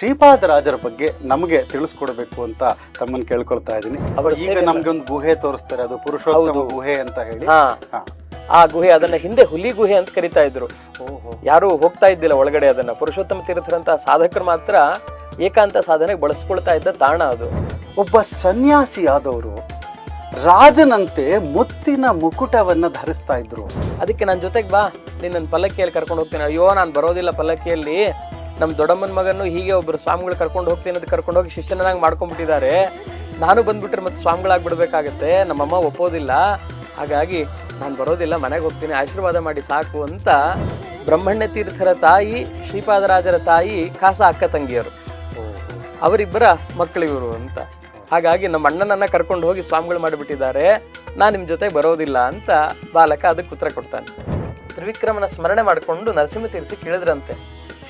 ಶ್ರೀಪಾದರಾಜರ ಬಗ್ಗೆ ನಮಗೆ ತಿಳಿಸ್ಕೊಡ್ಬೇಕು ಅಂತ ತಮ್ಮನ್ನು ಕೇಳ್ಕೊಳ್ತಾ ಇದ್ದೀನಿ. ಈಗ ನಮ್ಗೆ ಒಂದು ಗುಹೆ ತೋರಿಸ್ತಾರೆ, ಅದು ಪುರುಷೋತ್ತಮ ಗುಹೆ ಅಂತ ಹೇಳಿ. ಆ ಗುಹೆ, ಅದನ್ನ ಹಿಂದೆ ಹುಲಿ ಗುಹೆ ಅಂತ ಕರಿತಾ ಇದ್ರು. ಯಾರು ಹೋಗ್ತಾ ಇದ್ದಿಲ್ಲ ಒಳಗಡೆ. ಅದನ್ನ ಪುರುಷೋತ್ತಮ ತೀರ್ಥರಂತ ಸಾಧಕರು ಮಾತ್ರ ಏಕಾಂತ ಸಾಧನೆಗೆ ಬಳಸ್ಕೊಳ್ತಾ ಇದ್ದ ತಾಣ ಅದು. ಒಬ್ಬ ಸನ್ಯಾಸಿ ಆದವರು ರಾಜನಂತೆ ಮುತ್ತಿನ ಮುಕುಟವನ್ನ ಧರಿಸ್ತಾ ಇದ್ರು. ಅದಕ್ಕೆ ನನ್ನ ಜೊತೆಗೆ ಬಾ, ನೀನ್ ನನ್ನ ಪಲ್ಲಕ್ಕಿಯಲ್ಲಿ ಕರ್ಕೊಂಡು ಹೋಗ್ತೀನಿ. ಅಯ್ಯೋ ನಾನು ಬರೋದಿಲ್ಲ ಪಲ್ಲಕ್ಕಿಯಲ್ಲಿ, ನಮ್ಮ ದೊಡ್ಡಮ್ಮನ ಮಗನ್ನು ಹೀಗೆ ಒಬ್ರು ಸ್ವಾಮಿಗಳು ಕರ್ಕೊಂಡು ಹೋಗ್ತೀನಿ ಅಂತ ಕರ್ಕೊಂಡು ಹೋಗಿ ಶಿಷ್ಯನಾಗಿ ಮಾಡ್ಕೊಂಡ್ಬಿಟ್ಟಿದ್ದಾರೆ. ನಾನು ಬಂದ್ಬಿಟ್ರೆ ಮತ್ತೆ ಸ್ವಾಮಿಗಳಾಗ್ಬಿಡ್ಬೇಕಾಗತ್ತೆ, ನಮ್ಮಮ್ಮ ಒಪ್ಪೋದಿಲ್ಲ, ಹಾಗಾಗಿ ನಾನು ಬರೋದಿಲ್ಲ, ಮನೆಗೆ ಹೋಗ್ತೀನಿ, ಆಶೀರ್ವಾದ ಮಾಡಿ ಸಾಕು ಅಂತ ಬ್ರಹ್ಮಣ್ಯ ತೀರ್ಥರ ತಾಯಿ, ಶ್ರೀಪಾದರಾಜರ ತಾಯಿ ಕಾಸ ಅಕ್ಕ ತಂಗಿಯರು, ಅವರಿಬ್ಬರ ಮಕ್ಕಳು ಇವರು ಅಂತ. ಹಾಗಾಗಿ ನಮ್ಮ ಅಣ್ಣನನ್ನ ಕರ್ಕೊಂಡು ಹೋಗಿ ಸ್ವಾಮಿಗಳು ಮಾಡಿಬಿಟ್ಟಿದ್ದಾರೆ, ನಾನು ನಿಮ್ಮ ಜೊತೆ ಬರೋದಿಲ್ಲ ಅಂತ ಬಾಲಕ ಅದಕ್ಕೆ ಉತ್ತರ ಕೊಡ್ತಾನೆ. ತ್ರಿವಿಕ್ರಮನ ಸ್ಮರಣೆ ಮಾಡಿಕೊಂಡು ನರಸಿಂಹ ತೀರ್ಥ ಕೇಳಿದ್ರಂತೆ.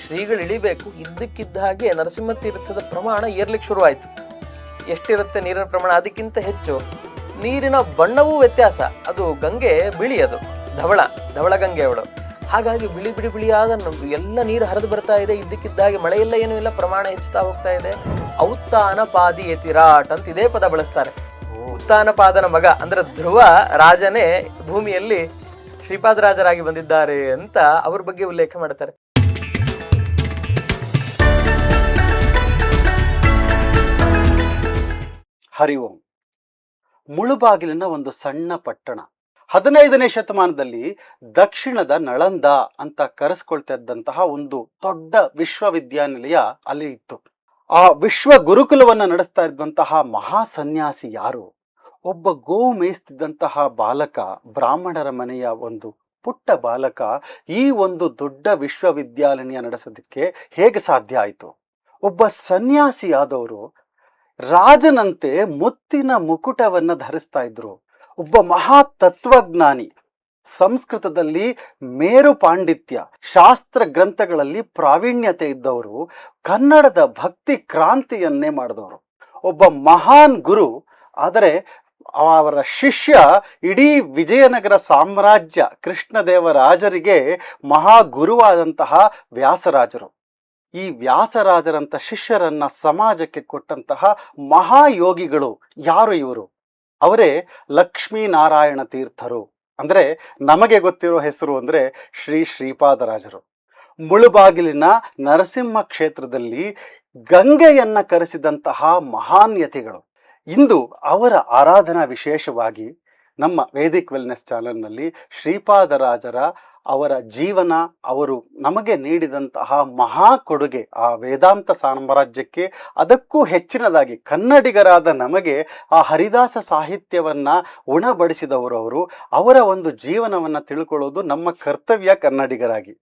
ಶ್ರೀಗಳು ಇಳಿಬೇಕು, ಇದ್ದಕ್ಕಿದ್ದ ಹಾಗೆ ನರಸಿಂಹ ತೀರ್ಥದ ಪ್ರಮಾಣ ಏರ್ಲಿಕ್ಕೆ ಶುರುವಾಯಿತು. ಎಷ್ಟಿರುತ್ತೆ ನೀರಿನ ಪ್ರಮಾಣ? ಅದಕ್ಕಿಂತ ಹೆಚ್ಚು. ನೀರಿನ ಬಣ್ಣವೂ ವ್ಯತ್ಯಾಸ. ಅದು ಗಂಗೆ ಬಿಳಿ, ಅದು ಧವಳ ಗಂಗೆ ಅವಳು. ಹಾಗಾಗಿ ಬಿಳಿ ಬಿಳಿ ಬಿಳಿಯಾದ ಎಲ್ಲ ನೀರು ಹರಿದು ಬರ್ತಾ ಇದೆ. ಇದ್ದಕ್ಕಿದ್ದಾಗೆ ಮಳೆಯೆಲ್ಲ ಏನೂ ಇಲ್ಲ, ಪ್ರಮಾಣ ಹೆಚ್ಚುತ್ತಾ ಹೋಗ್ತಾ ಇದೆ. ಔತ್ತಾನ ಪಾದಿ ಯತಿರಾಟ್ ಅಂತ ಇದೇ ಪದ ಬಳಸ್ತಾರೆ. ಉತ್ತಾನ ಪಾದನ ಮಗ ಅಂದ್ರೆ ಧ್ರುವ ರಾಜನೇ ಭೂಮಿಯಲ್ಲಿ ಶ್ರೀಪಾದರಾಜರಾಗಿ ಬಂದಿದ್ದಾರೆ ಅಂತ ಅವ್ರ ಬಗ್ಗೆ ಉಲ್ಲೇಖ ಮಾಡ್ತಾರೆ. ಹರಿ ಓಂ. ಮುಳುಬಾಗಿಲಿನ ಒಂದು ಸಣ್ಣ ಪಟ್ಟಣ 15ನೇ ಶತಮಾನದಲ್ಲಿ ದಕ್ಷಿಣದ ನಳಂದ ಅಂತ ಕರೆಸ್ಕೊಳ್ತಾ ಇದ್ದಂತಹ ಒಂದು ದೊಡ್ಡ ವಿಶ್ವವಿದ್ಯಾನಿಲಯ ಅಲ್ಲಿ ಇತ್ತು. ಆ ವಿಶ್ವ ಗುರುಕುಲವನ್ನ ನಡೆಸ್ತಾ ಇದ್ದಂತಹ ಮಹಾ ಸನ್ಯಾಸಿ ಯಾರು? ಒಬ್ಬ ಗೋವು ಮೇಯಿಸ್ತಿದ್ದಂತಹ ಬಾಲಕ, ಬ್ರಾಹ್ಮಣರ ಮನೆಯ ಒಂದು ಪುಟ್ಟ ಬಾಲಕ ಈ ಒಂದು ದೊಡ್ಡ ವಿಶ್ವವಿದ್ಯಾಲಯ ನಡೆಸೋದಕ್ಕೆ ಹೇಗೆ ಸಾಧ್ಯ ಆಯಿತು? ಒಬ್ಬ ಸನ್ಯಾಸಿ ಆದವರು ರಾಜನಂತೆ ಮುತ್ತಿನ ಮುಕುಟವನ್ನ ಧರಿಸ್ತಾ ಇದ್ರು. ಒಬ್ಬ ಮಹಾ ತತ್ವಜ್ಞಾನಿ, ಸಂಸ್ಕೃತದಲ್ಲಿ ಮೇರು ಪಾಂಡಿತ್ಯ, ಶಾಸ್ತ್ರ ಗ್ರಂಥಗಳಲ್ಲಿ ಪ್ರಾವೀಣ್ಯತೆ ಇದ್ದವರು, ಕನ್ನಡದ ಭಕ್ತಿ ಕ್ರಾಂತಿಯನ್ನೇ ಮಾಡಿದವರು, ಒಬ್ಬ ಮಹಾನ್ ಗುರು. ಆದರೆ ಅವರ ಶಿಷ್ಯ ಇಡೀ ವಿಜಯನಗರ ಸಾಮ್ರಾಜ್ಯ ಕೃಷ್ಣದೇವರಾಜರಿಗೆ ಮಹಾಗುರುವಾದಂತಹ ವ್ಯಾಸರಾಜರು. ಈ ವ್ಯಾಸರಾಜರಂತ ಶಿಷ್ಯರನ್ನ ಸಮಾಜಕ್ಕೆ ಕೊಟ್ಟಂತಹ ಮಹಾಯೋಗಿಗಳು ಯಾರು? ಇವರು ಅವರೇ ಲಕ್ಷ್ಮೀನಾರಾಯಣ ತೀರ್ಥರು. ಅಂದ್ರೆ ನಮಗೆ ಗೊತ್ತಿರೋ ಹೆಸರು ಅಂದ್ರೆ ಶ್ರೀಪಾದರಾಜರು. ಮುಳುಬಾಗಿಲಿನ ನರಸಿಂಹ ಕ್ಷೇತ್ರದಲ್ಲಿ ಗಂಗೆಯನ್ನ ಕರೆಸಿದಂತಹ ಮಹಾನ್ಯತಿಗಳು. ಇಂದು ಅವರ ಆರಾಧನಾ ವಿಶೇಷವಾಗಿ ನಮ್ಮ ವೇದಿಕ್ ವೆಲ್ನೆಸ್ ಚಾನೆಲ್ನಲ್ಲಿ ಶ್ರೀಪಾದರಾಜರ ಅವರ ಜೀವನ, ಅವರು ನಮಗೆ ನೀಡಿದಂತಹ ಮಹಾ ಕೊಡುಗೆ ಆ ವೇದಾಂತ ಸಾಮ್ರಾಜ್ಯಕ್ಕೆ, ಅದಕ್ಕೂ ಹೆಚ್ಚಿನದಾಗಿ ಕನ್ನಡಿಗರಾದ ನಮಗೆ ಆ ಹರಿದಾಸ ಸಾಹಿತ್ಯವನ್ನ ಉಣಬಡಿಸಿದವರು ಅವರು. ಅವರ ಒಂದು ಜೀವನವನ್ನ ತಿಳ್ಕೊಳ್ಳೋದು ನಮ್ಮ ಕರ್ತವ್ಯ ಕನ್ನಡಿಗರಾಗಿ.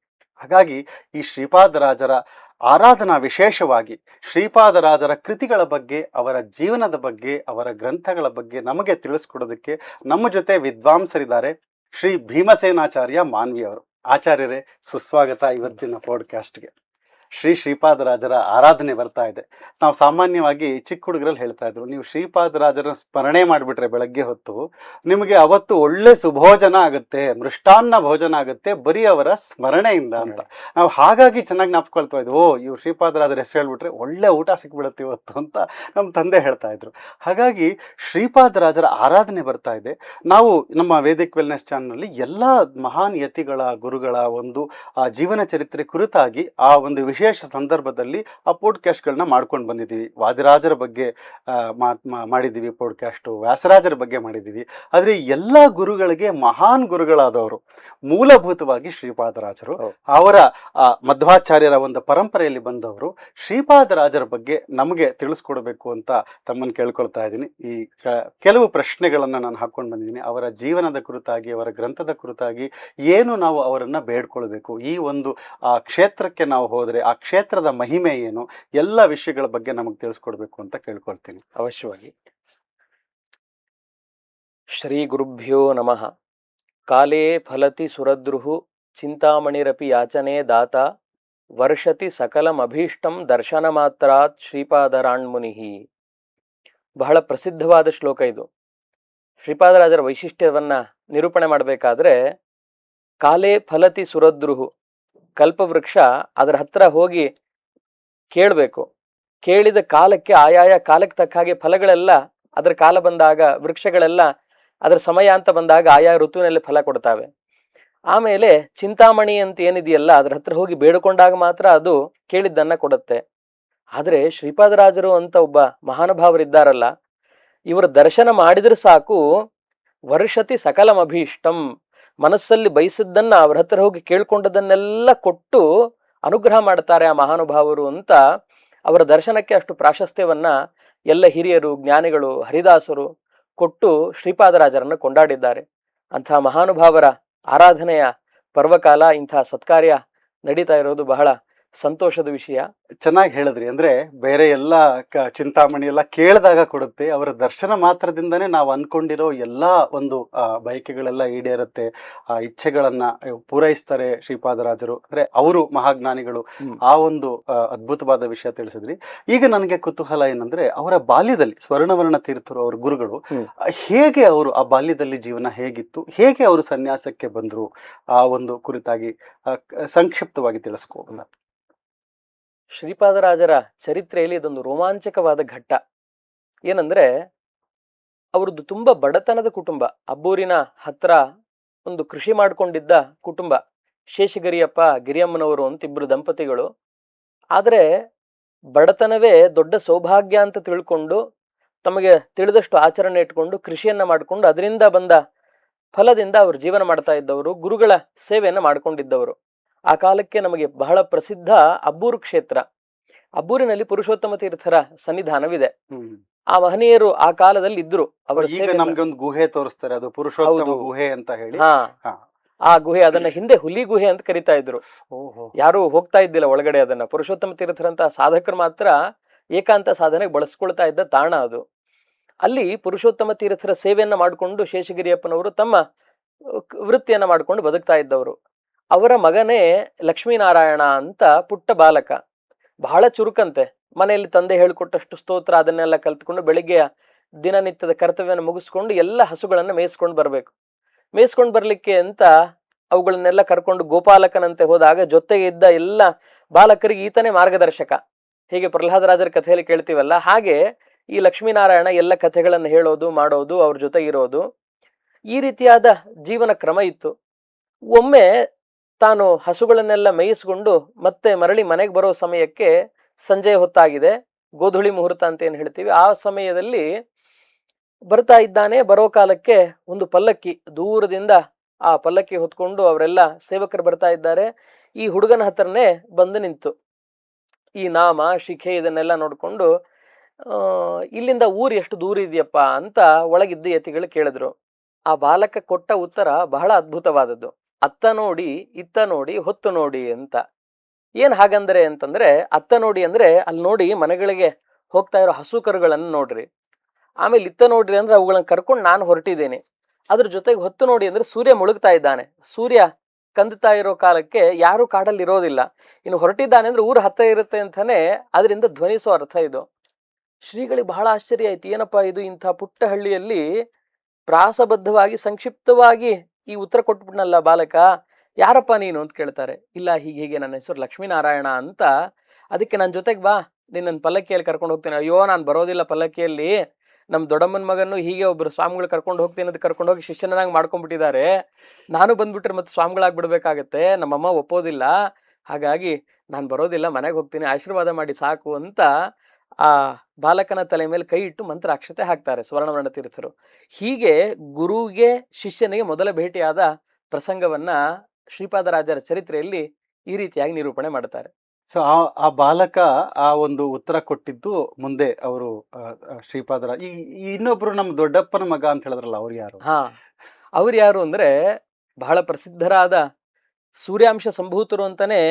ಹಾಗಾಗಿ ಈ ಶ್ರೀಪಾದರಾಜರ ಆರಾಧನಾ ವಿಶೇಷವಾಗಿ ಶ್ರೀಪಾದರಾಜರ ಕೃತಿಗಳ ಬಗ್ಗೆ, ಅವರ ಜೀವನದ ಬಗ್ಗೆ, ಅವರ ಗ್ರಂಥಗಳ ಬಗ್ಗೆ ನಮಗೆ ತಿಳಿಸ್ಕೊಡೋದಕ್ಕೆ ನಮ್ಮ ಜೊತೆ ವಿದ್ವಾಂಸರಿದ್ದಾರೆ. ಶ್ರೀ ಭೀಮಸೇನಾಚಾರ್ಯ ಮಾನ್ವಿ ಅವರು. ಆಚಾರ್ಯರೇ, ಸುಸ್ವಾಗತ ಇವತ್ತಿನ ಪಾಡ್ಕಾಸ್ಟ್ಗೆ. ಶ್ರೀಪಾದರಾಜರ ಆರಾಧನೆ ಬರ್ತಾ ಇದೆ. ನಾವು ಸಾಮಾನ್ಯವಾಗಿ ಚಿಕ್ಕ ಹುಡುಗರಲ್ಲಿ ಹೇಳ್ತಾ ಇದ್ರು, ನೀವು ಶ್ರೀಪಾದರಾಜರ ಸ್ಮರಣೆ ಮಾಡಿಬಿಟ್ರೆ ಬೆಳಗ್ಗೆ ಹೊತ್ತು ನಿಮಗೆ ಅವತ್ತು ಒಳ್ಳೆ ಸುಭೋಜನ ಆಗುತ್ತೆ, ಮೃಷ್ಟಾನ್ನ ಭೋಜನ ಆಗುತ್ತೆ, ಬರೀ ಅವರ ಸ್ಮರಣೆಯಿಂದ ಅಂತ. ನಾವು ಹಾಗಾಗಿ ಚೆನ್ನಾಗಿ ನಾಪ್ಕೊಳ್ತಾ ಇದ್ವಿ, ಇವ್ರು ಶ್ರೀಪಾದರಾಜರ ಹೆಸರು ಹೇಳ್ಬಿಟ್ರೆ ಒಳ್ಳೆ ಊಟ ಸಿಕ್ಬಿಡುತ್ತೆ ಇವತ್ತು ಅಂತ ನಮ್ಮ ತಂದೆ ಹೇಳ್ತಾ ಇದ್ರು. ಹಾಗಾಗಿ ಶ್ರೀಪಾದರಾಜರ ಆರಾಧನೆ ಬರ್ತಾ ಇದೆ. ನಾವು ನಮ್ಮ ವೇದಿಕ್ ವೆಲ್ನೆಸ್ ಚಾನಲ್ನಲ್ಲಿ ಎಲ್ಲ ಮಹಾನ್ ಯತಿಗಳ, ಗುರುಗಳ ಒಂದು ಜೀವನ ಚರಿತ್ರೆ ಕುರಿತಾಗಿ ಆ ಒಂದು ವಿಶೇಷ ಸಂದರ್ಭದಲ್ಲಿ ಆ ಪಾಡ್ಕಾಸ್ಟ್ಗಳನ್ನ ಮಾಡ್ಕೊಂಡು ಬಂದಿದ್ದೀವಿ. ವಾದಿರಾಜರ ಬಗ್ಗೆ ಮಾಡಿದ್ದೀವಿ ಪಾಡ್ಕಾಸ್ಟು, ವ್ಯಾಸರಾಜರ ಬಗ್ಗೆ ಮಾಡಿದ್ದೀವಿ. ಆದರೆ ಎಲ್ಲ ಗುರುಗಳಿಗೆ ಮಹಾನ್ ಗುರುಗಳಾದವರು ಮೂಲಭೂತವಾಗಿ ಶ್ರೀಪಾದರಾಜರು. ಅವರ ಮಧ್ವಾಚಾರ್ಯರ ಒಂದು ಪರಂಪರೆಯಲ್ಲಿ ಬಂದವರು. ಶ್ರೀಪಾದರಾಜರ ಬಗ್ಗೆ ನಮಗೆ ತಿಳಿಸ್ಕೊಡ್ಬೇಕು ಅಂತ ತಮ್ಮನ್ನು ಕೇಳ್ಕೊಳ್ತಾ ಇದ್ದೀನಿ. ಈ ಕೆಲವು ಪ್ರಶ್ನೆಗಳನ್ನು ನಾನು ಹಾಕ್ಕೊಂಡು ಬಂದಿದ್ದೀನಿ. ಅವರ ಜೀವನದ ಕುರಿತಾಗಿ, ಅವರ ಗ್ರಂಥದ ಕುರಿತಾಗಿ ಏನು ನಾವು ಅವರನ್ನ ಬೇಡ್ಕೊಳ್ಬೇಕು, ಈ ಒಂದು ಕ್ಷೇತ್ರಕ್ಕೆ ನಾವು ಹೋದರೆ ಆ ಕ್ಷೇತ್ರದ ಮಹಿಮೆ ಏನು, ಎಲ್ಲ ವಿಷಯಗಳ ಬಗ್ಗೆ ನಮಗೆ ತಿಳಿಸ್ಕೊಡ್ಬೇಕು ಅಂತ ಕೇಳ್ಕೊಳ್ತೀನಿ. ಅವಶ್ಯವಾಗಿ. ಶ್ರೀ ಗುರುಭ್ಯೋ ನಮಃ. ಕಾಲೇ ಫಲತಿ ಸುರದ್ರುಹು ಚಿಂತಾಮಣಿರಪಿ ಯಾಚನೆ ದಾತ ವರ್ಷತಿ ಸಕಲಮಭೀಷ್ಟಂ ದರ್ಶನ ಮಾತ್ರಾತ್ ಶ್ರೀಪಾದರಾಣ್ಮುನಿ. ಬಹಳ ಪ್ರಸಿದ್ಧವಾದ ಶ್ಲೋಕ ಇದು. ಶ್ರೀಪಾದರಾಜರ ವೈಶಿಷ್ಟ್ಯವನ್ನ ನಿರೂಪಣೆ ಮಾಡಬೇಕಾದ್ರೆ, ಕಾಲೇ ಫಲತಿ ಸುರದ್ರುಹು, ಕಲ್ಪವೃಕ್ಷ ಅದರ ಹತ್ರ ಹೋಗಿ ಕೇಳಬೇಕು, ಕೇಳಿದ ಕಾಲಕ್ಕೆ ಆಯಾಯ ಕಾಲಕ್ಕೆ ತಕ್ಕ ಹಾಗೆ ಫಲಗಳೆಲ್ಲ ಅದರ ಕಾಲ ಬಂದಾಗ, ವೃಕ್ಷಗಳೆಲ್ಲ ಅದರ ಸಮಯ ಅಂತ ಬಂದಾಗ ಆಯಾ ಋತುವಿನಲ್ಲಿ ಫಲ ಕೊಡ್ತಾವೆ. ಆಮೇಲೆ ಚಿಂತಾಮಣಿ ಅಂತ ಏನಿದೆಯಲ್ಲ, ಅದ್ರ ಹತ್ರ ಹೋಗಿ ಬೇಡಿಕೊಂಡಾಗ ಮಾತ್ರ ಅದು ಕೇಳಿದ್ದನ್ನ ಕೊಡುತ್ತೆ. ಆದ್ರೆ ಶ್ರೀಪಾದರಾಜರು ಅಂತ ಒಬ್ಬ ಮಹಾನುಭಾವರಿದ್ದಾರಲ್ಲ, ಇವರ ದರ್ಶನ ಮಾಡಿದ್ರೆ ಸಾಕು, ವರ್ಷತಿ ಸಕಲಮಭೀಷ್ಟಂ, ಮನಸ್ಸಲ್ಲಿ ಬಯಸಿದ್ದನ್ನ ಅವ್ರ ಹತ್ರ ಹೋಗಿ ಕೇಳ್ಕೊಂಡದನ್ನೆಲ್ಲ ಕೊಟ್ಟು ಅನುಗ್ರಹ ಮಾಡ್ತಾರೆ ಆ ಮಹಾನುಭಾವರು ಅಂತ ಅವರ ದರ್ಶನಕ್ಕೆ ಅಷ್ಟು ಪ್ರಾಶಸ್ತ್ಯವನ್ನ ಎಲ್ಲ ಹಿರಿಯರು, ಜ್ಞಾನಿಗಳು, ಹರಿದಾಸರು ಕೊಟ್ಟು ಶ್ರೀಪಾದರಾಜರನ್ನು ಕೊಂಡಾಡಿದ್ದಾರೆ. ಅಂಥ ಮಹಾನುಭಾವರ ಆರಾಧನೆಯ ಪರ್ವಕಾಲ, ಇಂಥ ಸತ್ಕಾರ್ಯ ನಡೀತಾ ಇರೋದು ಬಹಳ ಸಂತೋಷದ ವಿಷಯ. ಚೆನ್ನಾಗಿ ಹೇಳಿದ್ರಿ. ಅಂದ್ರೆ ಬೇರೆ ಎಲ್ಲ ಚಿಂತಾಮಣಿ ಎಲ್ಲ ಕೇಳಿದಾಗ ಕೊಡುತ್ತೆ, ಅವರ ದರ್ಶನ ಮಾತ್ರದಿಂದನೇ ನಾವು ಅನ್ಕೊಂಡಿರೋ ಎಲ್ಲಾ ಒಂದು ಬಯಕೆಗಳೆಲ್ಲ ಈಡೇರುತ್ತೆ, ಆ ಇಚ್ಛೆಗಳನ್ನ ಪೂರೈಸ್ತಾರೆ ಶ್ರೀಪಾದರಾಜರು. ಅಂದ್ರೆ ಅವರು ಮಹಾಜ್ಞಾನಿಗಳು. ಆ ಒಂದು ಅದ್ಭುತವಾದ ವಿಷಯ ತಿಳಿಸಿದ್ರಿ. ಈಗ ನನಗೆ ಕುತೂಹಲ ಏನಂದ್ರೆ, ಅವರ ಬಾಲ್ಯದಲ್ಲಿ ಸ್ವರ್ಣವರ್ಣ ತೀರ್ಥರು ಅವ್ರ ಗುರುಗಳು ಹೇಗೆ ಅವರು ಆ ಬಾಲ್ಯದಲ್ಲಿ ಜೀವನ ಹೇಗಿತ್ತು, ಹೇಗೆ ಅವರು ಸನ್ಯಾಸಕ್ಕೆ ಬಂದ್ರು, ಆ ಒಂದು ಕುರಿತಾಗಿ ಸಂಕ್ಷಿಪ್ತವಾಗಿ ತಿಳಿಸ್ಕೋಬೋದ? ಶ್ರೀಪಾದರಾಜರ ಚರಿತ್ರೆಯಲ್ಲಿ ಇದೊಂದು ರೋಮಾಂಚಕವಾದ ಘಟ್ಟ. ಏನಂದ್ರೆ, ಅವ್ರದ್ದು ತುಂಬಾ ಬಡತನದ ಕುಟುಂಬ. ಅಬ್ಬೂರಿನ ಹತ್ರ ಒಂದು ಕೃಷಿ ಮಾಡ್ಕೊಂಡಿದ್ದ ಕುಟುಂಬ. ಶೇಷಗಿರಿಯಪ್ಪ, ಗಿರಿಯಮ್ಮನವರು ಅಂತ ಇಬ್ರು ದಂಪತಿಗಳು. ಆದ್ರೆ ಬಡತನವೇ ದೊಡ್ಡ ಸೌಭಾಗ್ಯ ಅಂತ ತಿಳ್ಕೊಂಡು, ತಮಗೆ ತಿಳಿದಷ್ಟು ಆಚರಣೆ ಇಟ್ಕೊಂಡು ಕೃಷಿಯನ್ನ ಮಾಡಿಕೊಂಡು ಅದರಿಂದ ಬಂದ ಫಲದಿಂದ ಅವರು ಜೀವನ ಮಾಡ್ತಾ ಇದ್ದವರು, ಗುರುಗಳ ಸೇವೆಯನ್ನ ಮಾಡ್ಕೊಂಡಿದ್ದವರು. ಆ ಕಾಲಕ್ಕೆ ನಮಗೆ ಬಹಳ ಪ್ರಸಿದ್ಧ ಅಬ್ಬೂರು ಕ್ಷೇತ್ರ. ಅಬ್ಬೂರಿನಲ್ಲಿ ಪುರುಷೋತ್ತಮ ತೀರ್ಥರ ಸನ್ನಿಧಾನವಿದೆ. ಆ ಮಹನೀಯರು ಆ ಕಾಲದಲ್ಲಿ ಇದ್ರು. ಅವರ ನಮ್ಗೆ ಒಂದು ಗುಹೆ ತೋರಿಸ್ತಾರೆ, ಅದು ಪುರುಷೋತ್ತಮ ಗುಹೆ ಅಂತ ಹೇಳಿ. ಆ ಗುಹೆ, ಅದನ್ನ ಹಿಂದೆ ಹುಲಿ ಗುಹೆ ಅಂತ ಕರಿತಾ ಇದ್ರು. ಯಾರು ಹೋಗ್ತಾ ಇದ್ದಿಲ್ಲ ಒಳಗಡೆ. ಅದನ್ನ ಪುರುಷೋತ್ತಮ ತೀರ್ಥರಂತ ಸಾಧಕರು ಮಾತ್ರ ಏಕಾಂತ ಸಾಧನೆಗೆ ಬಳಸ್ಕೊಳ್ತಾ ಇದ್ದ ತಾಣ ಅದು. ಅಲ್ಲಿ ಪುರುಷೋತ್ತಮ ತೀರ್ಥರ ಸೇವೆಯನ್ನ ಮಾಡಿಕೊಂಡು ಶೇಷಗಿರಿಯಪ್ಪನವರು ತಮ್ಮ ವೃತ್ತಿಯನ್ನ ಮಾಡ್ಕೊಂಡು ಬದುಕ್ತಾ ಇದ್ದವರು. ಅವರ ಮಗನೇ ಲಕ್ಷ್ಮೀನಾರಾಯಣ ಅಂತ ಪುಟ್ಟ ಬಾಲಕ, ಬಹಳ ಚುರುಕಂತೆ. ಮನೆಯಲ್ಲಿ ತಂದೆ ಹೇಳಿಕೊಟ್ಟಷ್ಟು ಸ್ತೋತ್ರ ಅದನ್ನೆಲ್ಲ ಕಲ್ತ್ಕೊಂಡು ಬೆಳಿಗ್ಗೆ ದಿನನಿತ್ಯದ ಕರ್ತವ್ಯನ ಮುಗಿಸ್ಕೊಂಡು ಎಲ್ಲ ಹಸುಗಳನ್ನ ಮೇಯಿಸ್ಕೊಂಡು ಬರ್ಬೇಕು. ಮೇಯಿಸ್ಕೊಂಡು ಬರ್ಲಿಕ್ಕೆ ಅಂತ ಅವುಗಳನ್ನೆಲ್ಲ ಕರ್ಕೊಂಡು ಗೋಪಾಲಕನಂತೆ ಹೋದಾಗ ಜೊತೆಗೆ ಇದ್ದ ಎಲ್ಲ ಬಾಲಕರಿಗೆ ಈತನೇ ಮಾರ್ಗದರ್ಶಕ. ಹೀಗೆ ಪ್ರಹ್ಲಾದರಾಜರ ಕಥೆಯಲ್ಲಿ ಕೇಳ್ತೀವಲ್ಲ, ಹಾಗೆ ಈ ಲಕ್ಷ್ಮೀನಾರಾಯಣ ಎಲ್ಲ ಕಥೆಗಳನ್ನು ಹೇಳೋದು, ಮಾಡೋದು, ಅವ್ರ ಜೊತೆ ಇರೋದು, ಈ ರೀತಿಯಾದ ಜೀವನ ಕ್ರಮ ಇತ್ತು. ಒಮ್ಮೆ ತಾನು ಹಸುಗಳನ್ನೆಲ್ಲ ಮೇಯಿಸ್ಕೊಂಡು ಮತ್ತೆ ಮರಳಿ ಮನೆಗೆ ಬರೋ ಸಮಯಕ್ಕೆ ಸಂಜೆ ಹೊತ್ತಾಗಿದೆ, ಗೋಧುಳಿ ಮುಹೂರ್ತ ಅಂತ ಏನ್ ಹೇಳ್ತೀವಿ, ಆ ಸಮಯದಲ್ಲಿ ಬರ್ತಾ ಇದ್ದಾನೆ. ಬರೋ ಕಾಲಕ್ಕೆ ಒಂದು ಪಲ್ಲಕ್ಕಿ ದೂರದಿಂದ ಆ ಪಲ್ಲಕ್ಕಿ ಹೊತ್ಕೊಂಡು ಅವರೆಲ್ಲ ಸೇವಕರು ಬರ್ತಾ ಇದ್ದಾರೆ. ಈ ಹುಡುಗನ ಹತ್ರನೇ ಬಂದು ನಿಂತು ಈ ನಾಮ ಶಿಖೆ ಇದನ್ನೆಲ್ಲ ನೋಡ್ಕೊಂಡು, ಇಲ್ಲಿಂದ ಊರು ಎಷ್ಟು ದೂರ ಇದೆಯಪ್ಪ ಅಂತ ಒಳಗಿದ್ದ ಯತಿಗಳು ಕೇಳಿದ್ರು. ಆ ಬಾಲಕ ಕೊಟ್ಟ ಉತ್ತರ ಬಹಳ ಅದ್ಭುತವಾದದ್ದು. ಅತ್ತ ನೋಡಿ, ಇತ್ತ ನೋಡಿ, ಹೊತ್ತು ನೋಡಿ ಅಂತ. ಏನ್ ಹಾಗಂದ್ರೆ ಅಂತಂದ್ರೆ, ಅತ್ತ ನೋಡಿ ಅಂದ್ರೆ ಅಲ್ಲಿ ನೋಡಿ ಮನೆಗಳಿಗೆ ಹೋಗ್ತಾ ಇರೋ ಹಸು ಕರುಗಳನ್ನು ನೋಡ್ರಿ. ಆಮೇಲೆ ಇತ್ತ ನೋಡ್ರಿ ಅಂದ್ರೆ ಅವುಗಳನ್ನ ಕರ್ಕೊಂಡು ನಾನು ಹೊರಟಿದ್ದೇನೆ. ಅದ್ರ ಜೊತೆಗೆ ಹೊತ್ತು ನೋಡಿ ಅಂದ್ರೆ ಸೂರ್ಯ ಮುಳುಗ್ತಾ ಇದ್ದಾನೆ. ಸೂರ್ಯ ಕಂದುತ್ತಾ ಇರೋ ಕಾಲಕ್ಕೆ ಯಾರು ಕಾಡಲ್ಲಿ ಇರೋದಿಲ್ಲ. ಇನ್ನು ಹೊರಟಿದ್ದಾನೆ ಅಂದ್ರೆ ಊರು ಹತ್ತ ಇರುತ್ತೆ ಅಂತಾನೆ ಅದರಿಂದ ಧ್ವನಿಸೋ ಅರ್ಥ ಇದು. ಶ್ರೀಗಳಿಗೆ ಬಹಳ ಆಶ್ಚರ್ಯ ಆಯ್ತು. ಏನಪ್ಪಾ ಇದು, ಇಂಥ ಪುಟ್ಟ ಹಳ್ಳಿಯಲ್ಲಿ ಪ್ರಾಸಬದ್ಧವಾಗಿ ಸಂಕ್ಷಿಪ್ತವಾಗಿ ಈ ಉತ್ತರ ಕೊಟ್ಬಿಟ್ನಲ್ಲ ಬಾಲಕ, ಯಾರಪ್ಪ ನೀನು ಅಂತ ಕೇಳ್ತಾರೆ. ಇಲ್ಲ, ಹೀಗೆ ನನ್ನ ಹೆಸರು ಲಕ್ಷ್ಮೀನಾರಾಯಣ ಅಂತ. ಅದಕ್ಕೆ ನನ್ನ ಜೊತೆಗೆ ಬಾ, ನಿನ್ನ ಪಲ್ಲಕ್ಕಿಯಲ್ಲಿ ಕರ್ಕೊಂಡು ಹೋಗ್ತೇನೆ. ಅಯ್ಯೋ, ನಾನು ಬರೋದಿಲ್ಲ ಪಲ್ಲಕ್ಕಿಯಲ್ಲಿ, ನಮ್ಮ ದೊಡ್ಡಮ್ಮನ ಮಗನ್ನು ಹೀಗೆ ಒಬ್ರು ಸ್ವಾಮಿಗಳು ಕರ್ಕೊಂಡು ಹೋಗ್ತೇನೆ ಅಂತ ಕರ್ಕೊಂಡು ಹೋಗಿ ಶಿಷ್ಯನಾಗಿ ಮಾಡ್ಕೊಂಡ್ಬಿಟ್ಟಿದ್ದಾರೆ. ನಾನು ಬಂದ್ಬಿಟ್ರೆ ಮತ್ತೆ ಸ್ವಾಮಿಗಳಾಗ್ಬಿಡ್ಬೇಕಾಗತ್ತೆ, ನಮ್ಮಮ್ಮ ಒಪ್ಪೋದಿಲ್ಲ, ಹಾಗಾಗಿ ನಾನು ಬರೋದಿಲ್ಲ, ಮನೆಗೆ ಹೋಗ್ತೀನಿ, ಆಶೀರ್ವಾದ ಮಾಡಿ ಸಾಕು ಅಂತ ಆ ಬಾಲಕನ ತಲೆ ಮೇಲೆ ಕೈ ಇಟ್ಟು ಮಂತ್ರಾಕ್ಷತೆ ಹಾಕ್ತಾರೆ ಸ್ವರ್ಣವರ್ಣ ತೀರ್ಥರು. ಹೀಗೆ ಗುರುಗೆ ಶಿಷ್ಯನಿಗೆ ಮೊದಲ ಭೇಟಿಯಾದ ಪ್ರಸಂಗವನ್ನ ಶ್ರೀಪಾದರಾಜರ ಚರಿತ್ರೆಯಲ್ಲಿ ಈ ರೀತಿಯಾಗಿ ನಿರೂಪಣೆ ಮಾಡ್ತಾರೆ. ಸೊ ಆ ಬಾಲಕ ಆ ಒಂದು ಉತ್ತರ ಕೊಟ್ಟಿದ್ದು ಮುಂದೆ ಅವರು ಶ್ರೀಪಾದರ ಈ ಇನ್ನೊಬ್ರು ನಮ್ಮ ದೊಡ್ಡಪ್ಪನ ಮಗ ಅಂತ ಹೇಳಿದ್ರಲ್ಲ, ಅವ್ರು ಯಾರು? ಅವ್ರು ಯಾರು ಅಂದ್ರೆ, ಬಹಳ ಪ್ರಸಿದ್ಧರಾದ ಸೂರ್ಯಾಂಶ ಸಂಭೂತರು ಅಂತಾನೆ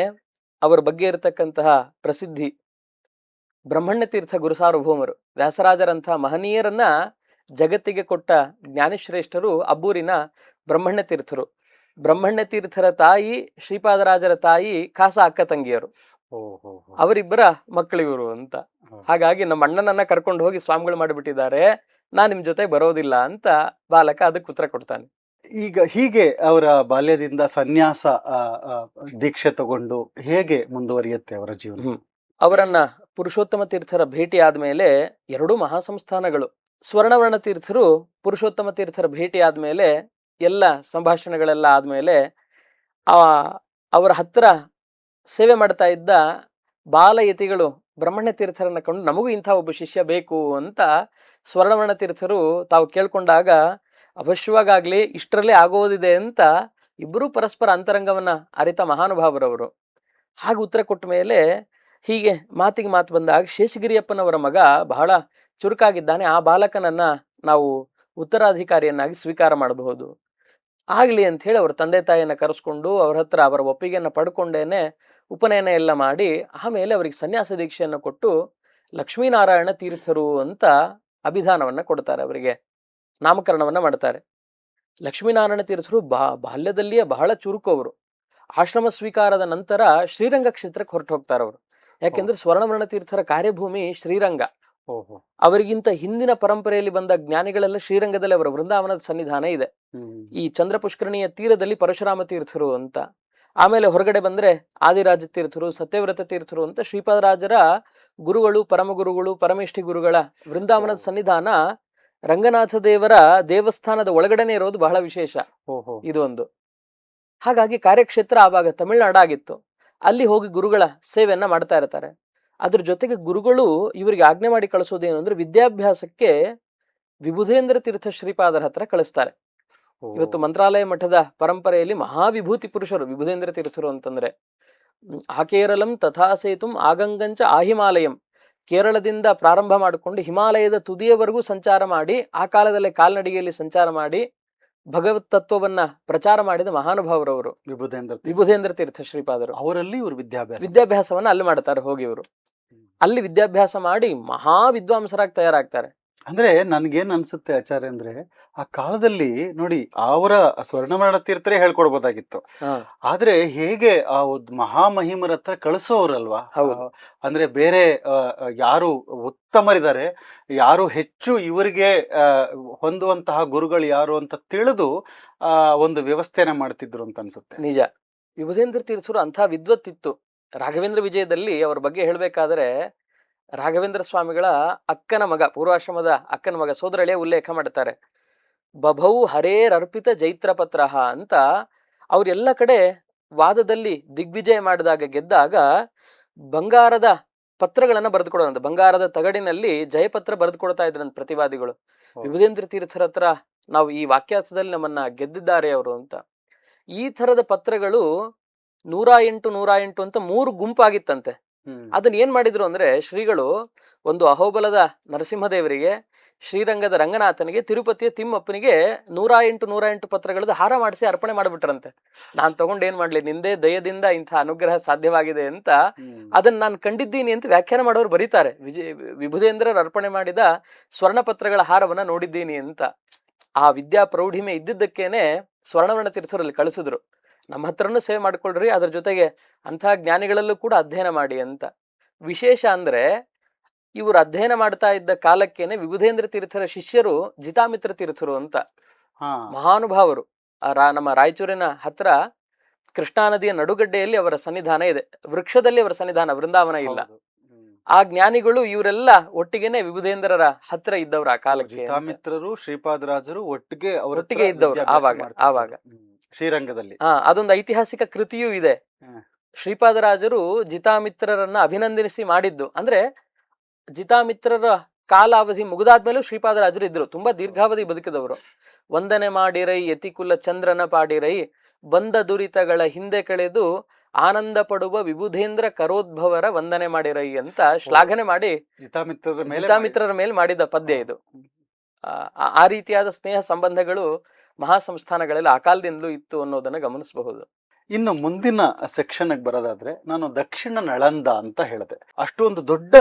ಅವರ ಬಗ್ಗೆ ಇರತಕ್ಕಂತಹ ಪ್ರಸಿದ್ಧಿ. ಬ್ರಹ್ಮಣ್ಯ ತೀರ್ಥ ಗುರುಸಾರ್ವಭೌಮರು, ವ್ಯಾಸರಾಜರಂತಹ ಮಹನೀಯರನ್ನ ಜಗತ್ತಿಗೆ ಕೊಟ್ಟ ಜ್ಞಾನಶ್ರೇಷ್ಠರು ಅಬ್ಬೂರಿನ ಬ್ರಹ್ಮಣ್ಯ ತೀರ್ಥರು. ಬ್ರಹ್ಮಣ್ಯ ತೀರ್ಥರ ತಾಯಿ ಶ್ರೀಪಾದರಾಜರ ತಾಯಿ ಖಾಸ ಅಕ್ಕ ತಂಗಿಯರು. ಅವರಿಬ್ಬರ ಮಕ್ಕಳು ಇವರು ಅಂತ. ಹಾಗಾಗಿ ನಮ್ಮ ಅಣ್ಣನನ್ನ ಕರ್ಕೊಂಡು ಹೋಗಿ ಸ್ವಾಮಿಗಳು ಮಾಡಿಬಿಟ್ಟಿದ್ದಾರೆ, ನಾನ್ ನಿಮ್ ಜೊತೆ ಬರೋದಿಲ್ಲ ಅಂತ ಬಾಲಕ ಅದಕ್ಕೆ ಉತ್ತರ ಕೊಡ್ತಾನೆ. ಈಗ ಹೀಗೆ ಅವರ ಬಾಲ್ಯದಿಂದ ಸನ್ಯಾಸ ದೀಕ್ಷೆ ತಗೊಂಡು ಹೇಗೆ ಮುಂದುವರಿಯುತ್ತೆ ಅವರ ಜೀವನ? ಅವರನ್ನ ಪುರುಷೋತ್ತಮ ತೀರ್ಥರ ಭೇಟಿ ಆದ್ಮೇಲೆ ಎರಡೂ ಮಹಾಸಂಸ್ಥಾನಗಳು, ಸ್ವರ್ಣವರ್ಣ ತೀರ್ಥರು ಪುರುಷೋತ್ತಮ ತೀರ್ಥರ ಭೇಟಿ ಆದ್ಮೇಲೆ ಎಲ್ಲ ಸಂಭಾಷಣೆಗಳೆಲ್ಲ ಆದ್ಮೇಲೆ ಆ ಅವರ ಹತ್ರ ಸೇವೆ ಮಾಡ್ತಾ ಇದ್ದ ಬಾಲಯತಿಗಳು ಬ್ರಹ್ಮಣ್ಯ ತೀರ್ಥರನ್ನ ಕಂಡು ನಮಗೂ ಇಂಥ ಒಬ್ಬ ಶಿಷ್ಯ ಬೇಕು ಅಂತ ಸ್ವರ್ಣವರ್ಣ ತೀರ್ಥರು ತಾವು ಕೇಳ್ಕೊಂಡಾಗ ಅವಶ್ಯವಾಗ್ಲಿ ಇಷ್ಟರಲ್ಲೇ ಆಗೋದಿದೆ ಅಂತ ಇಬ್ಬರೂ ಪರಸ್ಪರ ಅಂತರಂಗವನ್ನ ಅರಿತ ಮಹಾನುಭಾವರವರು. ಹಾಗೆ ಉತ್ತರ ಕೊಟ್ಟ ಮೇಲೆ ಹೀಗೆ ಮಾತಿಗೆ ಮಾತು ಬಂದಾಗ ಶೇಷಗಿರಿಯಪ್ಪನವರ ಮಗ ಬಹಳ ಚುರುಕಾಗಿದ್ದಾನೆ, ಆ ಬಾಲಕನನ್ನ ನಾವು ಉತ್ತರಾಧಿಕಾರಿಯನ್ನಾಗಿ ಸ್ವೀಕಾರ ಮಾಡಬಹುದು ಆಗ್ಲಿ ಅಂತ ಹೇಳಿ ಅವ್ರ ತಂದೆ ತಾಯಿಯನ್ನ ಕರೆಸ್ಕೊಂಡು ಅವ್ರ ಹತ್ರ ಅವರ ಒಪ್ಪಿಗೆಯನ್ನ ಪಡ್ಕೊಂಡೇನೆ ಉಪನಯನ ಎಲ್ಲ ಮಾಡಿ ಆಮೇಲೆ ಅವರಿಗೆ ಸನ್ಯಾಸ ದೀಕ್ಷೆಯನ್ನು ಕೊಟ್ಟು ಲಕ್ಷ್ಮೀನಾರಾಯಣ ತೀರ್ಥರು ಅಂತ ಅಭಿಧಾನವನ್ನ ಕೊಡ್ತಾರೆ, ಅವರಿಗೆ ನಾಮಕರಣವನ್ನ ಮಾಡ್ತಾರೆ. ಲಕ್ಷ್ಮೀನಾರಾಯಣ ತೀರ್ಥರು ಬಾಲ್ಯದಲ್ಲಿಯೇ ಬಹಳ ಚುರುಕು ಅವರು. ಆಶ್ರಮ ಸ್ವೀಕಾರದ ನಂತರ ಶ್ರೀರಂಗ ಕ್ಷೇತ್ರಕ್ಕೆ ಹೊರಟು ಹೋಗ್ತಾರೆ ಅವರು. ಯಾಕೆಂದ್ರೆ ಸ್ವರ್ಣವರ್ಣ ತೀರ್ಥರ ಕಾರ್ಯಭೂಮಿ ಶ್ರೀರಂಗ. ಅವರಿಗಿಂತ ಹಿಂದಿನ ಪರಂಪರೆಯಲ್ಲಿ ಬಂದ ಜ್ಞಾನಿಗಳೆಲ್ಲ ಶ್ರೀರಂಗದಲ್ಲಿ ಅವರ ವೃಂದಾವನದ ಸನ್ನಿಧಾನ ಇದೆ. ಈ ಚಂದ್ರ ಪುಷ್ಕರಣಿಯ ತೀರದಲ್ಲಿ ಪರಶುರಾಮ ತೀರ್ಥರು ಅಂತ, ಆಮೇಲೆ ಹೊರಗಡೆ ಬಂದ್ರೆ ಆದಿರಾಜ ತೀರ್ಥರು, ಸತ್ಯವ್ರತ ತೀರ್ಥರು ಅಂತ ಶ್ರೀಪಾದರಾಜರ ಗುರುಗಳು, ಪರಮಗುರುಗಳು, ಪರಮೇಷ್ಠಿ ಗುರುಗಳ ವೃಂದಾವನದ ಸನ್ನಿಧಾನ ರಂಗನಾಥ ದೇವರ ದೇವಸ್ಥಾನದ ಒಳಗಡೆನೆ ಇರೋದು ಬಹಳ ವಿಶೇಷ ಇದೊಂದು. ಹಾಗಾಗಿ ಕಾರ್ಯಕ್ಷೇತ್ರ ಆವಾಗ ತಮಿಳುನಾಡಾಗಿತ್ತು. ಅಲ್ಲಿ ಹೋಗಿ ಗುರುಗಳ ಸೇವೆಯನ್ನ ಮಾಡ್ತಾ ಇರ್ತಾರೆ. ಅದ್ರ ಜೊತೆಗೆ ಗುರುಗಳು ಇವರಿಗೆ ಆಜ್ಞೆ ಮಾಡಿ ಕಳಿಸೋದೇನು ಅಂದ್ರೆ ವಿದ್ಯಾಭ್ಯಾಸಕ್ಕೆ ವಿಭುಧೇಂದ್ರ ತೀರ್ಥ ಶ್ರೀಪಾದರ ಹತ್ರ ಕಳಿಸ್ತಾರೆ. ಇವತ್ತು ಮಂತ್ರಾಲಯ ಮಠದ ಪರಂಪರೆಯಲ್ಲಿ ಮಹಾವಿಭೂತಿ ಪುರುಷರು ವಿಭುಧೇಂದ್ರ ತೀರ್ಥರು ಅಂತಂದ್ರೆ. ಆಕೇರಳಂ ತಥಾಸೇತುಂ ಆಗಂಗಂಚ ಆಹಿಮಾಲಯಂ, ಕೇರಳದಿಂದ ಪ್ರಾರಂಭ ಮಾಡಿಕೊಂಡು ಹಿಮಾಲಯದ ತುದಿಯವರೆಗೂ ಸಂಚಾರ ಮಾಡಿ ಆ ಕಾಲದಲ್ಲೇ ಕಾಲ್ನಡಿಗೆಯಲ್ಲಿ ಸಂಚಾರ ಮಾಡಿ ಭಗವತ್ ತತ್ವವನ್ನ ಪ್ರಚಾರ ಮಾಡಿದ ಮಹಾನುಭಾವರವರು ವಿಭುಧೇಂದ್ರ ತೀರ್ಥ ಶ್ರೀಪಾದರು. ಅವರಲ್ಲಿ ಇವರು ವಿದ್ಯಾಭ್ಯಾಸವನ್ನ ಅಲ್ಲಿ ಮಾಡ್ತಾರೆ. ಹೋಗಿ ಇವರು ಅಲ್ಲಿ ವಿದ್ಯಾಭ್ಯಾಸ ಮಾಡಿ ಮಹಾ ವಿದ್ವಾಂಸರಾಗಿ ತಯಾರಾಗ್ತಾರೆ. ಅಂದ್ರೆ ನನ್ಗೇನ್ ಅನ್ಸುತ್ತೆ ಆಚಾರ್ಯ ಅಂದ್ರೆ, ಆ ಕಾಲದಲ್ಲಿ ನೋಡಿ ಅವರ ಸ್ವರ್ಣವರ್ಣ ತೀರ್ಥರೇ ಹೇಳ್ಕೊಡ್ಬೋದಾಗಿತ್ತು. ಆದ್ರೆ ಹೇಗೆ ಆ ಮಹಾಮಹಿಮರ ಹತ್ರ ಕಳಿಸೋರಲ್ವಾ, ಅಂದ್ರೆ ಬೇರೆ ಯಾರು ಉತ್ತಮರಿದ್ದಾರೆ, ಯಾರು ಹೆಚ್ಚು ಇವರಿಗೆ ಹೊಂದುವಂತಹ ಗುರುಗಳು ಯಾರು ಅಂತ ತಿಳಿದು ಒಂದು ವ್ಯವಸ್ಥೆನ ಮಾಡ್ತಿದ್ರು ಅಂತ ಅನ್ಸುತ್ತೆ. ನಿಜ, ವಿಭುಧೇಂದ್ರ ತೀರ್ಥರು ಅಂಥ ವಿದ್ವತ್ತಿತ್ತು. ರಾಘವೇಂದ್ರ ವಿಜಯದಲ್ಲಿ ಅವ್ರ ಬಗ್ಗೆ ಹೇಳ್ಬೇಕಾದ್ರೆ ರಾಘವೇಂದ್ರ ಸ್ವಾಮಿಗಳ ಅಕ್ಕನ ಮಗ, ಪೂರ್ವಾಶ್ರಮದ ಅಕ್ಕನ ಮಗ, ಸೋದರಳಿಯ ಉಲ್ಲೇಖ ಮಾಡ್ತಾರೆ. ಬಭೌ ಹರೇರರ್ಪಿತ ಜೈತ್ರ ಪತ್ರ ಅಂತ ಅವ್ರೆಲ್ಲ ಕಡೆ ವಾದದಲ್ಲಿ ದಿಗ್ವಿಜಯ ಮಾಡಿದಾಗ ಗೆದ್ದಾಗ ಬಂಗಾರದ ಪತ್ರಗಳನ್ನ ಬರೆದುಕೊಡೋರಂತ, ಬಂಗಾರದ ತಗಡಿನಲ್ಲಿ ಜಯಪತ್ರ ಬರೆದುಕೊಡ್ತಾ ಇದ್ರಂತ ಪ್ರತಿವಾದಿಗಳು. ವಿಭುಧೇಂದ್ರ ತೀರ್ಥರ ಹತ್ರ ನಾವು ಈ ವಾಕ್ಯಾರ್ಥದಲ್ಲಿ ನಮ್ಮನ್ನ ಗೆದ್ದಿದ್ದಾರೆ ಅವರು ಅಂತ. ಈ ಥರದ ಪತ್ರಗಳು 108 ಅಂತ 3 ಗುಂಪಾಗಿತ್ತಂತೆ. ಅದನ್ನ ಏನ್ ಮಾಡಿದ್ರು ಅಂದ್ರೆ ಶ್ರೀಗಳು ಒಂದು ಅಹೋಬಲದ ನರಸಿಂಹದೇವರಿಗೆ, ಶ್ರೀರಂಗದ ರಂಗನಾಥನಿಗೆ, ತಿರುಪತಿಯ ತಿಮ್ಮಪ್ಪನಿಗೆ 108 ಪತ್ರಗಳದ್ದು ಹಾರ ಮಾಡಿಸಿ ಅರ್ಪಣೆ ಮಾಡಿಬಿಟ್ರಂತೆ. ನಾನ್ ತಗೊಂಡು ಏನ್ ಮಾಡ್ಲಿ, ನಿಂದೇ ದಯದಿಂದ ಇಂಥ ಅನುಗ್ರಹ ಸಾಧ್ಯವಾಗಿದೆ ಅಂತ ಅದನ್ನ ನಾನು ಕಂಡಿದ್ದೀನಿ ಅಂತ ವ್ಯಾಖ್ಯಾನ ಮಾಡೋರು ಬರೀತಾರೆ. ವಿಭುಧೇಂದ್ರರು ಅರ್ಪಣೆ ಮಾಡಿದ ಸ್ವರ್ಣ ಪತ್ರಗಳ ಹಾರವನ್ನ ನೋಡಿದ್ದೀನಿ ಅಂತ. ಆ ವಿದ್ಯಾ ಪ್ರೌಢಿಮೆ ಇದ್ದಿದ್ದಕ್ಕೇನೆ ಸ್ವರ್ಣವರ್ಣ ತೀರ್ಥರಲ್ಲಿ ಕಳಿಸಿದ್ರು, ನಮ್ಮ ಹತ್ರನೂ ಸೇವೆ ಮಾಡ್ಕೊಳ್ರಿ, ಅದ್ರ ಜೊತೆಗೆ ಅಂಥ ಜ್ಞಾನಿಗಳಲ್ಲೂ ಕೂಡ ಅಧ್ಯಯನ ಮಾಡಿ ಅಂತ. ವಿಶೇಷ ಅಂದ್ರೆ ಇವರು ಅಧ್ಯಯನ ಮಾಡ್ತಾ ಇದ್ದ ಕಾಲಕ್ಕೇನೆ ವಿಭುಧೇಂದ್ರ ತೀರ್ಥರ ಶಿಷ್ಯರು ಜಿತಾಮಿತ್ರ ತೀರ್ಥರು ಅಂತ ಮಹಾನುಭಾವರು. ನಮ್ಮ ರಾಯಚೂರಿನ ಹತ್ರ ಕೃಷ್ಣಾ ನದಿಯ ನಡುಗಡ್ಡೆಯಲ್ಲಿ ಅವರ ಸನ್ನಿಧಾನ ಇದೆ. ವೃಕ್ಷದಲ್ಲಿ ಅವರ ಸನ್ನಿಧಾನ, ವೃಂದಾವನ ಇಲ್ಲ. ಆ ಜ್ಞಾನಿಗಳು ಇವರೆಲ್ಲ ಒಟ್ಟಿಗೆನೆ ವಿಭುಧೇಂದ್ರರ ಹತ್ರ ಇದ್ದವ್ರು ಆ ಕಾಲಕ್ಕೆ. ಜಿತಾಮಿತ್ರರು, ಶ್ರೀಪಾದರಾಜರು ಒಟ್ಟಿಗೆ ಇದ್ದವ್ರು ಆವಾಗ ಶ್ರೀರಂಗದಲ್ಲಿ. ಅದೊಂದು ಐತಿಹಾಸಿಕ ಕೃತಿಯೂ ಇದೆ. ಶ್ರೀಪಾದರಾಜರು ಜಿತಾಮಿತ್ರರನ್ನ ಅಭಿನಂದಿಸಿ ಮಾಡಿದ್ದು ಅಂದ್ರೆ, ಜಿತಾಮಿತ್ರರ ಕಾಲಾವಧಿ ಮುಗಿದಾದ್ಮೇಲೂ ಶ್ರೀಪಾದರಾಜರು ಇದ್ರು, ತುಂಬಾ ದೀರ್ಘಾವಧಿ ಬದುಕಿದವರು. ವಂದನೆ ಮಾಡಿರೈ ಯತಿಕುಲ ಚಂದ್ರನ ಪಾಡಿರೈ, ಬಂದ ದುರಿತಗಳ ಹಿಂದೆ ಕಳೆದು ಆನಂದ ಪಡುವ ವಿಭುಧೇಂದ್ರ ಕರೋದ್ಭವರ ವಂದನೆ ಮಾಡಿರೈ ಅಂತ ಶ್ಲಾಘನೆ ಮಾಡಿ ಜಿತಾಮಿತ್ರರ ಮೇಲೆ ಮಾಡಿದ ಪದ್ಯ ಇದು. ಆ ರೀತಿಯಾದ ಸ್ನೇಹ ಸಂಬಂಧಗಳು ಮಹಾಸಂಸ್ಥಾನಗಳಲ್ಲಿ ಆ ಕಾಲದಿಂದಲೂ ಇತ್ತು ಅನ್ನೋದನ್ನ ಗಮನಿಸಬಹುದು. ಇನ್ನು ಮುಂದಿನ ಸೆಕ್ಷನ್ ಬರೋದಾದ್ರೆ, ನಾನು ದಕ್ಷಿಣ ನಳಂದ ಅಂತ ಹೇಳಿದೆ. ಅಷ್ಟೊಂದು ದೊಡ್ಡ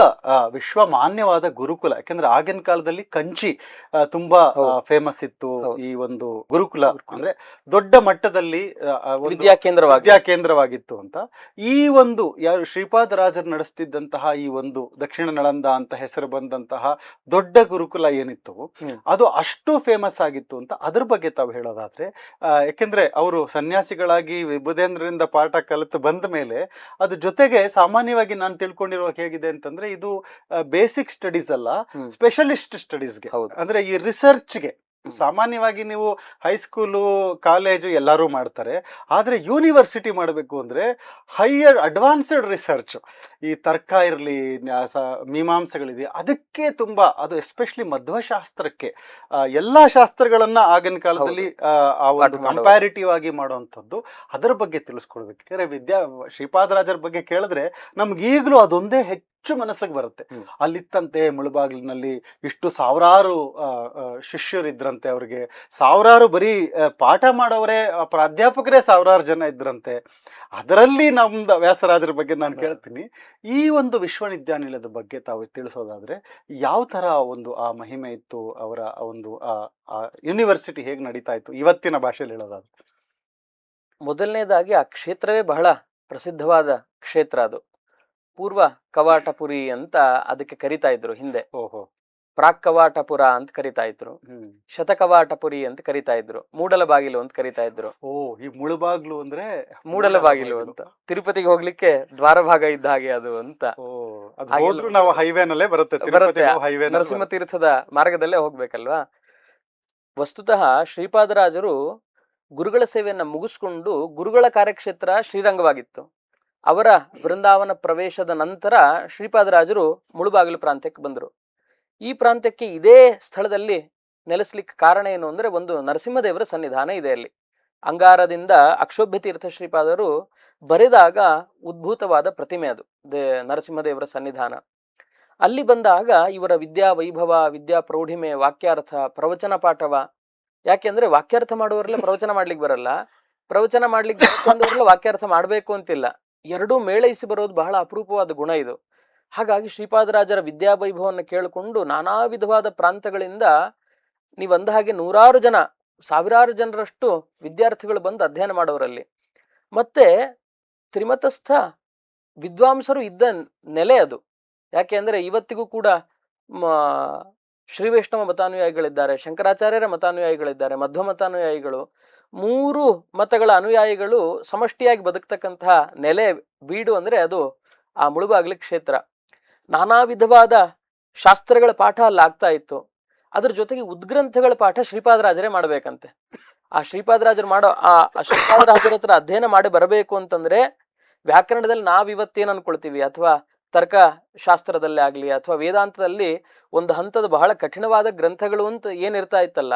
ವಿಶ್ವಮಾನ್ಯವಾದ ಗುರುಕುಲ. ಯಾಕಂದ್ರೆ ಆಗಿನ ಕಾಲದಲ್ಲಿ ಕಂಚಿ ತುಂಬಾ ಫೇಮಸ್ ಇತ್ತು. ಈ ಒಂದು ಗುರುಕುಲ ಅಂದ್ರೆ ದೊಡ್ಡ ಮಟ್ಟದಲ್ಲಿ ವಿದ್ಯಾ ಕೇಂದ್ರವಾಗಿತ್ತು ಅಂತ. ಈ ಒಂದು ಯಾರು ಶ್ರೀಪಾದರಾಜರು ನಡೆಸ್ತಿದ್ದಂತಹ ಈ ಒಂದು ದಕ್ಷಿಣ ನಳಂದ ಅಂತ ಹೆಸರು ಬಂದಂತಹ ದೊಡ್ಡ ಗುರುಕುಲ ಏನಿತ್ತು, ಅದು ಅಷ್ಟು ಫೇಮಸ್ ಆಗಿತ್ತು ಅಂತ ಅದ್ರ ಬಗ್ಗೆ ತಾವು ಹೇಳೋದಾದ್ರೆ, ಯಾಕೆಂದ್ರೆ ಅವರು ಸನ್ಯಾಸಿಗಳಾಗಿ ನರದೇಂದ್ರರಿಂದ ಪಾಠ ಕಲಿತು ಬಂದ ಮೇಲೆ ಅದ್ರ ಜೊತೆಗೆ ಸಾಮಾನ್ಯವಾಗಿ ನಾನು ತಿಳ್ಕೊಂಡಿರುವ ಹೇಗಿದೆ ಅಂತಂದ್ರೆ ಇದು ಬೇಸಿಕ್ ಸ್ಟಡೀಸ್ ಅಲ್ಲ, ಸ್ಪೆಷಲಿಸ್ಟ್ ಸ್ಟಡೀಸ್ಗೆ, ಹೌದು. ಅಂದ್ರೆ ಈ ರಿಸರ್ಚ್ಗೆ. ಸಾಮಾನ್ಯವಾಗಿ ನೀವು ಹೈಸ್ಕೂಲು ಕಾಲೇಜು ಎಲ್ಲರೂ ಮಾಡ್ತಾರೆ, ಆದರೆ ಯೂನಿವರ್ಸಿಟಿ ಮಾಡಬೇಕು ಅಂದರೆ ಹೈಯರ್ ಅಡ್ವಾನ್ಸ್ಡ್ ರಿಸರ್ಚ್, ಈ ತರ್ಕ ಇರಲಿ, ಮೀಮಾಂಸೆಗಳಿದೆ, ಅದಕ್ಕೆ ತುಂಬ, ಅದು ಎಸ್ಪೆಷಲಿ ಮಧ್ವಶಾಸ್ತ್ರಕ್ಕೆ, ಎಲ್ಲ ಶಾಸ್ತ್ರಗಳನ್ನು ಆಗಿನ ಕಾಲದಲ್ಲಿ ಆ ಒಂದು ಕಂಪ್ಯಾರಿಟಿವ್ ಆಗಿ ಮಾಡುವಂಥದ್ದು, ಅದರ ಬಗ್ಗೆ ತಿಳಿಸ್ಕೊಡ್ಬೇಕು. ಯಾಕಂದರೆ ಶ್ರೀಪಾದರಾಜರ ಬಗ್ಗೆ ಕೇಳಿದ್ರೆ ನಮ್ಗೆ ಈಗಲೂ ಅದೊಂದೇ ಹೆಚ್ಚು ಮನಸ್ಸಿಗೆ ಬರುತ್ತೆ. ಅಲ್ಲಿತ್ತಂತೆ ಮುಳುಬಾಗಿಲಿನಲ್ಲಿ ಇಷ್ಟು ಸಾವಿರಾರು ಶಿಷ್ಯರಿದ್ರಂತೆ, ಅವ್ರಿಗೆ ಸಾವಿರಾರು ಬರೀ ಪಾಠ ಮಾಡೋರೇ, ಪ್ರಾಧ್ಯಾಪಕರೇ ಸಾವಿರಾರು ಜನ ಇದ್ರಂತೆ. ಅದರಲ್ಲಿ ನಮ್ದು ವ್ಯಾಸರಾಜರ ಬಗ್ಗೆ ನಾನು ಕೇಳ್ತೀನಿ. ಈ ಒಂದು ವಿಶ್ವವಿದ್ಯಾನಿಲಯದ ಬಗ್ಗೆ ತಾವು ತಿಳಿಸೋದಾದ್ರೆ ಯಾವ ತರ ಒಂದು ಆ ಮಹಿಮೆ ಇತ್ತು, ಅವರ ಒಂದು ಆ ಯೂನಿವರ್ಸಿಟಿ ಹೇಗೆ ನಡೀತಾ ಇತ್ತು ಇವತ್ತಿನ ಭಾಷೆಯಲ್ಲಿ ಹೇಳೋದಾದ್ರೆ? ಮೊದಲನೇದಾಗಿ ಆ ಕ್ಷೇತ್ರವೇ ಬಹಳ ಪ್ರಸಿದ್ಧವಾದ ಕ್ಷೇತ್ರ. ಅದು ಪೂರ್ವ ಕವಾಟಪುರಿ ಅಂತ ಅದಕ್ಕೆ ಕರಿತಾ ಇದ್ರು ಹಿಂದೆ. ಓಹೋ. ಪ್ರಾಕ್ ಕವಾಟಪುರ ಅಂತ ಕರಿತಾ ಇದ್ರು, ಶತಕವಾಟಪುರಿ ಅಂತ ಕರಿತಾ ಇದ್ರು, ಮೂಡಲ ಬಾಗಿಲು ಅಂತ ಕರಿತಾ ಇದ್ರು. ಓ, ಈ ಮುಳುಬಾಗ್ಲು ಅಂದ್ರೆ ಮೂಡಲ ಬಾಗಿಲು ಅಂತ, ತಿರುಪತಿಗೆ ಹೋಗ್ಲಿಕ್ಕೆ ದ್ವಾರ ಭಾಗ ಇದ್ದ ಹಾಗೆ ಅದು ಅಂತ. ನಾವು ಹೈವೇನಲ್ಲೇ ಬರುತ್ತೆ, ನರಸಿಂಹ ತೀರ್ಥದ ಮಾರ್ಗದಲ್ಲೇ ಹೋಗ್ಬೇಕಲ್ವಾ. ವಸ್ತುತಃ ಶ್ರೀಪಾದರಾಜರು ಗುರುಗಳ ಸೇವೆಯನ್ನ ಮುಗಿಸ್ಕೊಂಡು ಗುರುಗಳ ಕಾರ್ಯಕ್ಷೇತ್ರ ಶ್ರೀರಂಗವಾಗಿತ್ತು. ಅವರ ವೃಂದಾವನ ಪ್ರವೇಶದ ನಂತರ ಶ್ರೀಪಾದರಾಜರು ಮುಳುಬಾಗಿಲು ಪ್ರಾಂತ್ಯಕ್ಕೆ ಬಂದರು. ಈ ಪ್ರಾಂತ್ಯಕ್ಕೆ ಇದೇ ಸ್ಥಳದಲ್ಲಿ ನೆಲೆಸ್ಲಿಕ್ಕೆ ಕಾರಣ ಏನು ಅಂದ್ರೆ, ಒಂದು ನರಸಿಂಹದೇವರ ಸನ್ನಿಧಾನ ಇದೆ ಅಲ್ಲಿ. ಅಂಗಾರದಿಂದ ಅಕ್ಷೋಭ್ಯ ತೀರ್ಥ ಶ್ರೀಪಾದರು ಬರೆದಾಗ ಉದ್ಭೂತವಾದ ಪ್ರತಿಮೆ ಅದು ನರಸಿಂಹದೇವರ ಸನ್ನಿಧಾನ. ಅಲ್ಲಿ ಬಂದಾಗ ಇವರ ವಿದ್ಯಾ ವೈಭವ, ವಿದ್ಯಾ ಪ್ರೌಢಿಮೆ, ವಾಕ್ಯಾರ್ಥ, ಪ್ರವಚನ ಪಾಠವ. ಯಾಕೆಂದ್ರೆ ವಾಕ್ಯಾರ್ಥ ಮಾಡುವವರೆಲ್ಲ ಪ್ರವಚನ ಮಾಡ್ಲಿಕ್ಕೆ ಬರಲ್ಲ, ಪ್ರವಚನ ಮಾಡ್ಲಿಕ್ಕೆ ಬಂದವರೆಲ್ಲ ವಾಕ್ಯಾರ್ಥ ಮಾಡ್ಬೇಕು ಅಂತಿಲ್ಲ. ಎರಡೂ ಮೇಳೈಸಿ ಬರೋದು ಬಹಳ ಅಪರೂಪವಾದ ಗುಣ ಇದು. ಹಾಗಾಗಿ ಶ್ರೀಪಾದರಾಜರ ವಿದ್ಯಾವೈಭವವನ್ನು ಕೇಳಿಕೊಂಡು ನಾನಾ ವಿಧವಾದ ಪ್ರಾಂತಗಳಿಂದ ನೀವು ಅಂದ ಹಾಗೆ ನೂರಾರು ಜನ, ಸಾವಿರಾರು ಜನರಷ್ಟು ವಿದ್ಯಾರ್ಥಿಗಳು ಬಂದು ಅಧ್ಯಯನ ಮಾಡೋರಲ್ಲಿ. ಮತ್ತೆ ತ್ರಿಮತಸ್ಥ ವಿದ್ವಾಂಸರು ಇದ್ದ ನೆಲೆ ಅದು. ಯಾಕೆ ಅಂದ್ರೆ ಇವತ್ತಿಗೂ ಕೂಡ ಶ್ರೀ ವೈಷ್ಣವ ಮತಾನುಯಾಯಿಗಳಿದ್ದಾರೆ, ಶಂಕರಾಚಾರ್ಯರ ಮತಾನುಯಾಯಿಗಳಿದ್ದಾರೆ, ಮಧ್ವ ಮತಾನುಯಾಯಿಗಳು, 3 ಮತಗಳ ಅನುಯಾಯಿಗಳು ಸಮಷ್ಟಿಯಾಗಿ ಬದುಕ್ತಕ್ಕಂತಹ ನೆಲೆ ಬೀಡು ಅಂದ್ರೆ ಅದು ಆ ಮುಳುಬಾಗಿಲು ಕ್ಷೇತ್ರ. ನಾನಾ ವಿಧವಾದ ಶಾಸ್ತ್ರಗಳ ಪಾಠ ಅಲ್ಲಿ ಆಗ್ತಾ ಇತ್ತು. ಅದ್ರ ಜೊತೆಗೆ ಉದ್ಗ್ರಂಥಗಳ ಪಾಠ ಶ್ರೀಪಾದರಾಜರೇ ಮಾಡ್ಬೇಕಂತೆ. ಆ ಶ್ರೀಪಾದರಾಜರು ಮಾಡೋ ಆ ಶ್ರೀಪಾದರಾಜರ ಹತ್ರ ಅಧ್ಯಯನ ಮಾಡಿ ಬರಬೇಕು ಅಂತಂದ್ರೆ, ವ್ಯಾಕರಣದಲ್ಲಿ ನಾವಿವತ್ತೇನು ಅನ್ಕೊಳ್ತೀವಿ, ಅಥವಾ ತರ್ಕ ಶಾಸ್ತ್ರದಲ್ಲೇ ಆಗ್ಲಿ, ಅಥವಾ ವೇದಾಂತದಲ್ಲಿ ಒಂದು ಹಂತದ ಬಹಳ ಕಠಿಣವಾದ ಗ್ರಂಥಗಳು ಅಂತ ಏನಿರ್ತಾ ಇತ್ತಲ್ಲ,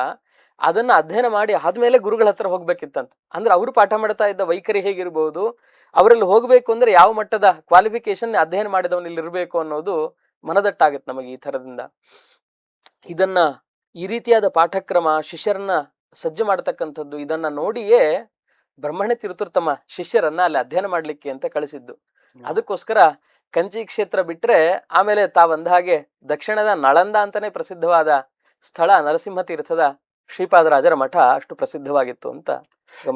ಅದನ್ನ ಅಧ್ಯಯನ ಮಾಡಿ ಆದ್ಮೇಲೆ ಗುರುಗಳ ಹತ್ರ ಹೋಗ್ಬೇಕಿತ್ತಂತ. ಅಂದ್ರೆ ಅವರು ಪಾಠ ಮಾಡ್ತಾ ಇದ್ದ ವೈಖರಿ ಹೇಗಿರ್ಬೋದು, ಅವರಲ್ಲಿ ಹೋಗ್ಬೇಕು ಅಂದ್ರೆ ಯಾವ ಮಟ್ಟದ ಕ್ವಾಲಿಫಿಕೇಶನ್ ಅಧ್ಯಯನ ಮಾಡಿದವನು ಇಲ್ಲಿ ಇರಬೇಕು ಅನ್ನೋದು ಮನದಟ್ಟಾಗತ್ತೆ ನಮಗೆ ಈ ಥರದಿಂದ. ಇದನ್ನ ಈ ರೀತಿಯಾದ ಪಾಠಕ್ರಮ, ಶಿಷ್ಯರನ್ನ ಸಜ್ಜು ಮಾಡತಕ್ಕಂಥದ್ದು, ಇದನ್ನ ನೋಡಿಯೇ ಬ್ರಹ್ಮಣ್ಯ ತೀರ್ಥರು ತಮ್ಮ ಶಿಷ್ಯರನ್ನ ಅಲ್ಲಿ ಅಧ್ಯಯನ ಮಾಡ್ಲಿಕ್ಕೆ ಅಂತ ಕಳಿಸಿದ್ದು. ಅದಕ್ಕೋಸ್ಕರ ಕಂಚಿ ಕ್ಷೇತ್ರ ಬಿಟ್ರೆ ಆಮೇಲೆ ತಾವಂದ ಹಾಗೆ ದಕ್ಷಿಣದ ನಳಂದ ಅಂತಾನೆ ಪ್ರಸಿದ್ಧವಾದ ಸ್ಥಳ ನರಸಿಂಹ ತೀರ್ಥದ ಶ್ರೀಪಾದರಾಜರ ಮಠ ಅಷ್ಟು ಪ್ರಸಿದ್ಧವಾಗಿತ್ತು ಅಂತ.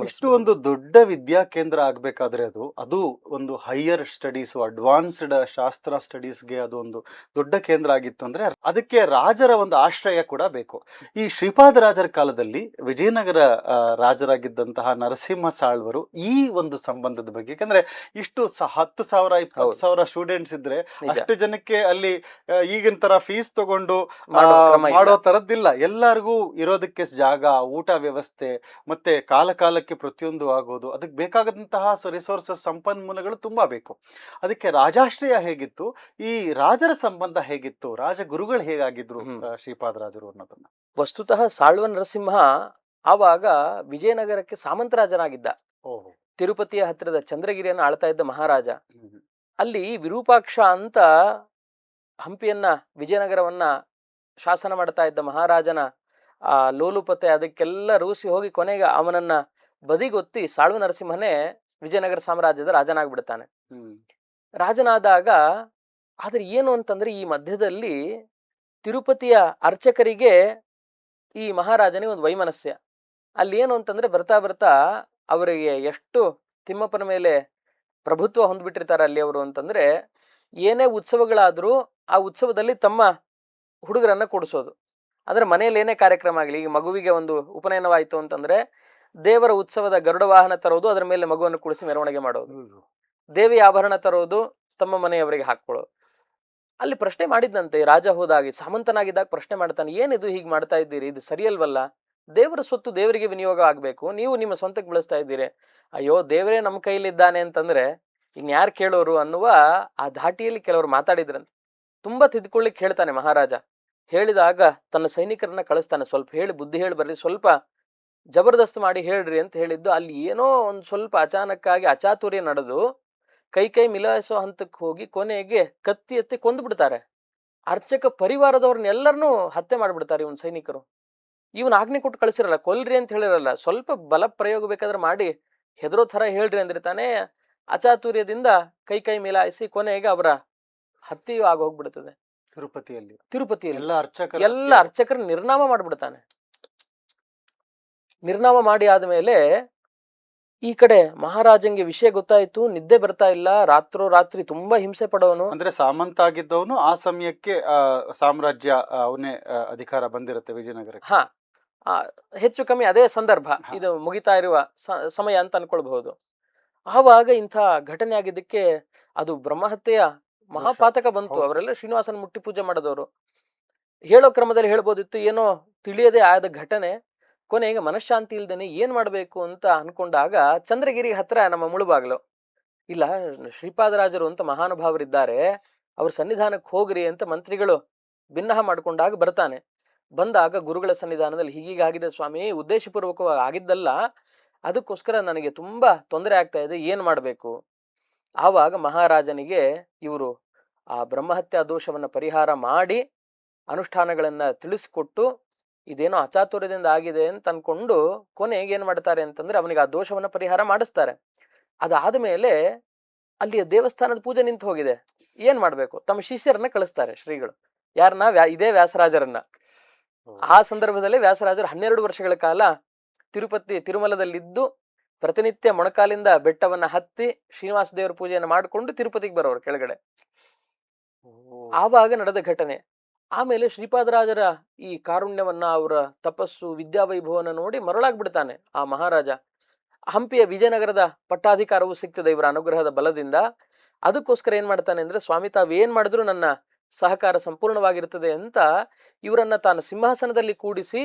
ಇಷ್ಟು ಒಂದು ದೊಡ್ಡ ವಿದ್ಯಾ ಕೇಂದ್ರ ಆಗ್ಬೇಕಾದ್ರೆ ಅದು ಒಂದು ಹೈಯರ್ ಸ್ಟಡೀಸ್, ಅಡ್ವಾನ್ಸ್ಡ್ ಶಾಸ್ತ್ರ ಸ್ಟಡೀಸ್ಗೆ ಅದು ಒಂದು ದೊಡ್ಡ ಕೇಂದ್ರ ಆಗಿತ್ತು ಅಂದ್ರೆ ಅದಕ್ಕೆ ರಾಜರ ಒಂದು ಆಶ್ರಯ ಕೂಡ ಬೇಕು. ಈ ಶ್ರೀಪಾದರಾಜರ ಕಾಲದಲ್ಲಿ ವಿಜಯನಗರ ರಾಜರಾಗಿದ್ದಂತಹ ನರಸಿಂಹ ಸಾಳ್ವರು ಈ ಒಂದು ಸಂಬಂಧದ ಬಗ್ಗೆ, ಯಾಕಂದ್ರೆ ಇಷ್ಟು 10,000 20,000 ಸ್ಟೂಡೆಂಟ್ಸ್ ಇದ್ರೆ ಅಷ್ಟು ಜನಕ್ಕೆ ಅಲ್ಲಿ ಈಗಿನ ತರ ಫೀಸ್ ತಗೊಂಡು ಮಾಡೋ ತರದ್ದಿಲ್ಲ. ಎಲ್ಲರಿಗೂ ಇರೋದಕ್ಕೆ ಜಾಗ, ಊಟ ವ್ಯವಸ್ಥೆ, ಮತ್ತೆ ಕಾಲಕ್ಕೆ ಪ್ರತಿಯೊಂದು ಆಗೋದು, ಅದಕ್ಕೆ ಬೇಕಾದಂತಹ ರಿಸೋರ್ಸಸ್, ಸಂಪನ್ಮೂಲಗಳು ತುಂಬಾ ಬೇಕು. ಅದಕ್ಕೆ ರಾಜಾಶ್ರಯ ಹೇಗಿತ್ತು, ಈ ರಾಜರ ಸಂಬಂಧ ಹೇಗಿತ್ತು, ರಾಜಗುರುಗಳು ಹೇಗಾಗಿದ್ರು ಶ್ರೀಪಾದರಾಜರು ಅನ್ನೋದನ್ನ. ವಸ್ತುತಃ ಸಾಳ್ವ ನರಸಿಂಹ ಆವಾಗ ವಿಜಯನಗರಕ್ಕೆ ಸಾಮಂತರಾಜನಾಗಿದ್ದ. ತಿರುಪತಿಯ ಹತ್ತಿರದ ಚಂದ್ರಗಿರಿಯನ್ನು ಆಳ್ತಾ ಇದ್ದ ಮಹಾರಾಜ. ಅಲ್ಲಿ ವಿರೂಪಾಕ್ಷ ಅಂತ ಹಂಪಿಯನ್ನ, ವಿಜಯನಗರವನ್ನ ಶಾಸನ ಮಾಡ್ತಾ ಇದ್ದ ಮಹಾರಾಜನ ಆ ಲೋಲುಪತೆ ಅದಕ್ಕೆಲ್ಲ ರೂಸಿ ಹೋಗಿ ಕೊನೆಗೆ ಅವನನ್ನ ಬದಿಗೊತ್ತಿ ಸಾಳ್ವ ನರಸಿಂಹನೇ ವಿಜಯನಗರ ಸಾಮ್ರಾಜ್ಯದ ರಾಜನಾಗ್ಬಿಡ್ತಾನೆ. ರಾಜನಾದಾಗ ಆದ್ರೆ ಏನು ಅಂತಂದ್ರೆ, ಈ ಮಧ್ಯದಲ್ಲಿ ತಿರುಪತಿಯ ಅರ್ಚಕರಿಗೆ ಈ ಮಹಾರಾಜನಿಗೆ ಒಂದು ವೈಮನಸ್ಯ. ಅಲ್ಲಿ ಏನು ಅಂತಂದ್ರೆ, ಬರ್ತಾ ಬರ್ತಾ ಅವರಿಗೆ ಎಷ್ಟು ತಿಮ್ಮಪ್ಪನ ಮೇಲೆ ಪ್ರಭುತ್ವ ಹೊಂದ್ಬಿಟ್ಟಿರ್ತಾರೆ ಅಲ್ಲಿ ಅವರು ಅಂತಂದ್ರೆ, ಏನೇ ಉತ್ಸವಗಳಾದ್ರೂ ಆ ಉತ್ಸವದಲ್ಲಿ ತಮ್ಮ ಹುಡುಗರನ್ನ ಕೂಡಿಸೋದು. ಅಂದ್ರೆ ಮನೆಯಲ್ಲಿ ಏನೇ ಕಾರ್ಯಕ್ರಮ ಆಗಲಿ, ಈಗ ಮಗುವಿಗೆ ಒಂದು ಉಪನಯನವಾಯಿತು ಅಂತಂದ್ರೆ ದೇವರ ಉತ್ಸವದ ಗರುಡ ವಾಹನ ತರೋದು, ಅದರ ಮೇಲೆ ಮಗುವನ್ನು ಕುಳಿಸಿ ಮೆರವಣಿಗೆ ಮಾಡೋದು, ದೇವಿ ಆಭರಣ ತರೋದು, ತಮ್ಮ ಮನೆಯವರಿಗೆ ಹಾಕೊಳ್ಳೋದು. ಅಲ್ಲಿ ಪ್ರಶ್ನೆ ಮಾಡಿದ್ದಂತೆ ರಾಜ ಹೋದಾಗಿ, ಸಾಮಂತನಾಗಿದ್ದಾಗ ಪ್ರಶ್ನೆ ಮಾಡ್ತಾನೆ, ಏನಿದು ಹೀಗೆ ಮಾಡ್ತಾ ಇದ್ದೀರಿ, ಇದು ಸರಿಯಲ್ವಲ್ಲ, ದೇವರ ಸ್ವತ್ತು ದೇವರಿಗೆ ವಿನಿಯೋಗ ಆಗ್ಬೇಕು, ನೀವು ನಿಮ್ಮ ಸ್ವಂತಕ್ಕೆ ಬಳಸ್ತಾ ಇದ್ದೀರಿ. ಅಯ್ಯೋ, ದೇವರೇ ನಮ್ಮ ಕೈಲಿದ್ದಾನೆ ಅಂತಂದ್ರೆ ಇನ್ಯಾರು ಕೇಳೋರು ಅನ್ನುವ ಆ ಧಾಟಿಯಲ್ಲಿ ಕೆಲವರು ಮಾತಾಡಿದ್ರಂತೆ. ತುಂಬಾ ತಿದ್ಕೊಳ್ಳಿಕ್ಕೆ ಹೇಳ್ತಾನೆ ಮಹಾರಾಜ. ಹೇಳಿದಾಗ ತನ್ನ ಸೈನಿಕರನ್ನ ಕಳಿಸ್ತಾನೆ, ಸ್ವಲ್ಪ ಹೇಳಿ ಬುದ್ಧಿ ಹೇಳಿ ಬರ್ರಿ, ಸ್ವಲ್ಪ ಜಬರ್ದಸ್ತ್ ಮಾಡಿ ಹೇಳ್ರಿ ಅಂತ ಹೇಳಿದ್ದು. ಅಲ್ಲಿ ಏನೋ ಒಂದ್ ಸ್ವಲ್ಪ ಅಚಾನಕ್ಕಾಗಿ ಅಚಾತುರ್ಯ ನಡೆದು ಕೈ ಮಿಲಾಯಿಸೋ ಹಂತಕ್ಕೆ ಹೋಗಿ ಕೊನೆಗೆ ಕತ್ತಿ ಎತ್ತಿ ಕೊಂದು ಬಿಡ್ತಾರೆ. ಅರ್ಚಕ ಪರಿವಾರದವ್ರನ್ನೆಲ್ಲರನ್ನೂ ಹತ್ಯೆ ಮಾಡ್ಬಿಡ್ತಾರೆ ಇವನ್ ಸೈನಿಕರು. ಇವನ್ ಆಜ್ಞೆ ಕೊಟ್ಟು ಕಳಿಸಿರಲ್ಲ, ಕೊಲ್ರಿ ಅಂತ ಹೇಳಿರಲ್ಲ, ಸ್ವಲ್ಪ ಬಲ ಪ್ರಯೋಗ ಬೇಕಾದ್ರೆ ಮಾಡಿ ಹೆದರೋ ಥರ ಹೇಳ್ರಿ ಅಂದಿರ್ತಾನೆ. ಅಚಾತುರ್ಯದಿಂದ ಕೈ ಮಿಲಾಯಿಸಿ ಕೊನೆಗೆ ಅವರ ಹತ್ಯೆಯೂ ಆಗೋಗ್ಬಿಡ್ತದೆ. ತಿರುಪತಿಯಲ್ಲಿ ಎಲ್ಲ ಅರ್ಚಕರ ನಿರ್ನಾಮ ಮಾಡ್ಬಿಡ್ತಾನೆ. ನಿರ್ನಾಮ ಮಾಡಿ ಆದ್ಮೇಲೆ ಈ ಕಡೆ ಮಹಾರಾಜಂಗೆ ವಿಷಯ ಗೊತ್ತಾಯ್ತು, ನಿದ್ದೆ ಬರ್ತಾ ಇಲ್ಲ, ರಾತ್ರಿ ತುಂಬಾ ಹಿಂಸೆ ಪಡೋನು. ಅಂದ್ರೆ ಸಾಮಂತ ಆಗಿದ್ದವನು ಆ ಸಮಯಕ್ಕೆ ಸಾಮ್ರಾಜ್ಯ ಅವನೇ ಅಧಿಕಾರ ಬಂದಿರುತ್ತೆ ವಿಜಯನಗರಕ್ಕೆ. ಹಾ, ಹೆಚ್ಚು ಕಮ್ಮಿ ಅದೇ ಸಂದರ್ಭ, ಇದು ಮುಗಿತಾ ಇರುವ ಸಮಯ ಅಂತ ಅನ್ಕೊಳ್ಬಹುದು. ಆವಾಗ ಇಂಥ ಘಟನೆ ಆಗಿದ್ದಕ್ಕೆ ಅದು ಬ್ರಹ್ಮಹತ್ಯೆಯ ಮಹಾಪಾತಕ ಬಂತು. ಅವರೆಲ್ಲ ಶ್ರೀನಿವಾಸನ ಮುಟ್ಟಿ ಪೂಜೆ ಮಾಡಿದವರು. ಹೇಳೋ ಕ್ರಮದಲ್ಲಿ ಹೇಳ್ಬೋದಿತ್ತು, ಏನೋ ತಿಳಿಯದೆ ಆದ ಘಟನೆ. ಕೊನೆಗೆ ಮನಃಶಾಂತಿ ಇಲ್ದೇನೆ ಏನ್ ಮಾಡ್ಬೇಕು ಅಂತ ಅನ್ಕೊಂಡಾಗ ಚಂದ್ರಗಿರಿ ಹತ್ರ ನಮ್ಮ ಮುಳುಬಾಗ್ಲು ಇಲ್ಲ, ಶ್ರೀಪಾದರಾಜರು ಅಂತ ಮಹಾನುಭಾವರಿದ್ದಾರೆ, ಅವ್ರ ಸನ್ನಿಧಾನಕ್ಕೆ ಹೋಗ್ರಿ ಅಂತ ಮಂತ್ರಿಗಳು ಭಿನ್ನಹ ಮಾಡ್ಕೊಂಡಾಗ ಬರ್ತಾನೆ. ಬಂದಾಗ ಗುರುಗಳ ಸನ್ನಿಧಾನದಲ್ಲಿ ಹೀಗೀಗಾಗಿದೆ ಸ್ವಾಮಿ, ಉದ್ದೇಶಪೂರ್ವಕವಾಗಿ ಆಗಿದ್ದಲ್ಲ, ಅದಕ್ಕೋಸ್ಕರ ನನಗೆ ತುಂಬಾ ತೊಂದರೆ ಆಗ್ತಾ ಇದೆ, ಏನ್ ಮಾಡ್ಬೇಕು? ಆವಾಗ ಮಹಾರಾಜನಿಗೆ ಇವರು ಆ ಬ್ರಹ್ಮಹತ್ಯಾ ದೋಷವನ್ನ ಪರಿಹಾರ ಮಾಡಿ ಅನುಷ್ಠಾನಗಳನ್ನ ತಿಳಿಸಿಕೊಟ್ಟು, ಇದೇನೋ ಅಚಾತುರ್ಯದಿಂದ ಆಗಿದೆ ಅಂತ ಅನ್ಕೊಂಡು ಕೊನೆಗೆ ಏನ್ ಮಾಡ್ತಾರೆ ಅಂತಂದ್ರೆ ಅವನಿಗೆ ಆ ದೋಷವನ್ನ ಪರಿಹಾರ ಮಾಡಿಸ್ತಾರೆ. ಅದಾದ ಮೇಲೆ ಅಲ್ಲಿಯ ದೇವಸ್ಥಾನದ ಪೂಜೆ ನಿಂತು ಹೋಗಿದೆ. ಏನ್ ಮಾಡ್ಬೇಕು? ತಮ್ಮ ಶಿಷ್ಯರನ್ನ ಕಳಿಸ್ತಾರೆ ಶ್ರೀಗಳು. ಯಾರನ್ನ? ಇದೇ ವ್ಯಾಸರಾಜರನ್ನ. ಆ ಸಂದರ್ಭದಲ್ಲಿ ವ್ಯಾಸರಾಜರು 12 ವರ್ಷಗಳ ಕಾಲ ತಿರುಮಲದಲ್ಲಿದ್ದು ಪ್ರತಿನಿತ್ಯ ಮೊಣಕಾಲಿಂದ ಬೆಟ್ಟವನ್ನ ಹತ್ತಿ ಶ್ರೀನಿವಾಸ ದೇವರ ಪೂಜೆಯನ್ನು ಮಾಡಿಕೊಂಡು ತಿರುಪತಿಗೆ ಬರೋರು ಕೆಳಗಡೆ. ಆವಾಗ ನಡೆದ ಘಟನೆ. ಆಮೇಲೆ ಶ್ರೀಪಾದರಾಜರ ಈ ಕಾರುಣ್ಯವನ್ನ, ಅವರ ತಪಸ್ಸು, ವಿದ್ಯಾವೈಭವನ ನೋಡಿ ಮರಳಾಗ್ಬಿಡ್ತಾನೆ ಆ ಮಹಾರಾಜ. ಹಂಪಿಯ ವಿಜಯನಗರದ ಪಟ್ಟಾಧಿಕಾರವು ಸಿಗ್ತದೆ ಇವರ ಅನುಗ್ರಹದ ಬಲದಿಂದ. ಅದಕ್ಕೋಸ್ಕರ ಏನ್ ಮಾಡ್ತಾನೆ ಅಂದ್ರೆ, ಸ್ವಾಮಿ ತಾವೇನ್ ಮಾಡಿದ್ರು ನನ್ನ ಸಹಕಾರ ಸಂಪೂರ್ಣವಾಗಿರ್ತದೆ ಅಂತ ಇವರನ್ನ ತಾನು ಸಿಂಹಾಸನದಲ್ಲಿ ಕೂಡಿಸಿ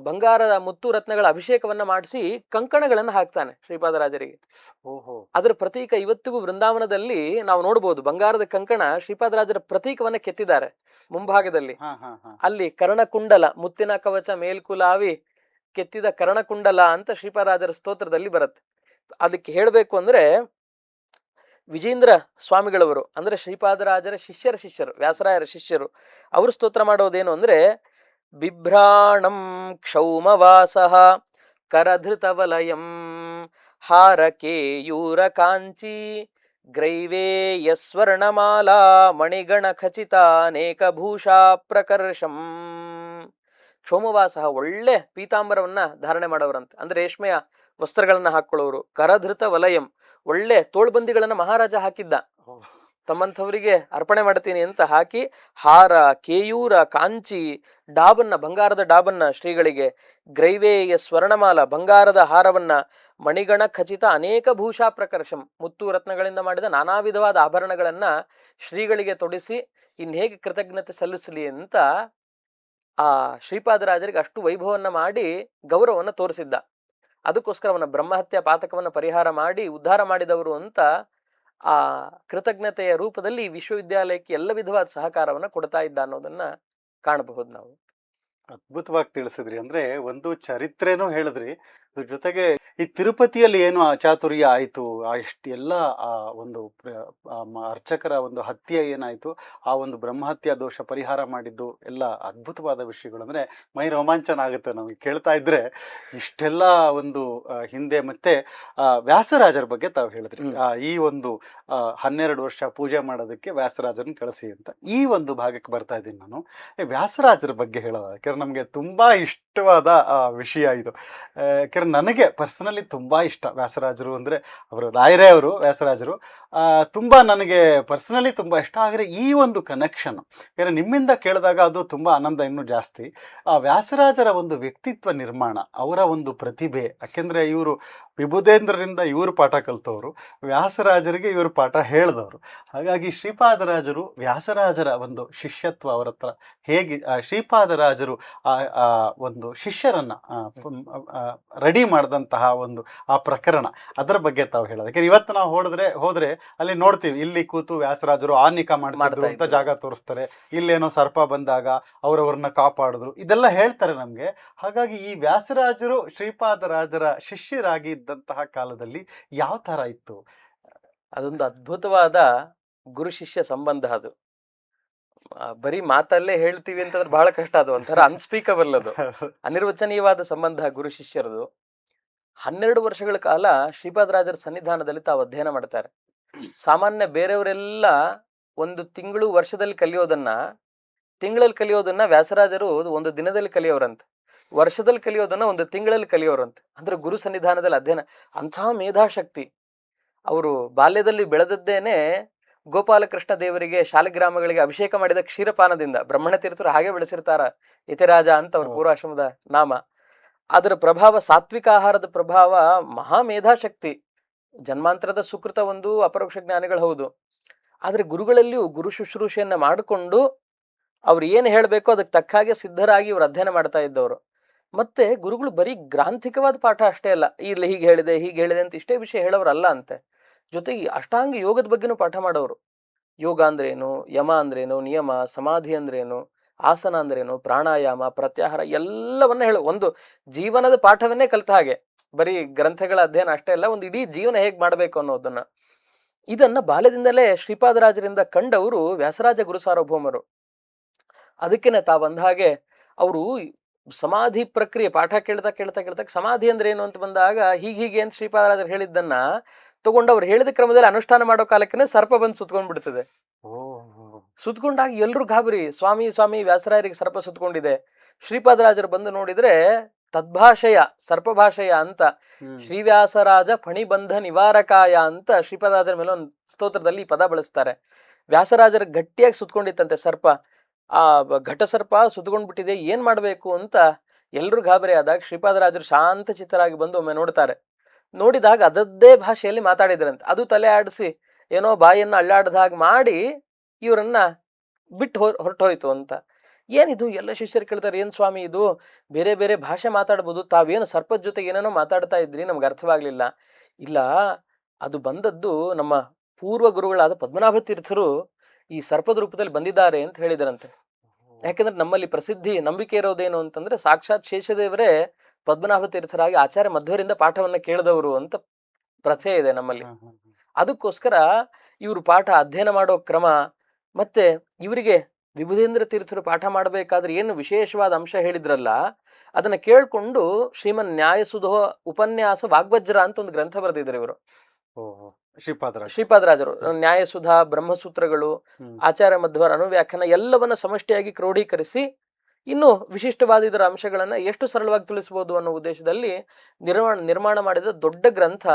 ಬಂಗಾರದ ಮುತ್ತು ರತ್ನಗಳ ಅಭಿಷೇಕವನ್ನ ಮಾಡಿಸಿ ಕಂಕಣಗಳನ್ನ ಹಾಕ್ತಾನೆ ಶ್ರೀಪಾದರಾಜರಿಗೆ. ಅದರ ಪ್ರತೀಕ ಇವತ್ತಿಗೂ ವೃಂದಾವನದಲ್ಲಿ ನಾವು ನೋಡ್ಬೋದು. ಬಂಗಾರದ ಕಂಕಣ ಶ್ರೀಪಾದರಾಜರ ಪ್ರತೀಕವನ್ನ ಕೆತ್ತಿದ್ದಾರೆ ಮುಂಭಾಗದಲ್ಲಿ. ಅಲ್ಲಿ ಕರ್ಣಕುಂಡಲ, ಮುತ್ತಿನ ಕವಚ ಮೇಲ್ಕುಲಾವಿ ಕೆತ್ತಿದ ಕರ್ಣಕುಂಡಲ ಅಂತ ಶ್ರೀಪಾದರಾಜರ ಸ್ತೋತ್ರದಲ್ಲಿ ಬರುತ್ತೆ. ಅದಕ್ಕೆ ಹೇಳ್ಬೇಕು ಅಂದ್ರೆ ವಿಜೇಂದ್ರ ಸ್ವಾಮಿಗಳವರು ಅಂದ್ರೆ ಶ್ರೀಪಾದರಾಜರ ಶಿಷ್ಯರು, ವ್ಯಾಸರಾಯರ ಶಿಷ್ಯರು, ಅವರು ಸ್ತೋತ್ರ ಮಾಡೋದೇನು ಅಂದ್ರೆ, ಬಿಭ್ರಾಣಂ ಕ್ಷೌಮವಾಸಃ ಕರಧೃತವಲಯಂ ಹಾರಕೇಯೂರ ಕಾಂಚಿ ಗ್ರೈವೇಯ ಸ್ವರ್ಣಮಾಲಾ ಮಣಿಗಣ ಖಚಿತ ಅನೇಕ ಭೂಷಾ ಪ್ರಕರ್ಷಂ. ಕ್ಷೌಮವಾಸಃ ಒಳ್ಳೆ ಪೀತಾಂಬರವನ್ನ ಧಾರಣೆ ಮಾಡೋರಂತೆ, ಅಂದ್ರೆ ರೇಷ್ಮೆಯ ವಸ್ತ್ರಗಳನ್ನ ಹಾಕೊಳ್ಳೋರು. ಕರಧೃತ ವಲಯಂ, ಒಳ್ಳೆ ತೋಳ್ಬಂದಿಗಳನ್ನ ಮಹಾರಾಜ ಹಾಕಿದ್ದ, ತಮ್ಮಂಥವರಿಗೆ ಅರ್ಪಣೆ ಮಾಡ್ತೀನಿ ಅಂತ ಹಾಕಿ. ಹಾರ, ಕೇಯೂರ, ಕಾಂಚಿ, ಡಾಬನ್ನ, ಬಂಗಾರದ ಡಾಬನ್ನ ಶ್ರೀಗಳಿಗೆ. ಗ್ರೈವೇಯ ಸ್ವರ್ಣಮಾಲ, ಬಂಗಾರದ ಹಾರವನ್ನ. ಮಣಿಗಣ ಖಚಿತ ಅನೇಕ ಭೂಷಾ ಪ್ರಕರ್ಷಂ, ಮುತ್ತು ರತ್ನಗಳಿಂದ ಮಾಡಿದ ನಾನಾ ವಿಧವಾದ ಆಭರಣಗಳನ್ನ ಶ್ರೀಗಳಿಗೆ ತೊಡಿಸಿ ಇನ್ಹೇಗೆ ಕೃತಜ್ಞತೆ ಸಲ್ಲಿಸಲಿ ಅಂತ ಆ ಶ್ರೀಪಾದರಾಜರಿಗೆ ಅಷ್ಟು ವೈಭವನ್ನ ಮಾಡಿ ಗೌರವವನ್ನು ತೋರಿಸಿದ್ದ. ಅದಕ್ಕೋಸ್ಕರ ಅವನ ಬ್ರಹ್ಮಹತ್ಯಾ ಪಾತಕವನ್ನು ಪರಿಹಾರ ಮಾಡಿ ಉದ್ಧಾರ ಮಾಡಿದವರು ಅಂತ ಆ ಕೃತಜ್ಞತೆಯ ರೂಪದಲ್ಲಿ ವಿಶ್ವವಿದ್ಯಾಲಯಕ್ಕೆ ಎಲ್ಲ ವಿಧವಾದ ಸಹಕಾರವನ್ನ ಕೊಡ್ತಾ ಇದ್ದ ಅನ್ನೋದನ್ನ ಕಾಣಬಹುದು ನಾವು. ಅದ್ಭುತವಾಗಿ ತಿಳಿಸಿದ್ರಿ. ಅಂದ್ರೆ ಒಂದು ಚರಿತ್ರೆನೂ ಹೇಳಿದ್ರಿ, ಅದ್ರ ಜೊತೆಗೆ ಈ ತಿರುಪತಿಯಲ್ಲಿ ಏನು ಚಾತುರ್ಯ ಆಯ್ತು, ಎಷ್ಟೆಲ್ಲ ಆ ಒಂದು ಅರ್ಚಕರ ಒಂದು ಹತ್ಯೆ ಏನಾಯ್ತು, ಆ ಒಂದು ಬ್ರಹ್ಮಹತ್ಯಾ ದೋಷ ಪರಿಹಾರ ಮಾಡಿದ್ದು ಎಲ್ಲ ಅದ್ಭುತವಾದ ವಿಷಯಗಳು. ಅಂದ್ರೆ ಮೈ ರೋಮಾಂಚನ ಆಗುತ್ತೆ ನಮಗೆ ಕೇಳ್ತಾ ಇದ್ರೆ. ಇಷ್ಟೆಲ್ಲ ಒಂದು ಹಿಂದೆ ಮತ್ತೆ ವ್ಯಾಸರಾಜರ ಬಗ್ಗೆ ತಾವು ಹೇಳಿದ್ರಿ. ಈ ಒಂದು 12 ವರ್ಷ ಪೂಜೆ ಮಾಡೋದಕ್ಕೆ ವ್ಯಾಸರಾಜರನ್ನ ಕಳಿಸಿ ಅಂತ. ಈ ಒಂದು ಭಾಗಕ್ಕೆ ಬರ್ತಾ ಇದ್ದೀನಿ ನಾನು. ವ್ಯಾಸರಾಜರ ಬಗ್ಗೆ ಹೇಳೋದ, ಯಾಕಂದ್ರೆ ನಮಗೆ ತುಂಬಾ ಇಷ್ಟವಾದ ವಿಷಯ ಇದು. ಯಾಕಂದ್ರೆ ನನಗೆ ಪರ್ಸನಲಿ ತುಂಬಾ ಇಷ್ಟ ವ್ಯಾಸರಾಜರು ಅಂದ್ರೆ. ಅವರು ರಾಯರೇ, ಅವರು ವ್ಯಾಸರಾಜರು ತುಂಬಾ ನನಗೆ ಪರ್ಸನಲಿ ತುಂಬಾ ಇಷ್ಟ. ಆದರೆ ಈ ಒಂದು ಕನೆಕ್ಷನ್ ಯಾಕಂದ್ರೆ ನಿಮ್ಮಿಂದ ಕೇಳಿದಾಗ ಅದು ತುಂಬಾ ಆನಂದ ಇನ್ನೂ ಜಾಸ್ತಿ. ವ್ಯಾಸರಾಜರ ಒಂದು ವ್ಯಕ್ತಿತ್ವ ನಿರ್ಮಾಣ, ಅವರ ಒಂದು ಪ್ರತಿಭೆ, ಯಾಕೆಂದ್ರೆ ಇವರು ವಿಭುಧೇಂದ್ರರಿಂದ ಇವರು ಪಾಠ ಕಲ್ತವರು, ವ್ಯಾಸರಾಜರಿಗೆ ಇವರು ಪಾಠ ಹೇಳಿದವರು. ಹಾಗಾಗಿ ಶ್ರೀಪಾದರಾಜರು ವ್ಯಾಸರಾಜರ ಒಂದು ಶಿಷ್ಯತ್ವ ಅವರ ಹತ್ರ ಹೇಗೆ, ಶ್ರೀಪಾದರಾಜರು ಆ ಆ ಒಂದು ಶಿಷ್ಯರನ್ನ ರೆಡಿ ಮಾಡಿದಂತಹ ಒಂದು ಆ ಪ್ರಕರಣ, ಅದರ ಬಗ್ಗೆ ತಾವು ಹೇಳೋದು. ಯಾಕಂದ್ರೆ ಇವತ್ತು ನಾವು ಹೋದ್ರೆ ಅಲ್ಲಿ ನೋಡ್ತೀವಿ, ಇಲ್ಲಿ ಕೂತು ವ್ಯಾಸರಾಜರು ಆನಿಕ ಮಾಡ್ತಿದ್ರು ಅಂತ ಜಾಗ ತೋರಿಸ್ತಾರೆ, ಇಲ್ಲೇನೋ ಸರ್ಪ ಬಂದಾಗ ಅವರವ್ರನ್ನ ಕಾಪಾಡಿದ್ರು, ಇದೆಲ್ಲ ಹೇಳ್ತಾರೆ ನಮ್ಗೆ. ಹಾಗಾಗಿ ಈ ವ್ಯಾಸರಾಜರು ಶ್ರೀಪಾದರಾಜರ ಶಿಷ್ಯರಾಗಿ ಇದ್ದಂತಹ ಕಾಲದಲ್ಲಿ ಯಾವ ತರ ಇತ್ತು? ಅದೊಂದು ಅದ್ಭುತವಾದ ಗುರು ಶಿಷ್ಯ ಸಂಬಂಧ. ಅದು ಬರೀ ಮಾತಲ್ಲೇ ಹೇಳ್ತೀವಿ ಅಂತಂದ್ರೆ ಬಹಳ ಕಷ್ಟ. ಅದು ಒಂಥರ ಅನ್ಸ್ಪೀಕಬಲ್, ಅದು ಅನಿರ್ವಚನೀಯವಾದ ಸಂಬಂಧ ಗುರು ಶಿಷ್ಯರದು. 12 ವರ್ಷಗಳ ಕಾಲ ಶ್ರೀಪಾದರಾಜರ ಸನ್ನಿಧಾನದಲ್ಲಿ ತಾವು ಅಧ್ಯಯನ ಮಾಡ್ತಾರೆ. ಸಾಮಾನ್ಯ ಬೇರೆಯವರೆಲ್ಲ 1 ತಿಂಗಳು ವರ್ಷದಲ್ಲಿ ಕಲಿಯೋದನ್ನ, ತಿಂಗಳಲ್ಲಿ ಕಲಿಯೋದನ್ನ ವ್ಯಾಸರಾಜರು 1 ದಿನದಲ್ಲಿ ಕಲಿಯೋರಂತೆ. ವರ್ಷದಲ್ಲಿ ಕಲಿಯೋದನ್ನ 1 ತಿಂಗಳಲ್ಲಿ ಕಲಿಯೋರಂತೆ. ಅಂದ್ರೆ ಗುರು ಸನ್ನಿಧಾನದಲ್ಲಿ ಅಧ್ಯಯನ. ಅಂತಹ ಮೇಧಾಶಕ್ತಿ. ಅವರು ಬಾಲ್ಯದಲ್ಲಿ ಬೆಳೆದದ್ದೇನೆ ಗೋಪಾಲಕೃಷ್ಣ ದೇವರಿಗೆ ಶಾಲಿಗ್ರಾಮಗಳಿಗೆ ಅಭಿಷೇಕ ಮಾಡಿದ ಕ್ಷೀರಪಾನದಿಂದ. ಬ್ರಹ್ಮಣ ತೀರ್ಥರು ಹಾಗೆ ಬೆಳೆಸಿರ್ತಾರ, ಯತಿರಾಜ ಅಂತ ಅವ್ರ ಪೂರ್ವಾಶ್ರಮದ ನಾಮ. ಅದರ ಪ್ರಭಾವ, ಸಾತ್ವಿಕ ಆಹಾರದ ಪ್ರಭಾವ, ಮಹಾ ಮೇಧಾಶಕ್ತಿ, ಜನ್ಮಾಂತರದ ಸುಕೃತ, ಒಂದು ಅಪರೋಕ್ಷ ಜ್ಞಾನಿಗಳು ಹೌದು. ಆದ್ರೆ ಗುರುಗಳಲ್ಲಿಯೂ ಗುರು ಶುಶ್ರೂಷೆಯನ್ನ ಮಾಡಿಕೊಂಡು ಅವ್ರು ಏನು ಹೇಳಬೇಕೋ ಅದಕ್ಕೆ ತಕ್ಕ ಹಾಗೆ ಸಿದ್ಧರಾಗಿ ಇವ್ರು ಅಧ್ಯಯನ ಮಾಡ್ತಾ ಇದ್ದವರು. ಮತ್ತೆ ಗುರುಗಳು ಬರೀ ಗ್ರಾಂಥಿಕವಾದ ಪಾಠ ಅಷ್ಟೇ ಅಲ್ಲ, ಇಲ್ಲಿ ಹೀಗೆ ಹೇಳಿದೆ ಅಂತ ಇಷ್ಟೇ ವಿಷಯ ಹೇಳೋರಲ್ಲ ಅಂತೆ. ಜೊತೆಗೆ ಅಷ್ಟಾಂಗ ಯೋಗದ ಬಗ್ಗೆನೂ ಪಾಠ ಮಾಡೋರು. ಯೋಗ ಅಂದ್ರೇನು, ಯಮ ಅಂದ್ರೇನು, ನಿಯಮ, ಸಮಾಧಿ ಅಂದ್ರೇನು, ಆಸನ ಅಂದ್ರೇನು, ಪ್ರಾಣಾಯಾಮ, ಪ್ರತ್ಯಾಹಾರ ಎಲ್ಲವನ್ನ ಒಂದು ಜೀವನದ ಪಾಠವನ್ನೇ ಕಲಿತ ಹಾಗೆ. ಬರೀ ಗ್ರಂಥಗಳ ಅಧ್ಯಯನ ಅಷ್ಟೇ ಅಲ್ಲ, ಒಂದು ಇಡೀ ಜೀವನ ಹೇಗ್ ಮಾಡ್ಬೇಕು ಅನ್ನೋದನ್ನ, ಇದನ್ನ ಬಾಲ್ಯದಿಂದಲೇ ಶ್ರೀಪಾದರಾಜರಿಂದ ಕಂಡವರು ವ್ಯಾಸರಾಜ ಗುರು ಸಾರ್ವಭೌಮರು. ಅದಕ್ಕೇನೆ ತಾವು ಅಂದ ಹಾಗೆ ಅವರು ಸಮಾಧಿ ಪ್ರಕ್ರಿಯೆ ಪಾಠ ಕೇಳ್ತಾ ಸಮಾಧಿ ಅಂದ್ರೆ ಏನು ಅಂತ ಬಂದಾಗ ಹೀಗೆ ಅಂತ ಶ್ರೀಪಾದರಾಜರು ಹೇಳಿದ್ದನ್ನ ತಗೊಂಡು ಅವ್ರು ಹೇಳಿದ ಕ್ರಮದಲ್ಲಿ ಅನುಷ್ಠಾನ ಮಾಡೋ ಕಾಲಕ್ಕೆ ಸರ್ಪ ಬಂದು ಸುತ್ಕೊಂಡ್ಬಿಡ್ತದೆ. ಸುತ್ಕೊಂಡಾಗ ಎಲ್ರು ಗಾಬರಿ, ಸ್ವಾಮಿ ವ್ಯಾಸರಾಯರಿಗೆ ಸರ್ಪ ಸುತ್ಕೊಂಡಿದೆ. ಶ್ರೀಪಾದರಾಜರು ಬಂದು ನೋಡಿದ್ರೆ ತದ್ಭಾಷೆಯ ಸರ್ಪಭಾಷೆಯ ಅಂತ ಶ್ರೀವ್ಯಾಸರಾಜ ಫಣಿಬಂಧ ನಿವಾರಕಾಯ ಅಂತ ಶ್ರೀಪಾದರಾಜರ ಮೇಲೆ ಒಂದು ಸ್ತೋತ್ರದಲ್ಲಿ ಈ ಪದ ಬಳಸ್ತಾರೆ. ವ್ಯಾಸರಾಜರ ಗಟ್ಟಿಯಾಗಿ ಸುತ್ಕೊಂಡಿತ್ತಂತೆ ಸರ್ಪ. ಆ ಘಟ ಸರ್ಪ ಸುತ್ಕೊಂಡ್ಬಿಟ್ಟಿದೆ, ಏನ್ ಮಾಡ್ಬೇಕು ಅಂತ ಎಲ್ರು ಗಾಬರಿ ಆದಾಗ ಶ್ರೀಪಾದರಾಜರು ಶಾಂತ ಚಿತ್ತರಾಗಿ ಬಂದು ಒಮ್ಮೆ ನೋಡ್ತಾರೆ. ನೋಡಿದಾಗ ಅದದ್ದೇ ಭಾಷೆಯಲ್ಲಿ ಮಾತಾಡಿದ್ರಂತೆ. ಅದು ತಲೆ ಆಡಿಸಿ ಏನೋ ಬಾಯಿಯನ್ನ ಅಳ್ಳಾಡ್ದ ಹಾಗೆ ಮಾಡಿ ಇವರನ್ನ ಬಿಟ್ಟು ಹೊರಟೋಯ್ತು ಅಂತ. ಏನಿದು? ಎಲ್ಲ ಶಿಷ್ಯರು ಕೇಳ್ತಾರೆ, ಏನ್ ಸ್ವಾಮಿ ಇದು ಬೇರೆ ಬೇರೆ ಭಾಷೆ ಮಾತಾಡ್ಬೋದು, ತಾವೇನು ಸರ್ಪದ ಜೊತೆಗೆ ಏನೇನೋ ಮಾತಾಡ್ತಾ ಇದ್ರಿ, ನಮ್ಗೆ ಅರ್ಥವಾಗ್ಲಿಲ್ಲ. ಇಲ್ಲ, ಅದು ಬಂದದ್ದು ನಮ್ಮ ಪೂರ್ವ ಗುರುಗಳಾದ ಪದ್ಮನಾಭ ತೀರ್ಥರು ಈ ಸರ್ಪದ ರೂಪದಲ್ಲಿ ಬಂದಿದ್ದಾರೆ ಅಂತ ಹೇಳಿದರಂತೆ. ಯಾಕಂದ್ರೆ ನಮ್ಮಲ್ಲಿ ಪ್ರಸಿದ್ಧಿ ನಂಬಿಕೆ ಇರೋದೇನು ಅಂತಂದ್ರೆ ಸಾಕ್ಷಾತ್ ಶೇಷದೇವರೇ ಪದ್ಮನಾಭ ತೀರ್ಥರಾಗಿ ಆಚಾರ್ಯ ಮಧ್ವರಿಂದ ಪಾಠವನ್ನ ಕೇಳಿದವರು ಅಂತ ಪ್ರಥೆ ಇದೆ ನಮ್ಮಲ್ಲಿ. ಅದಕ್ಕೋಸ್ಕರ ಇವರು ಪಾಠ ಅಧ್ಯಯನ ಮಾಡೋ ಕ್ರಮ, ಮತ್ತೆ ಇವರಿಗೆ ವಿಭುಧೇಂದ್ರ ತೀರ್ಥರು ಪಾಠ ಮಾಡಬೇಕಾದ್ರೆ ಏನು ವಿಶೇಷವಾದ ಅಂಶ ಹೇಳಿದ್ರಲ್ಲ, ಅದನ್ನ ಕೇಳ್ಕೊಂಡು ಶ್ರೀಮನ್ ನ್ಯಾಯಸುಧೋ ಉಪನ್ಯಾಸ ವಾಗ್ವಜ್ರ ಅಂತ ಒಂದು ಗ್ರಂಥ ಬರೆದಿದ್ರು ಇವರು, ಶ್ರೀಪಾದರಾಜರು. ನ್ಯಾಯಸುಧಾ, ಬ್ರಹ್ಮಸೂತ್ರಗಳು, ಆಚಾರ್ಯ ಮಧ್ವರ ಅನುವ್ಯಾಖ್ಯಾನ ಎಲ್ಲವನ್ನ ಸಮಷ್ಟಿಯಾಗಿ ಕ್ರೋಢೀಕರಿಸಿ ಇನ್ನು ವಿಶಿಷ್ಟವಾದ ಇದರ ಅಂಶಗಳನ್ನ ಎಷ್ಟು ಸರಳವಾಗಿ ತಿಳಿಸಬಹುದು ಅನ್ನೋ ಉದ್ದೇಶದಲ್ಲಿ ನಿರ್ಮಾಣ ಮಾಡಿದ ದೊಡ್ಡ ಗ್ರಂಥ.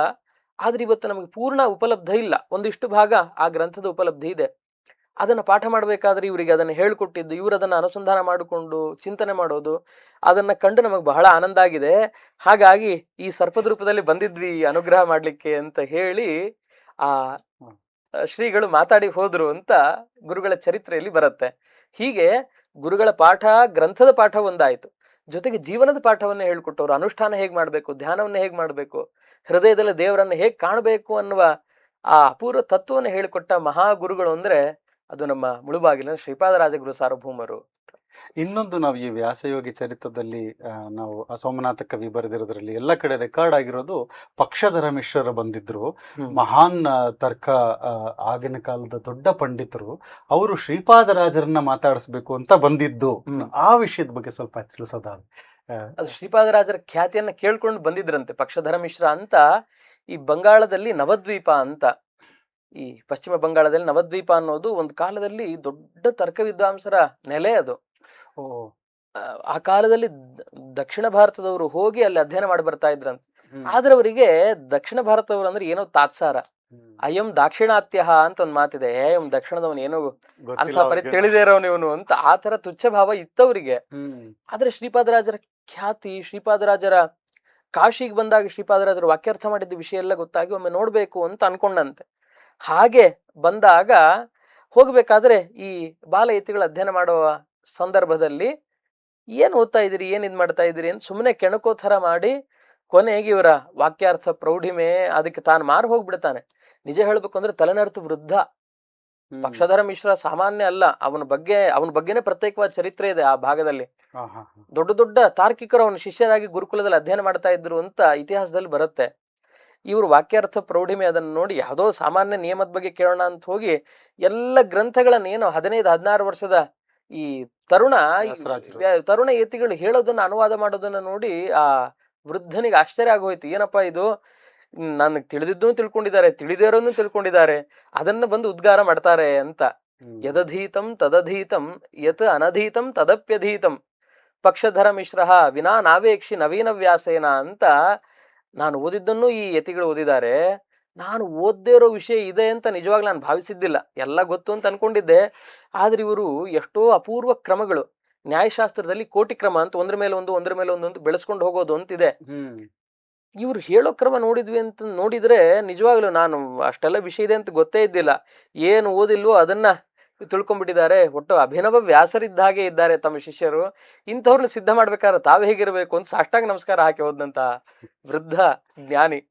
ಆದ್ರೆ ಇವತ್ತು ನಮಗೆ ಪೂರ್ಣ ಉಪಲಬ್ಧ ಇಲ್ಲ, ಒಂದಿಷ್ಟು ಭಾಗ ಆ ಗ್ರಂಥದ ಉಪಲಬ್ಧಿ ಇದೆ. ಅದನ್ನ ಪಾಠ ಮಾಡ್ಬೇಕಾದ್ರೆ ಇವರಿಗೆ ಅದನ್ನ ಹೇಳ್ಕೊಟ್ಟಿದ್ದು, ಇವರು ಅದನ್ನ ಅನುಸಂಧಾನ ಮಾಡಿಕೊಂಡು ಚಿಂತನೆ ಮಾಡೋದು, ಅದನ್ನ ಕಂಡು ನಮಗೆ ಬಹಳ ಆನಂದ ಆಗಿದೆ. ಹಾಗಾಗಿ ಈ ಸರ್ಪದ ರೂಪದಲ್ಲಿ ಬಂದಿದ್ವಿ ಅನುಗ್ರಹ ಮಾಡ್ಲಿಕ್ಕೆ ಅಂತ ಹೇಳಿ ಆ ಶ್ರೀಗಳು ಮಾತಾಡಿ ಹೋದ್ರು ಅಂತ ಗುರುಗಳ ಚರಿತ್ರೆಯಲ್ಲಿ ಬರುತ್ತೆ. ಹೀಗೆ ಗುರುಗಳ ಪಾಠ, ಗ್ರಂಥದ ಪಾಠ ಒಂದಾಯ್ತು, ಜೊತೆಗೆ ಜೀವನದ ಪಾಠವನ್ನ ಹೇಳ್ಕೊಟ್ಟವ್ರು. ಅನುಷ್ಠಾನ ಹೇಗ್ ಮಾಡ್ಬೇಕು, ಧ್ಯಾನವನ್ನ ಹೇಗ್ ಮಾಡ್ಬೇಕು, ಹೃದಯದಲ್ಲಿ ದೇವರನ್ನ ಹೇಗ್ ಕಾಣಬೇಕು ಅನ್ನುವ ಆ ಅಪೂರ್ವ ತತ್ವವನ್ನು ಹೇಳಿಕೊಟ್ಟ ಮಹಾಗುರುಗಳು ಅಂದ್ರೆ ಅದು ನಮ್ಮ ಮುಳುಬಾಗಿಲಿನ ಶ್ರೀಪಾದರಾಜ ಗುರು ಸಾರ್ವಭೌಮರು. ಇನ್ನೊಂದು, ನಾವು ಈ ವ್ಯಾಸಯೋಗಿ ಚರಿತ್ರದಲ್ಲಿ ನಾವು ಸೋಮನಾಥ ಕವಿ ಬರೆದಿರೋದ್ರಲ್ಲಿ ಎಲ್ಲ ಕಡೆ ರೆಕಾರ್ಡ್ ಆಗಿರೋದು ಪಕ್ಷಧರ ಮಿಶ್ರರು ಬಂದಿದ್ರು, ಮಹಾನ್ ತರ್ಕ ಆಗಿನ ಕಾಲದ ದೊಡ್ಡ ಪಂಡಿತರು. ಅವರು ಶ್ರೀಪಾದರಾಜರನ್ನ ಮಾತಾಡಿಸ್ಬೇಕು ಅಂತ ಬಂದಿದ್ದು, ಆ ವಿಷಯದ ಬಗ್ಗೆ ಸ್ವಲ್ಪ ತಿಳಿಸೋದಾದ್ರೆ. ಅದು ಶ್ರೀಪಾದರಾಜರ ಖ್ಯಾತಿಯನ್ನ ಕೇಳ್ಕೊಂಡು ಬಂದಿದ್ರಂತೆ ಪಕ್ಷಧರ ಮಿಶ್ರ ಅಂತ. ಈ ಬಂಗಾಳದಲ್ಲಿ ನವದ್ವೀಪ ಅಂತ, ಈ ಪಶ್ಚಿಮ ಬಂಗಾಳದಲ್ಲಿ ನವದ್ವೀಪ ಅನ್ನೋದು ಒಂದು ಕಾಲದಲ್ಲಿ ದೊಡ್ಡ ತರ್ಕ ವಿದ್ವಾಂಸರ ನೆಲೆ. ಅದು ಆ ಕಾಲದಲ್ಲಿ ದಕ್ಷಿಣ ಭಾರತದವರು ಹೋಗಿ ಅಲ್ಲಿ ಅಧ್ಯಯನ ಮಾಡಿ ಬರ್ತಾ ಇದ್ರಂತೆ. ಆದ್ರೆ ಅವರಿಗೆ ದಕ್ಷಿಣ ಭಾರತದವರು ಅಂದ್ರೆ ಏನೋ ತಾತ್ಸಾರ, ಅಯಂ ದಾಕ್ಷಿಣಾತ್ಯ ಅಂತ ಒಂದ್ ಮಾತಿದೆ. ಇವ್ನು ದಕ್ಷಿಣದವನ್ ಏನೋ ಗೊತ್ತಿಲ್ಲ ಅಂತ ಪರಿ ಅವ್ರಿಗೆ. ತಿಳಿದೇ ಇರೋನು ಇವನು ಅಂತ ಆ ತರ ತುಚ್ಛ ಭಾವ ಇತ್ತವರಿಗೆ. ಹ್ಮ್ ಆದ್ರೆ ಶ್ರೀಪಾದರಾಜರ ಖ್ಯಾತಿ, ಶ್ರೀಪಾದರಾಜರ ಕಾಶಿಗೆ ಬಂದಾಗ ಶ್ರೀಪಾದರಾಜರು ವಾಕ್ಯಾರ್ಥ ಮಾಡಿದ್ದ ವಿಷಯ ಎಲ್ಲ ಗೊತ್ತಾಗಿ ಒಮ್ಮೆ ನೋಡ್ಬೇಕು ಅಂತ ಅನ್ಕೊಂಡಂತೆ. ಹಾಗೆ ಬಂದಾಗ ಹೋಗ್ಬೇಕಾದ್ರೆ ಈ ಬಾಲಯತಿಗಳ ಅಧ್ಯಯನ ಮಾಡುವ ಸಂದರ್ಭದಲ್ಲಿ ಏನ್ ಓದ್ತಾ ಇದ್ದೀರಿ, ಏನ್ ಇದ್ ಮಾಡ್ತಾ ಇದ್ದೀರಿ ಅಂತ ಸುಮ್ಮನೆ ಕೆಣಕೋ ಥರ ಮಾಡಿ ಕೊನೆಗೆ ಇವರ ವಾಕ್ಯಾರ್ಥ ಪ್ರೌಢಿಮೆ ಅದಕ್ಕೆ ತಾನು ಮಾರು ಹೋಗ್ಬಿಡ್ತಾನೆ. ನಿಜ ಹೇಳ್ಬೇಕು ಅಂದ್ರೆ ತಲೆನರ್ತು ವೃದ್ಧ. ಪಕ್ಷಧರ ಮಿಶ್ರ ಸಾಮಾನ್ಯ ಅಲ್ಲ. ಅವನ ಬಗ್ಗೆನೇ ಪ್ರತ್ಯೇಕವಾದ ಚರಿತ್ರೆ ಇದೆ ಆ ಭಾಗದಲ್ಲಿ. ದೊಡ್ಡ ದೊಡ್ಡ ತಾರ್ಕಿಕರು ಅವನ ಶಿಷ್ಯರಾಗಿ ಗುರುಕುಲದಲ್ಲಿ ಅಧ್ಯಯನ ಮಾಡ್ತಾ ಇದ್ರು ಅಂತ ಇತಿಹಾಸದಲ್ಲಿ ಬರುತ್ತೆ. ಇವರು ವಾಕ್ಯಾರ್ಥ ಪ್ರೌಢಿಮೆ ಅದನ್ನು ನೋಡಿ ಯಾವುದೋ ಸಾಮಾನ್ಯ ನಿಯಮದ ಬಗ್ಗೆ ಕೇಳೋಣ ಅಂತ ಹೋಗಿ ಎಲ್ಲ ಗ್ರಂಥಗಳನ್ನ ಏನೋ 15-16 ವರ್ಷದ ಈ ತರುಣ ಯತಿಗಳು ಹೇಳೋದನ್ನ ಅನುವಾದ ಮಾಡೋದನ್ನ ನೋಡಿ ಆ ವೃದ್ಧನಿಗೆ ಆಶ್ಚರ್ಯ ಆಗೋಯ್ತು. ಏನಪ್ಪಾ ಇದು, ನನಗೆ ತಿಳಿದಿದ್ದು ತಿಳ್ಕೊಂಡಿದ್ದಾರೆ, ತಿಳಿದಿರೋನು ತಿಳ್ಕೊಂಡಿದ್ದಾರೆ, ಅದನ್ನ ಬಂದು ಉದ್ಗಾರ ಮಾಡ್ತಾರೆ ಅಂತ. ಯದಧೀತಂ ತದಧೀತಂ ಯತ್ ಅನಧೀತಂ ತದಪ್ಯಧೀತಂ ಪಕ್ಷಧರ ಮಿಶ್ರ ವಿನಾ ನಾವೇಕ್ಷಿ ನವೀನ ವ್ಯಾಸೇನ ಅಂತ. ನಾನು ಓದಿದ್ದನ್ನು ಈ ಯತಿಗಳು ಓದಿದ್ದಾರೆ. ನಾನು ಓದ್ದೇ ಇರೋ ವಿಷಯ ಇದೆ ಅಂತ ನಿಜವಾಗ್ಲೂ ನಾನು ಭಾವಿಸಿದ್ದಿಲ್ಲ. ಎಲ್ಲ ಗೊತ್ತು ಅಂತ ಅನ್ಕೊಂಡಿದ್ದೆ. ಆದ್ರೆ ಇವರು ಎಷ್ಟೋ ಅಪೂರ್ವ ಕ್ರಮಗಳು, ನ್ಯಾಯಶಾಸ್ತ್ರದಲ್ಲಿ ಕೋಟಿ ಕ್ರಮ ಅಂತ ಒಂದ್ರ ಮೇಲೆ ಒಂದು ಅಂತ ಬೆಳೆಸ್ಕೊಂಡು ಹೋಗೋದು ಅಂತಿದೆ. ಇವ್ರು ಹೇಳೋ ಕ್ರಮ ನೋಡಿದ್ವಿ ಅಂತ ನೋಡಿದ್ರೆ ನಿಜವಾಗ್ಲೂ ನಾನು ಅಷ್ಟೆಲ್ಲ ವಿಷಯ ಇದೆ ಅಂತ ಗೊತ್ತೇ ಇದ್ದಿಲ್ಲ. ಏನು ಓದಿಲ್ವೋ ಅದನ್ನ ತಿಳ್ಕೊಂಡ್ಬಿಟ್ಟಿದ್ದಾರೆ. ಒಟ್ಟು ಅಭಿನವ ವ್ಯಾಸರಿದ್ದ ಹಾಗೆ ಇದ್ದಾರೆ ತಮ್ಮ ಶಿಷ್ಯರು. ಇಂಥವ್ರನ್ನ ಸಿದ್ಧ ಮಾಡ್ಬೇಕಾದ್ರೆ ತಾವೇ ಹೇಗಿರ್ಬೇಕು ಅಂತ ಸಾಷ್ಟಾಂಗ ನಮಸ್ಕಾರ ಹಾಕಿ ಹೋದಂತ ವೃದ್ಧ ಜ್ಞಾನಿ.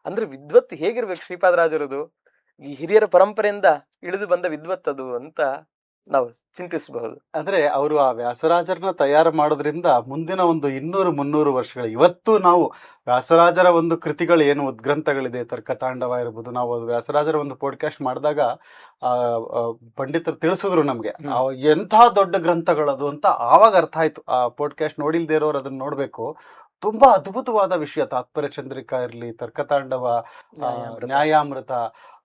ಅಂದ್ರೆ ವಿದ್ವತ್ ಹೇಗಿರ್ಬೇಕು ಶ್ರೀಪಾದರಾಜರದು, ಈ ಹಿರಿಯರ ಪರಂಪರೆಯಿಂದ ಇಳಿದು ಬಂದ ವಿದ್ವತ್ ಅದು ಅಂತ ನಾವು ಚಿಂತಿಸಬಹುದು. ಅಂದ್ರೆ ಅವರು ಆ ವ್ಯಾಸರಾಜರನ್ನ ತಯಾರು ಮಾಡೋದ್ರಿಂದ ಮುಂದಿನ ಒಂದು 200-300 ವರ್ಷಗಳು ಇವತ್ತು ನಾವು ವ್ಯಾಸರಾಜರ ಒಂದು ಕೃತಿಗಳು ಏನು ಉದ್ಗ್ರಂಥಗಳಿದೆ, ತರ್ಕತಾಂಡವ ಇರ್ಬೋದು, ನಾವು ವ್ಯಾಸರಾಜರ ಒಂದು ಪಾಡ್ಕಾಸ್ಟ್ ಮಾಡಿದಾಗ ಪಂಡಿತರು ತಿಳಿಸಿದ್ರು ನಮ್ಗೆ ಎಂಥ ದೊಡ್ಡ ಗ್ರಂಥಗಳದು ಅಂತ. ಆವಾಗ ಅರ್ಥ ಆಯ್ತು. ಆ ಪಾಡ್ಕಾಸ್ಟ್ ನೋಡಿಲ್ದೇ ಇರೋರು ಅದನ್ನ ನೋಡ್ಬೇಕು. ತುಂಬಾ ಅದ್ಭುತವಾದ ವಿಷಯ. ತಾತ್ಪರ್ಯ ಚಂದ್ರಿಕಾ ಇರ್ಲಿ, ತರ್ಕತಾಂಡವ, ನ್ಯಾಯಾಮೃತ.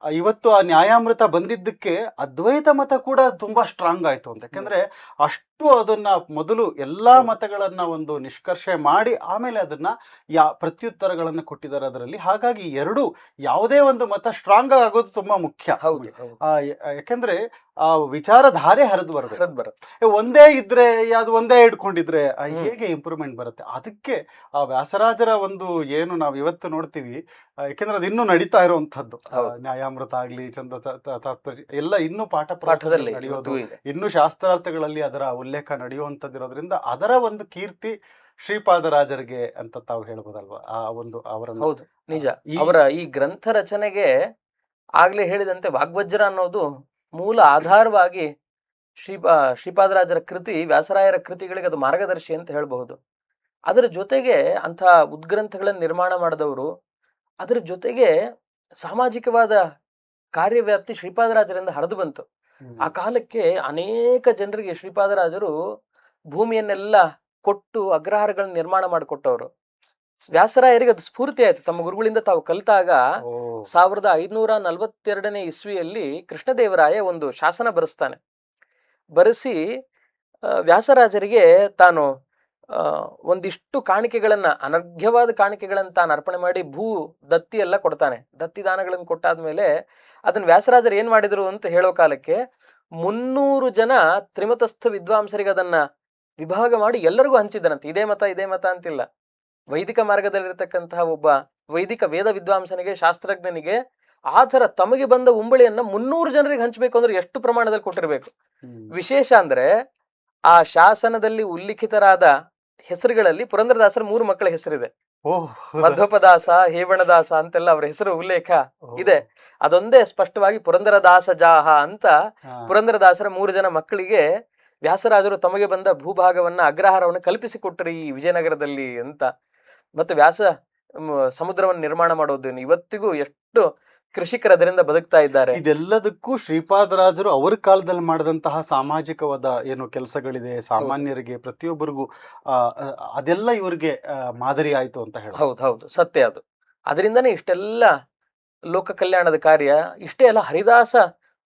ಇವತ್ತು ಆ ನ್ಯಾಯಾಮೃತ ಬಂದಿದ್ದಕ್ಕೆ ಅದ್ವೈತ ಮತ ಕೂಡ ತುಂಬಾ ಸ್ಟ್ರಾಂಗ್ ಆಯ್ತು ಅಂತ. ಯಾಕಂದ್ರೆ ಅಷ್ಟು ಅದನ್ನ ಮೊದಲು ಎಲ್ಲಾ ಮತಗಳನ್ನ ಒಂದು ನಿಷ್ಕರ್ಷೆ ಮಾಡಿ ಆಮೇಲೆ ಅದನ್ನ ಪ್ರತ್ಯುತ್ತರಗಳನ್ನ ಕೊಟ್ಟಿದ್ದಾರೆ ಅದರಲ್ಲಿ. ಹಾಗಾಗಿ ಎರಡು ಯಾವುದೇ ಒಂದು ಮತ ಸ್ಟ್ರಾಂಗ್ ಆಗೋದು ತುಂಬಾ ಮುಖ್ಯ. ಯಾಕಂದ್ರೆ ಆ ವಿಚಾರಧಾರೆ ಹರಿದು ಬರುತ್ತೆ. ಒಂದೇ ಇದ್ರೆ ಅದು ಒಂದೇ ಇಟ್ಕೊಂಡಿದ್ರೆ ಹೇಗೆ ಇಂಪ್ರೂವ್ಮೆಂಟ್ ಬರುತ್ತೆ. ಅದಕ್ಕೆ ಆ ವ್ಯಾಸರಾಜರ ಒಂದು ಏನು ನಾವು ಇವತ್ತು ನೋಡ್ತೀವಿ, ಯಾಕೆಂದ್ರೆ ಅದು ಇನ್ನೂ ನಡೀತಾ ಇರುವಂತದ್ದು. ನ್ಯಾಯಾಮೃತ ಆಗ್ಲಿ, ಚಂದ್ರ ತಾತ್ಪರ್ಯ ಎಲ್ಲ ಇನ್ನೂ ಪಾಠದಲ್ಲಿ ನಡೆಯೋದು, ಇನ್ನು ಶಾಸ್ತ್ರಾರ್ಥಗಳಲ್ಲಿ ಅದರ ಉಲ್ಲೇಖ ನಡೆಯುವಂತದ್ದಿರೋದ್ರಿಂದ ಅದರ ಒಂದು ಕೀರ್ತಿ ಶ್ರೀಪಾದರಾಜರಿಗೆ ಅಂತ ತಾವು ಹೇಳ್ಬೋದಲ್ವಾ. ಆ ಒಂದು ಅವರ ಹೌದು ನಿಜ. ಅವರ ಈ ಗ್ರಂಥ ರಚನೆಗೆ ಆಗ್ಲೇ ಹೇಳಿದಂತೆ ವಾಗ್ವಜ್ರ ಅನ್ನೋದು ಮೂಲ ಆಧಾರವಾಗಿ ಶ್ರೀಪಾದರಾಜರ ಕೃತಿ, ವ್ಯಾಸರಾಯರ ಕೃತಿಗಳಿಗೆ ಅದು ಮಾರ್ಗದರ್ಶಿ ಅಂತ ಹೇಳಬಹುದು. ಅದರ ಜೊತೆಗೆ ಅಂಥ ಉದ್ಗ್ರಂಥಗಳನ್ನು ನಿರ್ಮಾಣ ಮಾಡಿದವರು, ಅದರ ಜೊತೆಗೆ ಸಾಮಾಜಿಕವಾದ ಕಾರ್ಯವ್ಯಾಪ್ತಿ ಶ್ರೀಪಾದರಾಜರಿಂದ ಹರಿದು ಬಂತು. ಆ ಕಾಲಕ್ಕೆ ಅನೇಕ ಜನರಿಗೆ ಶ್ರೀಪಾದರಾಜರು ಭೂಮಿಯನ್ನೆಲ್ಲ ಕೊಟ್ಟು ಅಗ್ರಹಾರಗಳನ್ನ ನಿರ್ಮಾಣ ಮಾಡಿಕೊಟ್ಟವರು. ವ್ಯಾಸರಾಯರಿಗೆ ಅದು ಸ್ಫೂರ್ತಿ ಆಯ್ತು. ತಮ್ಮ ಗುರುಗಳಿಂದ ತಾವು ಕಲಿತಾಗ 1542 ಇಸ್ವಿಯಲ್ಲಿ ಕೃಷ್ಣದೇವರಾಯ ಒಂದು ಶಾಸನ ಬರೆಸ್ತಾನೆ. ಬರೆಸಿ ವ್ಯಾಸರಾಜರಿಗೆ ತಾನು ಒಂದಿಷ್ಟು ಕಾಣಿಕೆಗಳನ್ನ, ಅನರ್ಘ್ಯವಾದ ಕಾಣಿಕೆಗಳನ್ನ ತಾನು ಅರ್ಪಣೆ ಮಾಡಿ ದತ್ತಿ ಎಲ್ಲ ಕೊಡ್ತಾನೆ. ದತ್ತಿ ದಾನಗಳನ್ನು ಕೊಟ್ಟಾದ್ಮೇಲೆ ಅದನ್ನ ವ್ಯಾಸರಾಜರು ಏನ್ ಮಾಡಿದ್ರು ಅಂತ ಹೇಳೋ ಕಾಲಕ್ಕೆ 300 ಜನ ತ್ರಿಮತಸ್ಥ ವಿದ್ವಾಂಸರಿಗೆ ಅದನ್ನ ವಿಭಾಗ ಮಾಡಿ ಎಲ್ಲರಿಗೂ ಹಂಚಿದರಂತೆ. ಇದೇ ಮತ ಅಂತಿಲ್ಲ. ವೈದಿಕ ಮಾರ್ಗದಲ್ಲಿರ್ತಕ್ಕಂತಹ ಒಬ್ಬ ವೈದಿಕ ವೇದ ವಿದ್ವಾಂಸನಿಗೆ, ಶಾಸ್ತ್ರಜ್ಞನಿಗೆ ಆ ಥರ ತಮಗೆ ಬಂದ ಉಂಬಳಿಯನ್ನ 300 ಜನರಿಗೆ ಹಂಚಬೇಕು ಅಂದ್ರೆ ಎಷ್ಟು ಪ್ರಮಾಣದಲ್ಲಿ ಕೊಟ್ಟಿರ್ಬೇಕು. ವಿಶೇಷ ಅಂದ್ರೆ ಆ ಶಾಸನದಲ್ಲಿ ಉಲ್ಲಿಖಿತರಾದ ಹೆಸರುಗಳಲ್ಲಿ ಪುರಂದರದಾಸರ 3 ಮಕ್ಕಳ ಹೆಸರಿದೆ. ಮಧ್ವಪದಾಸ, ಹೇವಣದಾಸ ಅಂತೆಲ್ಲ ಅವರ ಹೆಸರು ಉಲ್ಲೇಖ ಇದೆ. ಅದೊಂದೇ ಸ್ಪಷ್ಟವಾಗಿ ಪುರಂದರದಾಸ ಜಾಹ ಅಂತ ಪುರಂದರದಾಸರ 3 ಜನ ಮಕ್ಕಳಿಗೆ ವ್ಯಾಸರಾಜರು ತಮಗೆ ಬಂದ ಭೂಭಾಗವನ್ನ, ಅಗ್ರಹಾರವನ್ನು ಕಲ್ಪಿಸಿಕೊಟ್ಟರು ಈ ವಿಜಯನಗರದಲ್ಲಿ ಅಂತ. ಮತ್ತು ವ್ಯಾಸ ಸಮುದ್ರವನ್ನು ನಿರ್ಮಾಣ ಮಾಡೋದು ಇವತ್ತಿಗೂ ಎಷ್ಟು ಕೃಷಿಕರು ಅದರಿಂದ ಬದುಕ್ತಾ ಇದ್ದಾರೆ. ಇದೆಲ್ಲದಕ್ಕೂ ಶ್ರೀಪಾದರಾಜರು ಅವರ ಕಾಲದಲ್ಲಿ ಮಾಡಿದಂತಹ ಸಾಮಾಜಿಕವಾದ ಏನು ಕೆಲಸಗಳಿದೆ, ಸಾಮಾನ್ಯರಿಗೆ ಪ್ರತಿಯೊಬ್ಬರಿಗೂ ಅದೆಲ್ಲ ಇವರಿಗೆ ಮಾದರಿ ಆಯ್ತು ಅಂತ ಹೇಳಿ. ಹೌದು ಸತ್ಯ ಅದು. ಅದರಿಂದನೇ ಇಷ್ಟೆಲ್ಲ ಲೋಕ ಕಲ್ಯಾಣದ ಕಾರ್ಯ, ಇಷ್ಟೇ ಅಲ್ಲ ಹರಿದಾಸ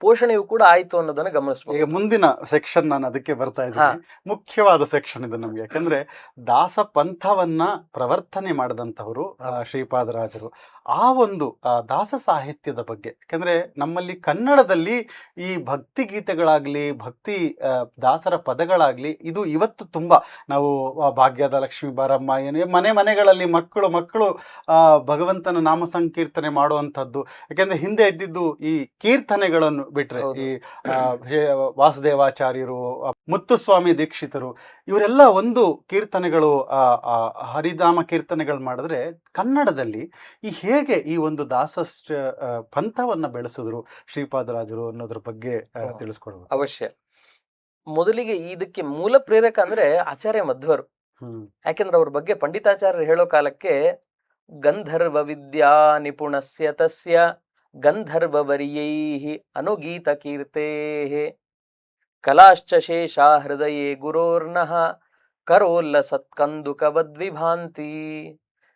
ಪೋಷಣೆಯೂ ಕೂಡ ಆಯ್ತು ಅನ್ನೋದನ್ನ ಗಮನಿಸಬಹುದು. ಈಗ ಮುಂದಿನ ಸೆಕ್ಷನ್ ನಾನು ಅದಕ್ಕೆ ಬರ್ತಾ ಇದ್ದೀನಿ. ಮುಖ್ಯವಾದ ಸೆಕ್ಷನ್ ಇದು ನಮ್ಗೆ, ಯಾಕಂದ್ರೆ ದಾಸ ಪಂಥವನ್ನ ಪ್ರವರ್ತನೆ ಮಾಡಿದಂಥವರು ಶ್ರೀಪಾದರಾಜರು. ಆ ಒಂದು ದಾಸ ಸಾಹಿತ್ಯದ ಬಗ್ಗೆ, ಯಾಕಂದ್ರೆ ನಮ್ಮಲ್ಲಿ ಕನ್ನಡದಲ್ಲಿ ಈ ಭಕ್ತಿ ಗೀತೆಗಳಾಗ್ಲಿ, ಭಕ್ತಿ ದಾಸರ ಪದಗಳಾಗ್ಲಿ, ಇದು ಇವತ್ತು ತುಂಬಾ ನಾವು ಭಾಗ್ಯದ ಲಕ್ಷ್ಮೀ ಬಾರಮ್ಮ ಏನು ಮನೆ ಮನೆಗಳಲ್ಲಿ ಮಕ್ಕಳು ಭಗವಂತನ ನಾಮ ಸಂಕೀರ್ತನೆ ಮಾಡುವಂಥದ್ದು. ಯಾಕಂದ್ರೆ ಹಿಂದೆ ಇದ್ದಿದ್ದು ಈ ಕೀರ್ತನೆಗಳನ್ನು ಬಿಟ್ರೆ ಈ ವಾಸುದೇವಾಚಾರ್ಯರು, ಮುತ್ತುಸ್ವಾಮಿ ದೀಕ್ಷಿತರು, ಇವರೆಲ್ಲ ಒಂದು ಕೀರ್ತನೆಗಳು ಹರಿಧಾಮ ಕೀರ್ತನೆಗಳು ಮಾಡಿದ್ರೆ, ಕನ್ನಡದಲ್ಲಿ ಈ ಹೇಗೆ ಈ ಒಂದು ದಾಸ ಪಂಥವನ್ನ ಬೆಳೆಸಿದ್ರು ಶ್ರೀಪಾದರಾಜರು ಅನ್ನೋದ್ರ ಬಗ್ಗೆ ತಿಳಿಸ್ಕೊಡ್ಬೋದು. ಅವಶ್ಯ. ಮೊದಲಿಗೆ ಇದಕ್ಕೆ ಮೂಲ ಪ್ರೇರಕ ಅಂದ್ರೆ ಆಚಾರ್ಯ ಮಧ್ವರು. ಯಾಕೆಂದ್ರೆ ಅವ್ರ ಬಗ್ಗೆ ಪಂಡಿತಾಚಾರ್ಯರು ಹೇಳೋ ಕಾಲಕ್ಕೆ ಗಂಧರ್ವ ವಿದ್ಯಾ ನಿಪುಣಸ್ಯ ತಸ್ಯ ಗಂಧರ್ವವರ್ಯೈಃ ಅನುಗೀತ ಕೀರ್ತೇಃ ಕಲಾಶ್ಚ ಶೇಷಾ ಹೃದಯೇ ಗುರೋರ್ನಃ ಕರೋಲ್ಲ ಸತ್ಕಂದುಕವದ್ವಿಭಾಂತಿ.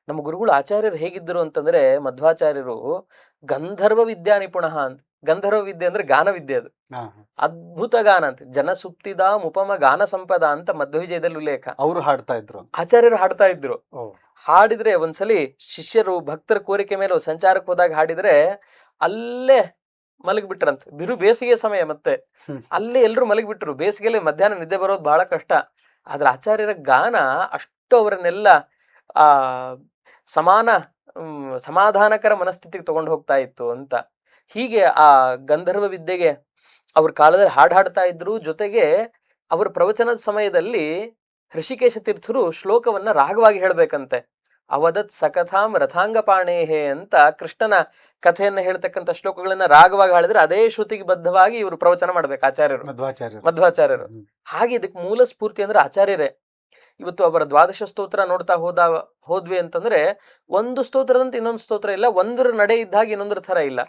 ನಮ್ಮ ಗುರುಗಳು ಆಚಾರ್ಯರು ಹೇಗಿದ್ದರು ಅಂತಂದ್ರೆ, ಮಧ್ವಾಚಾರ್ಯರು ಗಂಧರ್ವ ವಿದ್ಯಾ ನಿಪುಣಃ ಅಂತ. ಗಂಧರ್ವ ವಿದ್ಯೆ ಅಂದ್ರೆ ಗಾನ ವಿದ್ಯೆ, ಅದು ಅದ್ಭುತ ಗಾನ ಅಂತ. ಜನಸುಪ್ತಿದ ಮುಪಮ ಗಾನ ಸಂಪದ ಅಂತ ಮಧ್ವವಿಜಯದಲ್ಲಿ ಉಲ್ಲೇಖ. ಅವರು ಹಾಡ್ತಾ ಇದ್ರು, ಆಚಾರ್ಯರು ಹಾಡ್ತಾ ಇದ್ರು. ಹಾಡಿದ್ರೆ ಒಂದ್ಸಲಿ ಶಿಷ್ಯರು ಭಕ್ತರ ಕೋರಿಕೆ ಮೇಲೆ ಸಂಚಾರಕ್ಕೆ ಹೋದಾಗ ಹಾಡಿದ್ರೆ ಅಲ್ಲೇ ಮಲಗಿಬಿಟ್ರಂತೆ. ಬೇಸಿಗೆ ಸಮಯ, ಮತ್ತೆ ಅಲ್ಲೇ ಎಲ್ರು ಮಲಗಿಬಿಟ್ರು. ಬೇಸಿಗೆಯಲ್ಲಿ ಮಧ್ಯಾಹ್ನ ನಿದ್ದೆ ಬರೋದು ಬಹಳ ಕಷ್ಟ. ಆದ್ರೆ ಆಚಾರ್ಯರ ಗಾನ ಅಷ್ಟು ಅವರನ್ನೆಲ್ಲ ಸಮಾಧಾನಕರ ಮನಸ್ಥಿತಿಗೆ ತಗೊಂಡು ಹೋಗ್ತಾ ಇತ್ತು ಅಂತ. ಹೀಗೆ ಆ ಗಂಧರ್ವ ವಿದ್ಯೆಗೆ ಅವ್ರ ಕಾಲದಲ್ಲಿ ಹಾಡ್ತಾ ಇದ್ರು. ಜೊತೆಗೆ ಅವರ ಪ್ರವಚನದ ಸಮಯದಲ್ಲಿ ಋಷಿಕೇಶ ತೀರ್ಥರು ಶ್ಲೋಕವನ್ನ ರಾಗವಾಗಿ ಹೇಳ್ಬೇಕಂತೆ. ಅವದತ್ ಸಕಥಾಂ ರಥಾಂಗಪಾಣೇಹೇ ಅಂತ ಕೃಷ್ಣನ ಕಥೆಯನ್ನ ಹೇಳ್ತಕ್ಕಂಥ ಶ್ಲೋಕಗಳನ್ನ ರಾಗವಾಗಿ ಹಾಡಿದ್ರೆ ಅದೇ ಶ್ರುತಿಗೆ ಬದ್ಧವಾಗಿ ಇವರು ಪ್ರವಚನ ಮಾಡ್ಬೇಕು ಆಚಾರ್ಯರು, ಮಧ್ವಾಚಾರ್ಯರು. ಹಾಗೆ ಇದಕ್ಕೆ ಮೂಲ ಸ್ಫೂರ್ತಿ ಅಂದ್ರೆ ಆಚಾರ್ಯರೇ. ಇವತ್ತು ಅವರ ದ್ವಾದಶ ಸ್ತೋತ್ರ ನೋಡ್ತಾ ಹೋದ್ವಿ ಅಂತಂದ್ರೆ, ಒಂದು ಸ್ತೋತ್ರದಂತ ಇನ್ನೊಂದು ಸ್ತೋತ್ರ ಇಲ್ಲ, ಒಂದರ ನಡೆ ಇದ್ದಾಗ ಇನ್ನೊಂದರ ತರ ಇಲ್ಲ.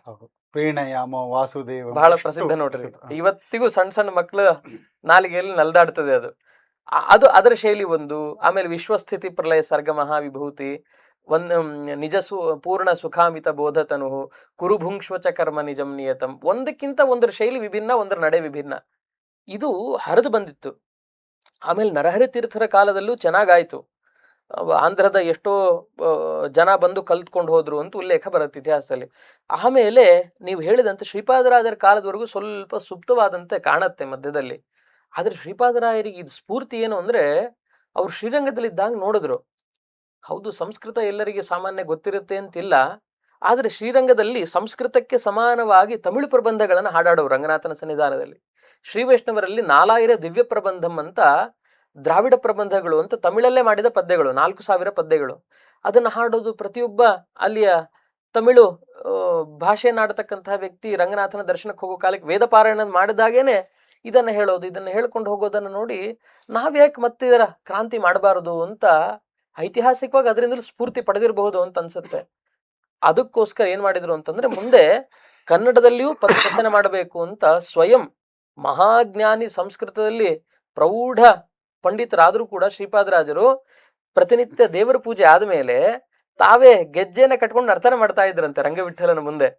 ಪ್ರೇಣಯಾಮ ವಾಸುದೇವ ಬಹಳ ಪ್ರಸಿದ್ಧ ನೋಡ್ರಿ. ಇವತ್ತಿಗೂ ಸಣ್ಣ ಸಣ್ಣ ಮಕ್ಕಳು ನಾಲಿಗೆಯಲ್ಲಿ ನಲ್ದಾಡ್ತದೆ ಅದು. ಅದರ ಶೈಲಿ ಒಂದು. ಆಮೇಲೆ ವಿಶ್ವಸ್ಥಿತಿ ಪ್ರಲಯ ಸರ್ಗ ಮಹಾವಿಭೂತಿ, ನಿಜ ಪೂರ್ಣ ಸುಖಾಮಿತ ಬೋಧತನು, ಕುರುಭುಂಕ್ಷ್ವಚ ಕರ್ಮ ನಿಜಂ ನಿಯತಂ. ಒಂದಕ್ಕಿಂತ ಒಂದರ ಶೈಲಿ ವಿಭಿನ್ನ, ಒಂದರ ನಡೆ ವಿಭಿನ್ನ. ಇದು ಹರಿದು ಬಂದಿತ್ತು. ಆಮೇಲೆ ನರಹರಿ ತೀರ್ಥರ ಕಾಲದಲ್ಲೂ ಚೆನ್ನಾಗಾಯ್ತು. ಆಂಧ್ರದ ಎಷ್ಟೋ ಜನ ಬಂದು ಕಲ್ತ್ಕೊಂಡು ಹೋದ್ರು ಅಂತ ಉಲ್ಲೇಖ ಬರುತ್ತೆ ಇತಿಹಾಸದಲ್ಲಿ. ಆಮೇಲೆ ನೀವು ಹೇಳಿದಂತೆ ಶ್ರೀಪಾದರಾಜರ ಕಾಲದವರೆಗೂ ಸ್ವಲ್ಪ ಸುಪ್ತವಾದಂತೆ ಕಾಣತ್ತೆ ಮಧ್ಯದಲ್ಲಿ. ಆದ್ರೆ ಶ್ರೀಪಾದರಾಯರಿಗೆ ಇದು ಸ್ಫೂರ್ತಿ ಏನು ಅಂದ್ರೆ, ಅವ್ರು ಶ್ರೀರಂಗದಲ್ಲಿದ್ದಾಗ ನೋಡಿದ್ರು. ಹೌದು, ಸಂಸ್ಕೃತ ಎಲ್ಲರಿಗೆ ಸಾಮಾನ್ಯ ಗೊತ್ತಿರುತ್ತೆ ಅಂತಿಲ್ಲ, ಆದ್ರೆ ಶ್ರೀರಂಗದಲ್ಲಿ ಸಂಸ್ಕೃತಕ್ಕೆ ಸಮಾನವಾಗಿ ತಮಿಳು ಪ್ರಬಂಧಗಳನ್ನು ಹಾಡಾಡೋರು ರಂಗನಾಥನ ಸನ್ನಿಧಾನದಲ್ಲಿ. ಶ್ರೀ ವೈಷ್ಣವರಲ್ಲಿ 4000 ದಿವ್ಯ ಪ್ರಬಂಧಂ ಅಂತ, ದ್ರಾವಿಡ ಪ್ರಬಂಧಗಳು ಅಂತ ತಮಿಳಲ್ಲೇ ಮಾಡಿದ ಪದ್ಯಗಳು, 4000 ಪದ್ಯಗಳು. ಅದನ್ನ ಹಾಡೋದು ಪ್ರತಿಯೊಬ್ಬ ಅಲ್ಲಿಯ ತಮಿಳು ಭಾಷೆಯನ್ನಾಡತಕ್ಕಂತಹ ವ್ಯಕ್ತಿ ರಂಗನಾಥನ ದರ್ಶನಕ್ಕೆ ಹೋಗೋ ಕಾಲಕ್ಕೆ ವೇದ ಪಾರಾಯಣ ಮಾಡಿದಾಗೇನೆ ಇದನ್ನ ಹೇಳೋದು, ಇದನ್ನ ಹೇಳ್ಕೊಂಡು ಹೋಗೋದನ್ನ ನೋಡಿ ನಾವ್ಯಾಕೆ ಮತ್ತೆ ಇದರ ಕ್ರಾಂತಿ ಮಾಡಬಾರದು ಅಂತ ಐತಿಹಾಸಿಕವಾಗಿ ಅದರಿಂದಲೂ ಸ್ಫೂರ್ತಿ ಪಡೆದಿರಬಹುದು ಅಂತ ಅನ್ಸುತ್ತೆ. ಅದಕ್ಕೋಸ್ಕರ ಏನ್ ಮಾಡಿದ್ರು ಅಂತಂದ್ರೆ, ಮುಂದೆ ಕನ್ನಡದಲ್ಲಿಯೂ ಪದರಚನೆ ಮಾಡಬೇಕು ಅಂತ ಸ್ವಯಂ ಮಹಾಜ್ಞಾನಿ, ಸಂಸ್ಕೃತದಲ್ಲಿ ಪ್ರೌಢ ಪಂಡಿತರಾದ್ರೂ ಕೂಡ ಶ್ರೀಪಾದರಾಜರು ಪ್ರತಿನಿತ್ಯ ದೇವರ ಪೂಜೆ ಆದ್ಮೇಲೆ ತಾವೇ ಗೆಜ್ಜೆನ ಕಟ್ಕೊಂಡು ನರ್ತನ ಮಾಡ್ತಾ ಇದ್ರಂತೆ ರಂಗವಿಠಲನ ಮುಂದೆ.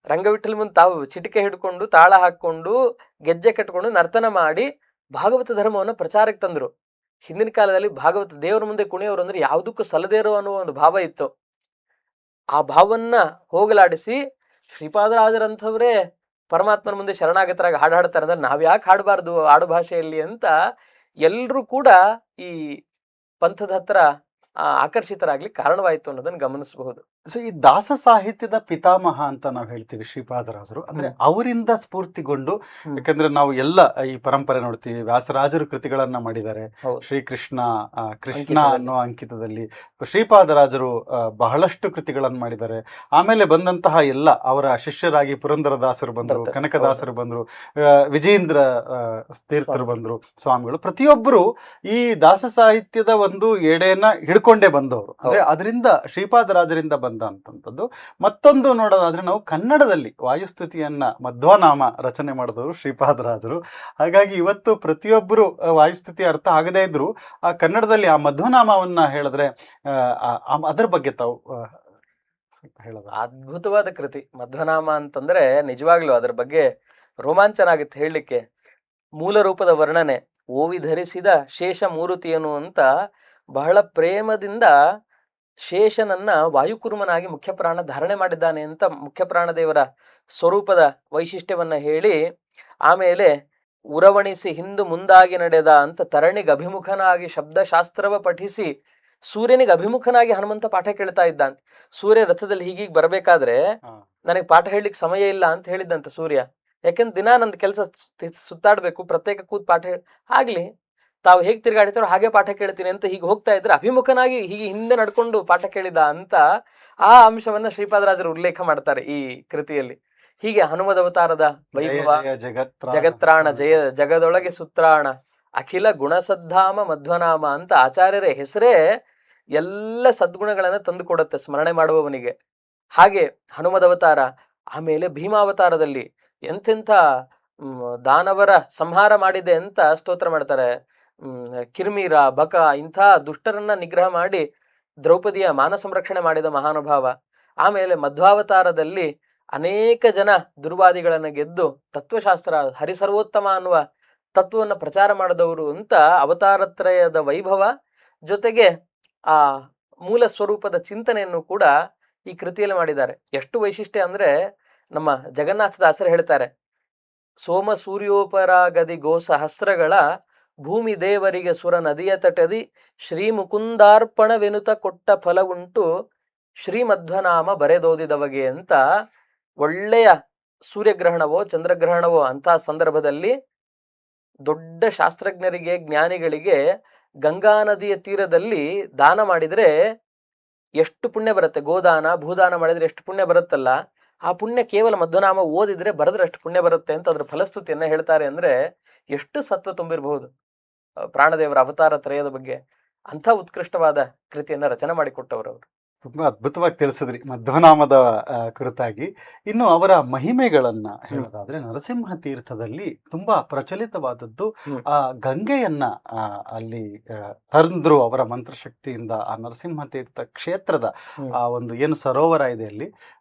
ರಂಗವಿಠಲ ಮುಂದೆ ತಾವು ಚಿಟಿಕೆ ಹಿಡ್ಕೊಂಡು ತಾಳ ಹಾಕೊಂಡು ಗೆಜ್ಜೆ ಕಟ್ಕೊಂಡು ನರ್ತನ ಮಾಡಿ ಭಾಗವತ ಧರ್ಮವನ್ನು ಪ್ರಚಾರಕ್ಕೆ ತಂದ್ರು. ಹಿಂದಿನ ಕಾಲದಲ್ಲಿ ಭಾಗವತ ದೇವರ ಮುಂದೆ ಕುಣಿಯೋರು ಅಂದ್ರೆ ಯಾವುದಕ್ಕೂ ಸಲ್ಲದೇ ಇರೋ ಅನ್ನೋ ಒಂದು ಭಾವ ಇತ್ತು. ಆ ಭಾವನ್ನ ಹೋಗಲಾಡಿಸಿ ಶ್ರೀಪಾದರಾಜರಂಥವ್ರೇ ಪರಮಾತ್ಮನ ಮುಂದೆ ಶರಣಾಗತರಾಗಿ ಹಾಡ್ತಾರೆ ಅಂದ್ರೆ ನಾವ್ಯಾಕೆ ಹಾಡಬಾರ್ದು ಆಡು ಭಾಷೆಯಲ್ಲಿ ಅಂತ ಎಲ್ರೂ ಕೂಡ ಈ ಪಂಥದ ಹತ್ರ ಆಕರ್ಷಿತರಾಗ್ಲಿಕ್ಕೆ ಕಾರಣವಾಯಿತು ಅನ್ನೋದನ್ನ ಗಮನಿಸಬಹುದು. ಸೊ ಈ ದಾಸ ಸಾಹಿತ್ಯದ ಪಿತಾಮಹ ಅಂತ ನಾವು ಹೇಳ್ತೀವಿ ಶ್ರೀಪಾದರಾಜರು. ಅಂದ್ರೆ ಅವರಿಂದ ಸ್ಫೂರ್ತಿಗೊಂಡು, ಯಾಕಂದ್ರೆ ನಾವು ಎಲ್ಲ ಈ ಪರಂಪರೆ ನೋಡ್ತೀವಿ, ವ್ಯಾಸರಾಜರು ಕೃತಿಗಳನ್ನ ಮಾಡಿದ್ದಾರೆ. ಶ್ರೀಕೃಷ್ಣ ಕೃಷ್ಣ ಅನ್ನೋ ಅಂಕಿತದಲ್ಲಿ ಶ್ರೀಪಾದರಾಜರು ಬಹಳಷ್ಟು ಕೃತಿಗಳನ್ನು ಮಾಡಿದ್ದಾರೆ. ಆಮೇಲೆ ಬಂದಂತಹ ಎಲ್ಲ ಅವರ ಶಿಷ್ಯರಾಗಿ ಪುರಂದರದಾಸರು ಬಂದರು, ಕನಕದಾಸರು ಬಂದರು, ವಿಜೇಂದ್ರ ತೀರ್ಥರು ಬಂದರು, ಸ್ವಾಮಿಗಳು. ಪ್ರತಿಯೊಬ್ಬರು ಈ ದಾಸ ಸಾಹಿತ್ಯದ ಒಂದು ಎಡೆಯನ್ನ ಹಿಡ್ಕೊಂಡೇ ಬಂದವರು. ಅಂದ್ರೆ ಅದರಿಂದ ಶ್ರೀಪಾದರಾಜರಿಂದ ಅಂತಂಥದ್ದು. ಮತ್ತೊಂದು ನೋಡೋದಾದ್ರೆ, ನಾವು ಕನ್ನಡದಲ್ಲಿ ವಾಯುಸ್ತುತಿಯನ್ನ ಮಧ್ವನಾಮ ರಚನೆ ಮಾಡಿದವರು ಶ್ರೀಪಾದರಾಜರು. ಹಾಗಾಗಿ ಇವತ್ತು ಪ್ರತಿಯೊಬ್ಬರು ವಾಯುಸ್ತುತಿ ಅರ್ಥ ಆಗದೇ ಇದ್ರು ಆ ಕನ್ನಡದಲ್ಲಿ ಆ ಮಧ್ವನಾಮವನ್ನ ಹೇಳಿದ್ರೆ ಅದರ ಬಗ್ಗೆ ತಾವು ಹೇಳೋದು. ಅದ್ಭುತವಾದ ಕೃತಿ ಮಧ್ವನಾಮ ಅಂತಂದ್ರೆ ನಿಜವಾಗ್ಲೂ ಅದ್ರ ಬಗ್ಗೆ ರೋಮಾಂಚನ ಆಗುತ್ತೆ ಹೇಳಲಿಕ್ಕೆ. ಮೂಲ ರೂಪದ ವರ್ಣನೆ, ಓವಿ ಧರಿಸಿದ ಶೇಷ ಮೂರುತಿಯನು ಅಂತ ಬಹಳ ಪ್ರೇಮದಿಂದ ಶೇಷನನ್ನ ವಾಯುಕುರ್ಮನಾಗಿ ಮುಖ್ಯ ಪ್ರಾಣ ಧಾರಣೆ ಮಾಡಿದ್ದಾನೆ ಅಂತ ಮುಖ್ಯ ಪ್ರಾಣದೇವರ ಸ್ವರೂಪದ ವೈಶಿಷ್ಟ್ಯವನ್ನ ಹೇಳಿ, ಆಮೇಲೆ ಉರವಣಿಸಿ ಹಿಂದು ಮುಂದಾಗಿ ನಡೆದ ಅಂತ ತರಣಿಗೆ ಅಭಿಮುಖನಾಗಿ ಶಬ್ದಶಾಸ್ತ್ರವ ಪಠಿಸಿ ಸೂರ್ಯನಿಗೆ ಅಭಿಮುಖನಾಗಿ ಹನುಮಂತ ಪಾಠ ಕೇಳ್ತಾ ಇದ್ದಂತೆ. ಸೂರ್ಯ ರಥದಲ್ಲಿ ಹೀಗೀಗ್ ಬರಬೇಕಾದ್ರೆ ನನಗೆ ಪಾಠ ಹೇಳಲಿಕ್ಕೆ ಸಮಯ ಇಲ್ಲ ಅಂತ ಹೇಳಿದ್ದಂತೆ ಸೂರ್ಯ. ಯಾಕೆಂದ್ರೆ ದಿನಾ ನಂದು ಕೆಲಸ ಸುತ್ತಾಡ್ಬೇಕು, ಪ್ರತ್ಯೇಕ ಕೂತ್ ಪಾಠ ಆಗ್ಲಿ, ತಾವು ಹೇಗೆ ತಿರುಗಾಡಿತಾರೋ ಹಾಗೆ ಪಾಠ ಕೇಳ್ತೀನಿ ಅಂತ ಹೀಗೆ ಹೋಗ್ತಾ ಇದ್ರೆ ಅಭಿಮುಖನಾಗಿ ಹೀಗೆ ಹಿಂದೆ ನಡ್ಕೊಂಡು ಪಾಠ ಕೇಳಿದ ಅಂತ ಆ ಅಂಶವನ್ನ ಶ್ರೀಪಾದರಾಜರು ಉಲ್ಲೇಖ ಮಾಡ್ತಾರೆ ಈ ಕೃತಿಯಲ್ಲಿ. ಹೀಗೆ ಹನುಮದ ಅವತಾರದ ವೈಭವ, ಜಗತ್ರಾಣ ಜಯ ಜಗದೊಳಗೆ ಸುತ್ರಾಣ ಅಖಿಲ ಗುಣಸದ್ಧಾಮ ಮಧ್ವನಾಮ ಅಂತ ಆಚಾರ್ಯರ ಹೆಸರೇ ಎಲ್ಲ ಸದ್ಗುಣಗಳನ್ನ ತಂದು ಕೊಡುತ್ತೆ ಸ್ಮರಣೆ ಮಾಡುವವನಿಗೆ. ಹಾಗೆ ಹನುಮದ ಅವತಾರ, ಆಮೇಲೆ ಭೀಮಾವತಾರದಲ್ಲಿ ಎಂತೆಂಥ ದಾನವರ ಸಂಹಾರ ಮಾಡಿದೆ ಅಂತ ಸ್ತೋತ್ರ ಮಾಡ್ತಾರೆ. ಕಿರ್ಮೀರ, ಬಕ ಇಂಥ ದುಷ್ಟರನ್ನ ನಿಗ್ರಹ ಮಾಡಿ ದ್ರೌಪದಿಯ ಮಾನ ಸಂರಕ್ಷಣೆ ಮಾಡಿದ ಮಹಾನುಭಾವ. ಆಮೇಲೆ ಮಧ್ವಾವತಾರದಲ್ಲಿ ಅನೇಕ ಜನ ದುರ್ವಾದಿಗಳನ್ನ ಗೆದ್ದು ತತ್ವಶಾಸ್ತ್ರ ಹರಿಸರ್ವೋತ್ತಮ ಅನ್ನುವ ತತ್ವವನ್ನು ಪ್ರಚಾರ ಮಾಡಿದವರು ಅಂತ ಅವತಾರತ್ರಯದ ವೈಭವ ಜೊತೆಗೆ ಆ ಮೂಲ ಸ್ವರೂಪದ ಚಿಂತನೆಯನ್ನು ಕೂಡ ಈ ಕೃತಿಯಲ್ಲಿ ಮಾಡಿದ್ದಾರೆ. ಎಷ್ಟು ವೈಶಿಷ್ಟ್ಯ ಅಂದ್ರೆ ನಮ್ಮ ಜಗನ್ನಾಥದಾಸರು ಹೇಳ್ತಾರೆ, ಸೋಮ ಸೂರ್ಯೋಪರಾಗದಿ ಗೋ ಸಹಸ್ರಗಳ ಭೂಮಿ ದೇವರಿಗೆ ಸುರ ನದಿಯ ತಟದಿ ಶ್ರೀ ಮುಕುಂದಾರ್ಪಣವೆನುತ ಕೊಟ್ಟ ಫಲವುಂಟು ಶ್ರೀಮಧ್ವನಾಮ ಬರೆದೋದಿದವಗೆ ಅಂತ ಒಳ್ಳೆಯ ಸೂರ್ಯಗ್ರಹಣವೋ ಚಂದ್ರಗ್ರಹಣವೋ ಅಂತ ಸಂದರ್ಭದಲ್ಲಿ ದೊಡ್ಡ ಶಾಸ್ತ್ರಜ್ಞರಿಗೆ ಜ್ಞಾನಿಗಳಿಗೆ ಗಂಗಾ ನದಿಯ ತೀರದಲ್ಲಿ ದಾನ ಮಾಡಿದ್ರೆ ಎಷ್ಟು ಪುಣ್ಯ ಬರುತ್ತೆ. ಗೋದಾನ ಭೂದಾನ ಮಾಡಿದ್ರೆ ಎಷ್ಟು ಪುಣ್ಯ ಬರುತ್ತಲ್ಲ, ಆ ಪುಣ್ಯ ಕೇವಲ ಮಧ್ವನಾಮ ಓದಿದ್ರೆ ಬರೆದ್ರೆ ಅಷ್ಟು ಪುಣ್ಯ ಬರುತ್ತೆ ಅಂತ ಅದ್ರ ಫಲಸ್ತುತಿಯನ್ನ ಹೇಳ್ತಾರೆ. ಅಂದ್ರೆ ಎಷ್ಟು ಸತ್ವ ತುಂಬಿರಬಹುದು ಪ್ರಾಣದೇವರ ಅವತಾರ ತ್ರಯದ ಬಗ್ಗೆ. ಅಂಥ ಉತ್ಕೃಷ್ಟವಾದ ಕೃತಿಯನ್ನ ರಚನೆ ಮಾಡಿಕೊಟ್ಟವರು ಅವರು. ತುಂಬಾ ಅದ್ಭುತವಾಗಿ ತಿಳಿಸಿದ್ರಿ ಮಧ್ವನಾಮದ ಕುರಿತಾಗಿ. ಇನ್ನು ಅವರ ಮಹಿಮೆಗಳನ್ನ ಹೇಳೋದಾದ್ರೆ, ನರಸಿಂಹ ತೀರ್ಥದಲ್ಲಿ ತುಂಬಾ ಪ್ರಚಲಿತವಾದದ್ದು ಆ ಗಂಗೆಯನ್ನ ಅಲ್ಲಿ ತಂದ್ರು ಅವರ ಮಂತ್ರಶಕ್ತಿಯಿಂದ. ಆ ನರಸಿಂಹ ತೀರ್ಥ ಕ್ಷೇತ್ರದ ಆ ಒಂದು ಏನು ಸರೋವರ ಇದೆ ಅಲ್ಲಿ,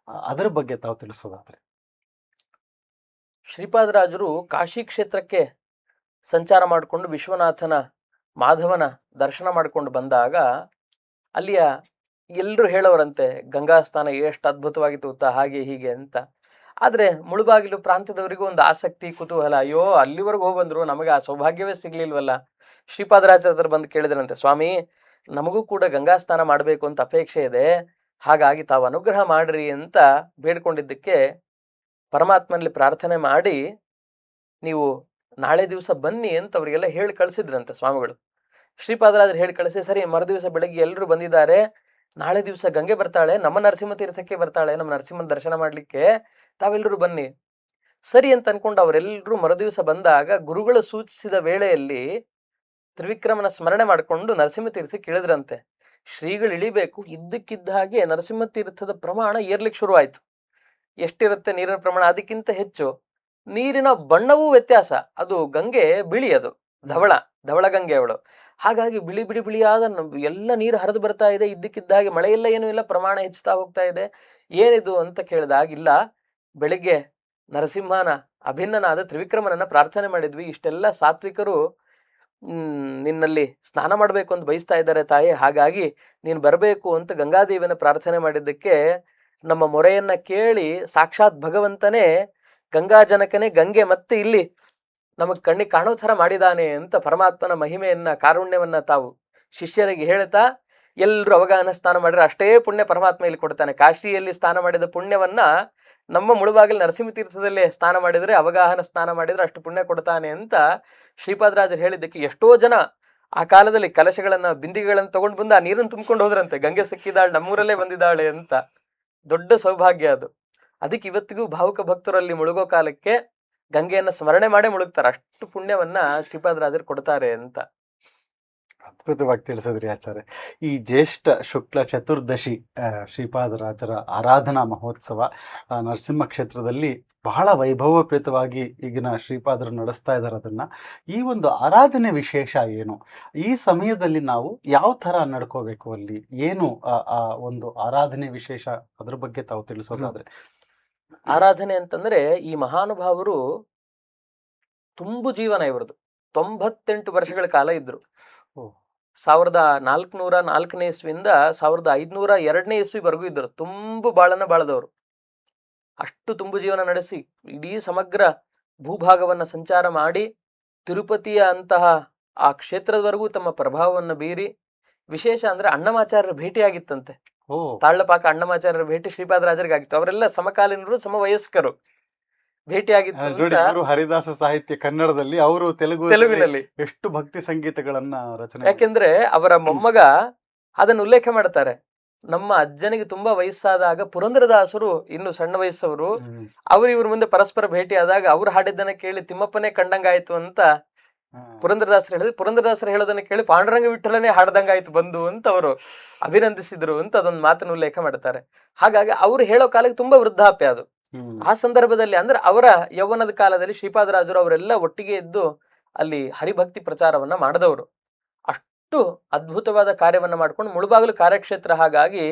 ಅದರ ಬಗ್ಗೆ ತಾವು ತಿಳಿಸೋದಾದ್ರೆ. ಶ್ರೀಪಾದರಾಜರು ಕಾಶಿ ಕ್ಷೇತ್ರಕ್ಕೆ ಸಂಚಾರ ಮಾಡಿಕೊಂಡು ವಿಶ್ವನಾಥನ ಮಾಧವನ ದರ್ಶನ ಮಾಡಿಕೊಂಡು ಬಂದಾಗ ಅಲ್ಲಿಯ ಎಲ್ಲರೂ ಹೇಳೋರಂತೆ ಗಂಗಾ ಸ್ನಾನ ಎಷ್ಟು ಅದ್ಭುತವಾಗಿತ್ತು ಗೊತ್ತಾ, ಹಾಗೆ ಹೀಗೆ ಅಂತ. ಆದ್ರೆ ಮುಳುಬಾಗಿಲು ಪ್ರಾಂತ್ಯದವರಿಗೂ ಒಂದು ಆಸಕ್ತಿ ಕುತೂಹಲ, ಅಯ್ಯೋ ಅಲ್ಲಿವರೆಗೂ ಹೋಗಿ ಬಂದ್ರು ನಮಗೆ ಆ ಸೌಭಾಗ್ಯವೇ ಸಿಗ್ಲಿಲ್ವಲ್ಲ. ಶ್ರೀಪಾದರಾಜರ ಬಂದು ಕೇಳಿದ್ರಂತೆ, ಸ್ವಾಮಿ ನಮಗೂ ಕೂಡ ಗಂಗಾ ಸ್ನಾನ ಮಾಡಬೇಕು ಅಂತ ಅಪೇಕ್ಷೆ ಇದೆ, ಹಾಗಾಗಿ ತಾವು ಅನುಗ್ರಹ ಮಾಡ್ರಿ ಅಂತ ಬೇಡ್ಕೊಂಡಿದ್ದಕ್ಕೆ ಪರಮಾತ್ಮನಲ್ಲಿ ಪ್ರಾರ್ಥನೆ ಮಾಡಿ ನೀವು ನಾಳೆ ದಿವಸ ಬನ್ನಿ ಅಂತ ಅವರಿಗೆಲ್ಲ ಹೇಳಿ ಕಳಿಸಿದ್ರಂತೆ ಸ್ವಾಮಿಗಳು. ಶ್ರೀಪಾದರಾಜರು ಹೇಳಿ ಕಳಿಸಿ, ಸರಿ ಮರುದಿವಸ ಬೆಳಗ್ಗೆ ಎಲ್ಲರೂ ಬಂದಿದ್ದಾರೆ, ನಾಳೆ ದಿವಸ ಗಂಗೆ ಬರ್ತಾಳೆ, ನಮ್ಮ ನರಸಿಂಹ ತೀರ್ಥಕ್ಕೆ ಬರ್ತಾಳೆ, ನಮ್ಮ ನರಸಿಂಹನ ದರ್ಶನ ಮಾಡ್ಲಿಕ್ಕೆ ತಾವೆಲ್ಲರೂ ಬನ್ನಿ. ಸರಿ ಅಂತ ಅನ್ಕೊಂಡು ಅವರೆಲ್ಲರೂ ಮರುದಿವಸ ಬಂದಾಗ ಗುರುಗಳು ಸೂಚಿಸಿದ ವೇಳೆಯಲ್ಲಿ ತ್ರಿವಿಕ್ರಮನ ಸ್ಮರಣೆ ಮಾಡಿಕೊಂಡು ನರಸಿಂಹ ತೀರ್ಥಕ್ಕೆ ಇಳಿದ್ರಂತೆ. ಶ್ರೀಗಳು ಇಳಿಬೇಕು, ಇದ್ದಕ್ಕಿದ್ದ ಹಾಗೆ ನರಸಿಂಹ ತೀರ್ಥದ ಪ್ರಮಾಣ ಏರ್ಲಿಕ್ಕೆ ಶುರುವಾಯ್ತು. ಎಷ್ಟಿರುತ್ತೆ ನೀರಿನ ಪ್ರಮಾಣ, ಅದಕ್ಕಿಂತ ಹೆಚ್ಚು ನೀರಿನ ಬಣ್ಣವೂ ವ್ಯತ್ಯಾಸ. ಅದು ಗಂಗೆ ಬಿಳಿ, ಅದು ಧವಳ ಗಂಗೆ ಅವಳು. ಹಾಗಾಗಿ ಬಿಳಿ ಬಿಳಿ ಬಿಳಿಯಾದ ಎಲ್ಲ ನೀರು ಹರಿದು ಬರ್ತಾ ಇದೆ. ಇದ್ದಕ್ಕಿದ್ದ ಹಾಗೆ ಮಳೆಯೆಲ್ಲ ಏನೂ ಇಲ್ಲ, ಪ್ರಮಾಣ ಹೆಚ್ಚುತ್ತಾ ಹೋಗ್ತಾ ಇದೆ. ಏನಿದು ಅಂತ ಕೇಳಿದಾಗಿಲ್ಲ, ಬೆಳಿಗ್ಗೆ ನರಸಿಂಹನ ಅಭಿನ್ನನಾದ ತ್ರಿವಿಕ್ರಮನನ್ನ ಪ್ರಾರ್ಥನೆ ಮಾಡಿದ್ವಿ, ಇಷ್ಟೆಲ್ಲ ಸಾತ್ವಿಕರು ನಿನ್ನಲ್ಲಿ ಸ್ನಾನ ಮಾಡಬೇಕು ಅಂತ ಬಯಸ್ತಾ ಇದ್ದಾರೆ ತಾಯಿ, ಹಾಗಾಗಿ ನೀನು ಬರಬೇಕು ಅಂತ ಗಂಗಾದೇವಿಯನ್ನ ಪ್ರಾರ್ಥನೆ ಮಾಡಿದ್ದಕ್ಕೆ ನಮ್ಮ ಮೊರೆಯನ್ನ ಕೇಳಿ ಸಾಕ್ಷಾತ್ ಭಗವಂತನೇ ಗಂಗಾಜನಕನೇ ಗಂಗೆ ಮತ್ತೆ ಇಲ್ಲಿ ನಮಗ್ ಕಣ್ಣಿಗೆ ಕಾಣೋ ಥರ ಮಾಡಿದಾನೆ ಅಂತ ಪರಮಾತ್ಮನ ಮಹಿಮೆಯನ್ನ ಕಾರುಣ್ಯವನ್ನ ತಾವು ಶಿಷ್ಯರಿಗೆ ಹೇಳ್ತಾ ಎಲ್ಲರೂ ಅವಗಾಹನ ಸ್ನಾನ ಮಾಡಿದ್ರೆ ಅಷ್ಟೇ ಪುಣ್ಯ ಪರಮಾತ್ಮ ಇಲ್ಲಿ ಕೊಡ್ತಾನೆ. ಕಾಶಿಯಲ್ಲಿ ಸ್ನಾನ ಮಾಡಿದ ಪುಣ್ಯವನ್ನ ನಮ್ಮ ಮುಳುಬಾಗಿಲು ನರಸಿಂಹ ತೀರ್ಥದಲ್ಲೇ ಸ್ನಾನ ಮಾಡಿದ್ರೆ, ಅವಗಾಹನ ಸ್ನಾನ ಮಾಡಿದ್ರೆ ಅಷ್ಟು ಪುಣ್ಯ ಕೊಡ್ತಾನೆ ಅಂತ ಶ್ರೀಪಾದರಾಜರು ಹೇಳಿದ್ದಕ್ಕೆ ಎಷ್ಟೋ ಜನ ಆ ಕಾಲದಲ್ಲಿ ಕಲಶಗಳನ್ನ ಬಿಂದಿಗೆಗಳನ್ನ ತಗೊಂಡು ಬಂದು ಆ ನೀರನ್ನು ತುಂಬಿಕೊಂಡು ಹೋದ್ರಂತೆ. ಗಂಗೆ ಸಿಕ್ಕಿದಾಳೆ, ನಮ್ಮೂರಲ್ಲೇ ಬಂದಿದ್ದಾಳೆ ಅಂತ. ದೊಡ್ಡ ಸೌಭಾಗ್ಯ ಅದು. ಅದಕ್ಕೆ ಇವತ್ತಿಗೂ ಭಾವುಕ ಭಕ್ತರಲ್ಲಿ ಮುಳುಗೋ ಕಾಲಕ್ಕೆ ಗಂಗೆಯನ್ನ ಸ್ಮರಣೆ ಮಾಡೇ ಮುಳುಗ್ತಾರೆ, ಅಷ್ಟು ಪುಣ್ಯವನ್ನ ಶ್ರೀಪಾದರಾಜರು ಕೊಡ್ತಾರೆ ಅಂತ. ಅದ್ಭುತವಾಗಿ ತಿಳಿಸಿದ್ರಿ ಆಚಾರ್ಯ. ಈ ಜ್ಯೇಷ್ಠ ಶುಕ್ಲ ಚತುರ್ದಶಿ ಶ್ರೀಪಾದರಾಜರ ಆರಾಧನಾ ಮಹೋತ್ಸವ ನರಸಿಂಹ ಕ್ಷೇತ್ರದಲ್ಲಿ ಬಹಳ ವೈಭವೋಪೇತವಾಗಿ ಈಗಿನ ಶ್ರೀಪಾದರು ನಡೆಸ್ತಾ ಇದ್ದಾರೆ. ಅದನ್ನ ಈ ಒಂದು ಆರಾಧನೆ ವಿಶೇಷ ಏನು, ಈ ಸಮಯದಲ್ಲಿ ನಾವು ಯಾವ ತರ ನಡ್ಕೋಬೇಕು, ಅಲ್ಲಿ ಏನು ಆ ಒಂದು ಆರಾಧನೆ ವಿಶೇಷ, ಅದ್ರ ಬಗ್ಗೆ ತಾವು ತಿಳಿಸೋದಾದ್ರೆ. ಆರಾಧನೆ ಅಂತಂದ್ರೆ ಈ ಮಹಾನುಭಾವರು ತುಂಬು ಜೀವನ ಇವ್ರದ್ದು. 98 ವರ್ಷಗಳ ಕಾಲ ಇದ್ರು. ಓ. 1404ನೇ ಇಸ್ವಿಯಿಂದ 1502ನೇ ಇಸ್ವಿವರೆಗೂ ಇದ್ರು. ತುಂಬು ಬಾಳನ್ನ ಬಾಳದವರು. ಅಷ್ಟು ತುಂಬು ಜೀವನ ನಡೆಸಿ ಇಡೀ ಸಮಗ್ರ ಭೂಭಾಗವನ್ನ ಸಂಚಾರ ಮಾಡಿ ತಿರುಪತಿಯ ಅಂತಹ ಆ ಕ್ಷೇತ್ರದವರೆಗೂ ತಮ್ಮ ಪ್ರಭಾವವನ್ನು ಬೀರಿ, ವಿಶೇಷ ಅಂದ್ರೆ ಅಣ್ಣಮಾಚಾರ್ಯರ ಭೇಟಿಯಾಗಿತ್ತಂತೆ. ಓ. ತಾಳ್ಲಪಾಕ ಅಣ್ಣಮಾಚಾರ್ಯರ ಭೇಟಿ ಶ್ರೀಪಾದರಾಜರಿಗಾಗಿತ್ತು. ಅವರೆಲ್ಲ ಸಮಕಾಲೀನರು, ಸಮವಯಸ್ಕರು. ಭೇಟಿಯಾಗಿತ್ತು ನೋಡಿ, ಅಂತ ಇವರು ಹರಿದಾಸ ಸಾಹಿತ್ಯ ಕನ್ನಡದಲ್ಲಿ, ಅವರು ತೆಲುಗಿನಲ್ಲಿ. ಎಷ್ಟು ಭಕ್ತಿ ಸಂಗೀತಗಳನ್ನ ರಚನೆ. ಯಾಕೆಂದ್ರೆ ಅವರ ಮೊಮ್ಮಗ ಅದನ್ನು ಉಲ್ಲೇಖ ಮಾಡ್ತಾರೆ. ನಮ್ಮ ಅಜ್ಜನಿಗೆ ತುಂಬಾ ವಯಸ್ಸಾದಾಗ ಪುರಂದರದಾಸರು ಇನ್ನು ಸಣ್ಣ ವಯಸ್ಸವರು, ಅವ್ರು ಇವ್ರ ಮುಂದೆ ಪರಸ್ಪರ ಭೇಟಿ ಆದಾಗ ಅವ್ರು ಹಾಡಿದ್ದನ್ನ ಕೇಳಿ ತಿಮ್ಮಪ್ಪನೇ ಕಂಡಂಗಾಯ್ತು ಅಂತ ಪುರಂದರದಾಸರು ಹೇಳಿದ್ರು. ಪುರಂದರದಾಸರು ಹೇಳೋದನ್ನ ಕೇಳಿ ಪಾಂಡುರಂಗ ವಿಠಲನೇ ಹಾಡ್ದಂಗಾಯ್ತು ಬಂದು ಅಂತ ಅವರು ಅಭಿನಂದಿಸಿದ್ರು ಅಂತ ಅದೊಂದು ಮಾತನ್ನು ಉಲ್ಲೇಖ ಮಾಡ್ತಾರೆ. ಹಾಗಾಗಿ ಅವ್ರು ಹೇಳೋ ಕಾಲಕ್ಕೆ ತುಂಬಾ ವೃದ್ಧಾಪ್ಯ ಅದು. ಆ ಸಂದರ್ಭದಲ್ಲಿ ಅಂದ್ರೆ ಅವರ ಯೌವನದ ಕಾಲದಲ್ಲಿ ಶ್ರೀಪಾದರಾಜರು ಅವರೆಲ್ಲ ಒಟ್ಟಿಗೆ ಇದ್ದು ಅಲ್ಲಿ ಹರಿಭಕ್ತಿ ಪ್ರಚಾರವನ್ನ ಮಾಡಿದವರು. ಅಷ್ಟು ಅದ್ಭುತವಾದ ಕಾರ್ಯವನ್ನ ಮಾಡ್ಕೊಂಡು ಮುಳುಬಾಗಿಲು ಕಾರ್ಯಕ್ಷೇತ್ರ, ಹಾಗಾಗಿ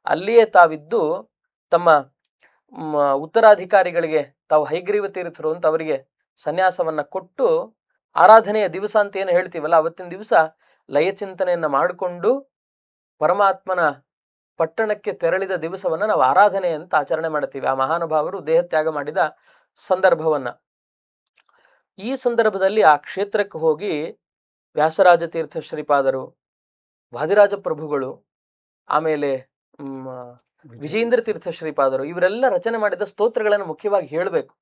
ಅಲ್ಲಿಯೇ ತಾವಿದ್ದು ತಮ್ಮ ಉತ್ತರಾಧಿಕಾರಿಗಳಿಗೆ ತಾವು ಹೈಗ್ರೀವ ತೀರ್ಥರು ಅಂತ ಅವರಿಗೆ ಸನ್ಯಾಸವನ್ನ ಕೊಟ್ಟು, ಆರಾಧನೆಯ ದಿವಸ ಅಂತ ಏನು ಹೇಳ್ತೀವಲ್ಲ, ಅವತ್ತಿನ ದಿವಸ ಲಯಚಿಂತನೆಯನ್ನ ಮಾಡಿಕೊಂಡು ಪರಮಾತ್ಮನ ಪಟ್ಟಣಕ್ಕೆ ತೆರಳಿದ ದಿವಸವನ್ನ ನಾವು ಆರಾಧನೆ ಅಂತ ಆಚರಣೆ ಮಾಡ್ತೀವಿ. ಆ ಮಹಾನುಭಾವರು ದೇಹತ್ಯಾಗ ಮಾಡಿದ ಸಂದರ್ಭವನ್ನ. ಈ ಸಂದರ್ಭದಲ್ಲಿ ಆ ಕ್ಷೇತ್ರಕ್ಕೆ ಹೋಗಿ ವ್ಯಾಸರಾಜ ತೀರ್ಥ ಶ್ರೀಪಾದರು, ವಾದಿರಾಜ ಪ್ರಭುಗಳು, ಆಮೇಲೆ ವಿಜಯೇಂದ್ರ ತೀರ್ಥ ಶ್ರೀಪಾದರು ಇವರೆಲ್ಲ ರಚನೆ ಮಾಡಿದ ಸ್ತೋತ್ರಗಳನ್ನು ಮುಖ್ಯವಾಗಿ ಹೇಳಬೇಕು.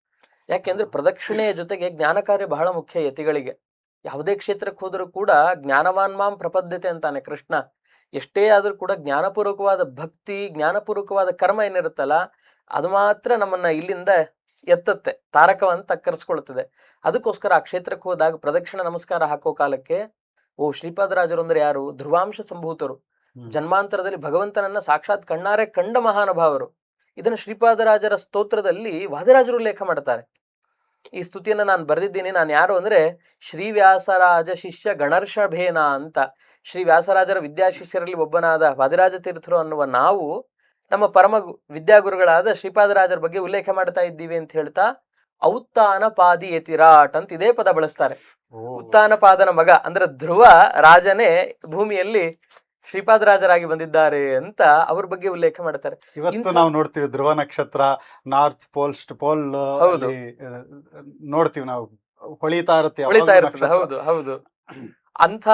ಯಾಕೆಂದ್ರೆ ಪ್ರದಕ್ಷಿಣೆಯ ಜೊತೆಗೆ ಜ್ಞಾನ ಕಾರ್ಯ ಬಹಳ ಮುಖ್ಯ ಯತಿಗಳಿಗೆ. ಯಾವುದೇ ಕ್ಷೇತ್ರಕ್ಕೆ ಹೋದರೂ ಕೂಡ ಜ್ಞಾನವಾನ್ ಮಾಂ ಪ್ರಪದ್ಯತೆ ಅಂತಾನೆ ಕೃಷ್ಣ. ಎಷ್ಟೇ ಆದ್ರೂ ಕೂಡ ಜ್ಞಾನಪೂರ್ವಕವಾದ ಭಕ್ತಿ, ಜ್ಞಾನಪೂರ್ವಕವಾದ ಕರ್ಮ ಏನಿರುತ್ತಲ್ಲ, ಅದು ಮಾತ್ರ ನಮ್ಮನ್ನ ಇಲ್ಲಿಂದ ಎತ್ತತ್ತೆ, ತಾರಕವಂತ ತಕ್ಕರಿಸ್ಕೊಳ್ತದೆ. ಅದಕ್ಕೋಸ್ಕರ ಆ ಕ್ಷೇತ್ರಕ್ಕೆ ಹೋದಾಗ ಪ್ರದಕ್ಷಿಣ ನಮಸ್ಕಾರ ಹಾಕೋ ಕಾಲಕ್ಕೆ, ಓ ಶ್ರೀಪಾದರಾಜರು ಅಂದ್ರೆ ಯಾರು? ಧ್ರುವಾಂಶ ಸಂಭೂತರು, ಜನ್ಮಾಂತರದಲ್ಲಿ ಭಗವಂತನನ್ನ ಸಾಕ್ಷಾತ್ ಕಣ್ಣಾರೆ ಕಂಡ ಮಹಾನುಭಾವರು. ಇದನ್ನು ಶ್ರೀಪಾದರಾಜರ ಸ್ತೋತ್ರದಲ್ಲಿ ವಾದಿರಾಜರು ಉಲ್ಲೇಖ ಮಾಡ್ತಾರೆ. ಈ ಸ್ತುತಿಯನ್ನ ನಾನು ಬರೆದಿದ್ದೀನಿ. ನಾನು ಯಾರು ಅಂದ್ರೆ ಶ್ರೀ ವ್ಯಾಸರಾಜ ಶಿಷ್ಯ ಗಣರ್ಷಭೇನ ಅಂತ. ಶ್ರೀ ವ್ಯಾಸರಾಜರ ವಿದ್ಯಾಶಿಷ್ಯರಲ್ಲಿ ಒಬ್ಬನಾದ ವಾದಿರಾಜ ತೀರ್ಥರು ಅನ್ನುವ ನಾವು ನಮ್ಮ ಪರಮ ವಿದ್ಯಾಗುರುಗಳಾದ ಶ್ರೀಪಾದರಾಜರ ಬಗ್ಗೆ ಉಲ್ಲೇಖ ಮಾಡ್ತಾ ಇದ್ದೀವಿ ಅಂತ ಹೇಳ್ತಾ, ಔತ್ತಾನ ಪಾದಿ ಯತಿರಾಟ್ ಅಂತ ಇದೇ ಪದ ಬಳಸ್ತಾರೆ. ಉತ್ತಾನಪಾದನ ಮಗ ಅಂದ್ರೆ ಧ್ರುವ ರಾಜನೇ ಭೂಮಿಯಲ್ಲಿ ಶ್ರೀಪಾದರಾಜರಾಗಿ ಬಂದಿದ್ದಾರೆ ಅಂತ ಅವ್ರ ಬಗ್ಗೆ ಉಲ್ಲೇಖ ಮಾಡ್ತಾರೆ. ಇವತ್ತು ನಾವು ನೋಡ್ತೀವಿ ಧ್ರುವ ನಕ್ಷತ್ರ, ನಾರ್ತ್ ಪೋಲ್ ನೋಡ್ತೀವಿ ನಾವು, ಹೊಳಿತಾ ಇರುತ್ತೆ. ಹೌದು ಹೌದು. ಅಂಥ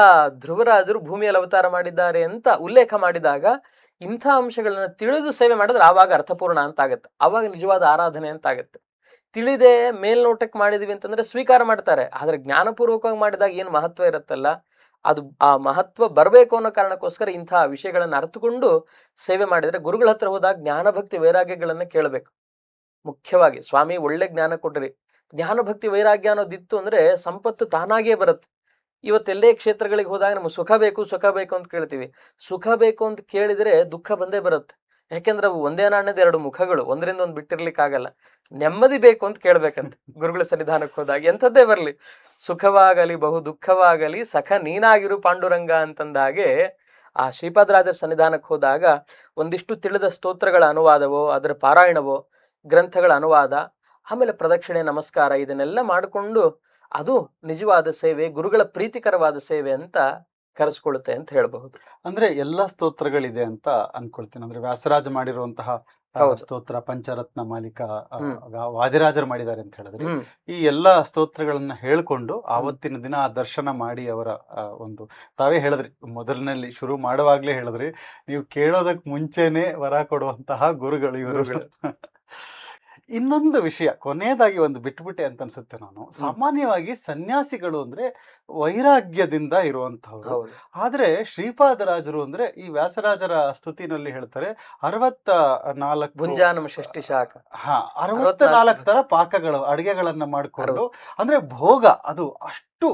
ಧ್ರುವರಾಜರು ಭೂಮಿಯಲ್ಲಿ ಅವತಾರ ಮಾಡಿದ್ದಾರೆ ಅಂತ ಉಲ್ಲೇಖ ಮಾಡಿದಾಗ ಇಂಥ ಅಂಶಗಳನ್ನ ತಿಳಿದು ಸೇವೆ ಮಾಡಿದ್ರೆ ಆವಾಗ ಅರ್ಥಪೂರ್ಣ ಅಂತ ಆಗತ್ತೆ, ಆವಾಗ ನಿಜವಾದ ಆರಾಧನೆ ಅಂತ ಆಗತ್ತೆ. ತಿಳಿದೇ ಮೇಲ್ನೋಟಕ್ಕೆ ಮಾಡಿದೀವಿ ಅಂತಂದ್ರೆ ಸ್ವೀಕಾರ ಮಾಡ್ತಾರೆ, ಆದ್ರೆ ಜ್ಞಾನಪೂರ್ವಕವಾಗಿ ಮಾಡಿದಾಗ ಏನು ಮಹತ್ವ ಇರುತ್ತಲ್ಲ, ಅದು ಆ ಮಹತ್ವ ಬರಬೇಕು ಅನ್ನೋ ಕಾರಣಕ್ಕೋಸ್ಕರ ಇಂಥ ವಿಷಯಗಳನ್ನ ಅರ್ಥಕೊಂಡು ಸೇವೆ ಮಾಡಿದ್ರೆ, ಗುರುಗಳ ಹತ್ರ ಹೋದಾಗ ಜ್ಞಾನ ಭಕ್ತಿ ವೈರಾಗ್ಯಗಳನ್ನ ಕೇಳಬೇಕು. ಮುಖ್ಯವಾಗಿ ಸ್ವಾಮಿ ಒಳ್ಳೆ ಜ್ಞಾನ ಕೊಟ್ರಿ, ಜ್ಞಾನ ಭಕ್ತಿ ವೈರಾಗ್ಯ ಅನ್ನೋದಿತ್ತು ಅಂದ್ರೆ ಸಂಪತ್ತು ತಾನಾಗೇ ಬರುತ್ತೆ. ಇವತ್ತೆಲ್ಲೇ ಕ್ಷೇತ್ರಗಳಿಗೆ ಹೋದಾಗ ನಮ್ಗೆ ಸುಖ ಬೇಕು ಅಂತ ಕೇಳ್ತೀವಿ. ಸುಖ ಬೇಕು ಅಂತ ಕೇಳಿದ್ರೆ ದುಃಖ ಬಂದೇ ಬರುತ್ತೆ. ಯಾಕೆಂದ್ರೆ ಅವು ಒಂದೇ ನಾಣ್ಯದ ಎರಡು ಮುಖಗಳು, ಒಂದರಿಂದ ಒಂದು ಬಿಟ್ಟಿರ್ಲಿಕ್ಕಾಗಲ್ಲ. ನೆಮ್ಮದಿ ಬೇಕು ಅಂತ ಕೇಳ್ಬೇಕಂತ ಗುರುಗಳ ಸನ್ನಿಧಾನಕ್ಕೆ ಹೋದಾಗ. ಎಂಥದ್ದೇ ಬರ್ಲಿ, ಸುಖವಾಗಲಿ ಬಹು ದುಃಖವಾಗಲಿ ಸಖ ನೀನಾಗಿರು ಪಾಂಡುರಂಗ ಅಂತಂದ ಹಾಗೆ ಆ ಶ್ರೀಪಾದರಾಜರ ಸನ್ನಿಧಾನಕ್ಕೆ ಹೋದಾಗ ಒಂದಿಷ್ಟು ತಿಳಿದ ಸ್ತೋತ್ರಗಳ ಅನುವಾದವೋ, ಅದರ ಪಾರಾಯಣವೋ, ಗ್ರಂಥಗಳ ಅನುವಾದ, ಆಮೇಲೆ ಪ್ರದಕ್ಷಿಣೆ ನಮಸ್ಕಾರ, ಇದನ್ನೆಲ್ಲ ಮಾಡಿಕೊಂಡು ಅದು ನಿಜವಾದ ಸೇವೆ, ಗುರುಗಳ ಪ್ರೀತಿಕರವಾದ ಸೇವೆ ಅಂತ ಕರೆಸ್ಕೊಳ್ಳುತ್ತೆ ಅಂತ ಹೇಳಬಹುದು. ಅಂದ್ರೆ ಎಲ್ಲಾ ಸ್ತೋತ್ರಗಳಿದೆ ಅಂತ ಅನ್ಕೊಳ್ತೀನಿ. ಅಂದ್ರೆ ವ್ಯಾಸರಾಜ ಮಾಡಿರುವಂತಹ ಸ್ತೋತ್ರ, ಪಂಚರತ್ನ ಮಾಲಿಕ ವಾದಿರಾಜರು ಮಾಡಿದ್ದಾರೆ ಅಂತ ಹೇಳಿದ್ರೆ, ಈ ಎಲ್ಲಾ ಸ್ತೋತ್ರಗಳನ್ನ ಹೇಳ್ಕೊಂಡು ಆವತ್ತಿನ ದಿನ ಆ ದರ್ಶನ ಮಾಡಿ ಅವರ ಒಂದು, ತಾವೇ ಹೇಳಿದ್ರಿ ಮೊದಲಿನಲ್ಲಿ ಶುರು ಮಾಡುವಾಗ್ಲೇ ಹೇಳಿದ್ರಿ, ನೀವು ಕೇಳೋದಕ್ ಮುಂಚೆನೆ ವರ ಕೊಡುವಂತಹ ಗುರುಗಳು ಇವರು. ಇನ್ನೊಂದು ವಿಷಯ ಕೊನೆಯದಾಗಿ ಒಂದು ಬಿಟ್ಬಿಟ್ಟೆ ಅಂತ ಅನ್ಸುತ್ತೆ ನಾನು. ಸಾಮಾನ್ಯವಾಗಿ ಸನ್ಯಾಸಿಗಳು ಅಂದ್ರೆ ವೈರಾಗ್ಯದಿಂದ ಇರುವಂತಹವ್ರು, ಆದ್ರೆ ಶ್ರೀಪಾದರಾಜರು ಅಂದ್ರೆ ಈ ವ್ಯಾಸರಾಜರ ಸ್ತುತಿನಲ್ಲಿ ಹೇಳ್ತಾರೆ 64 ಭುಂಜಾನಂ ಷಷ್ಠಿ ಶಾಖ, 64 ತರ ಪಾಕಗಳು, ಅಡಿಗೆಗಳನ್ನ ಮಾಡ್ಕೊಂಡು, ಅಂದ್ರೆ ಭೋಗ ಅದು ಅಷ್ಟು.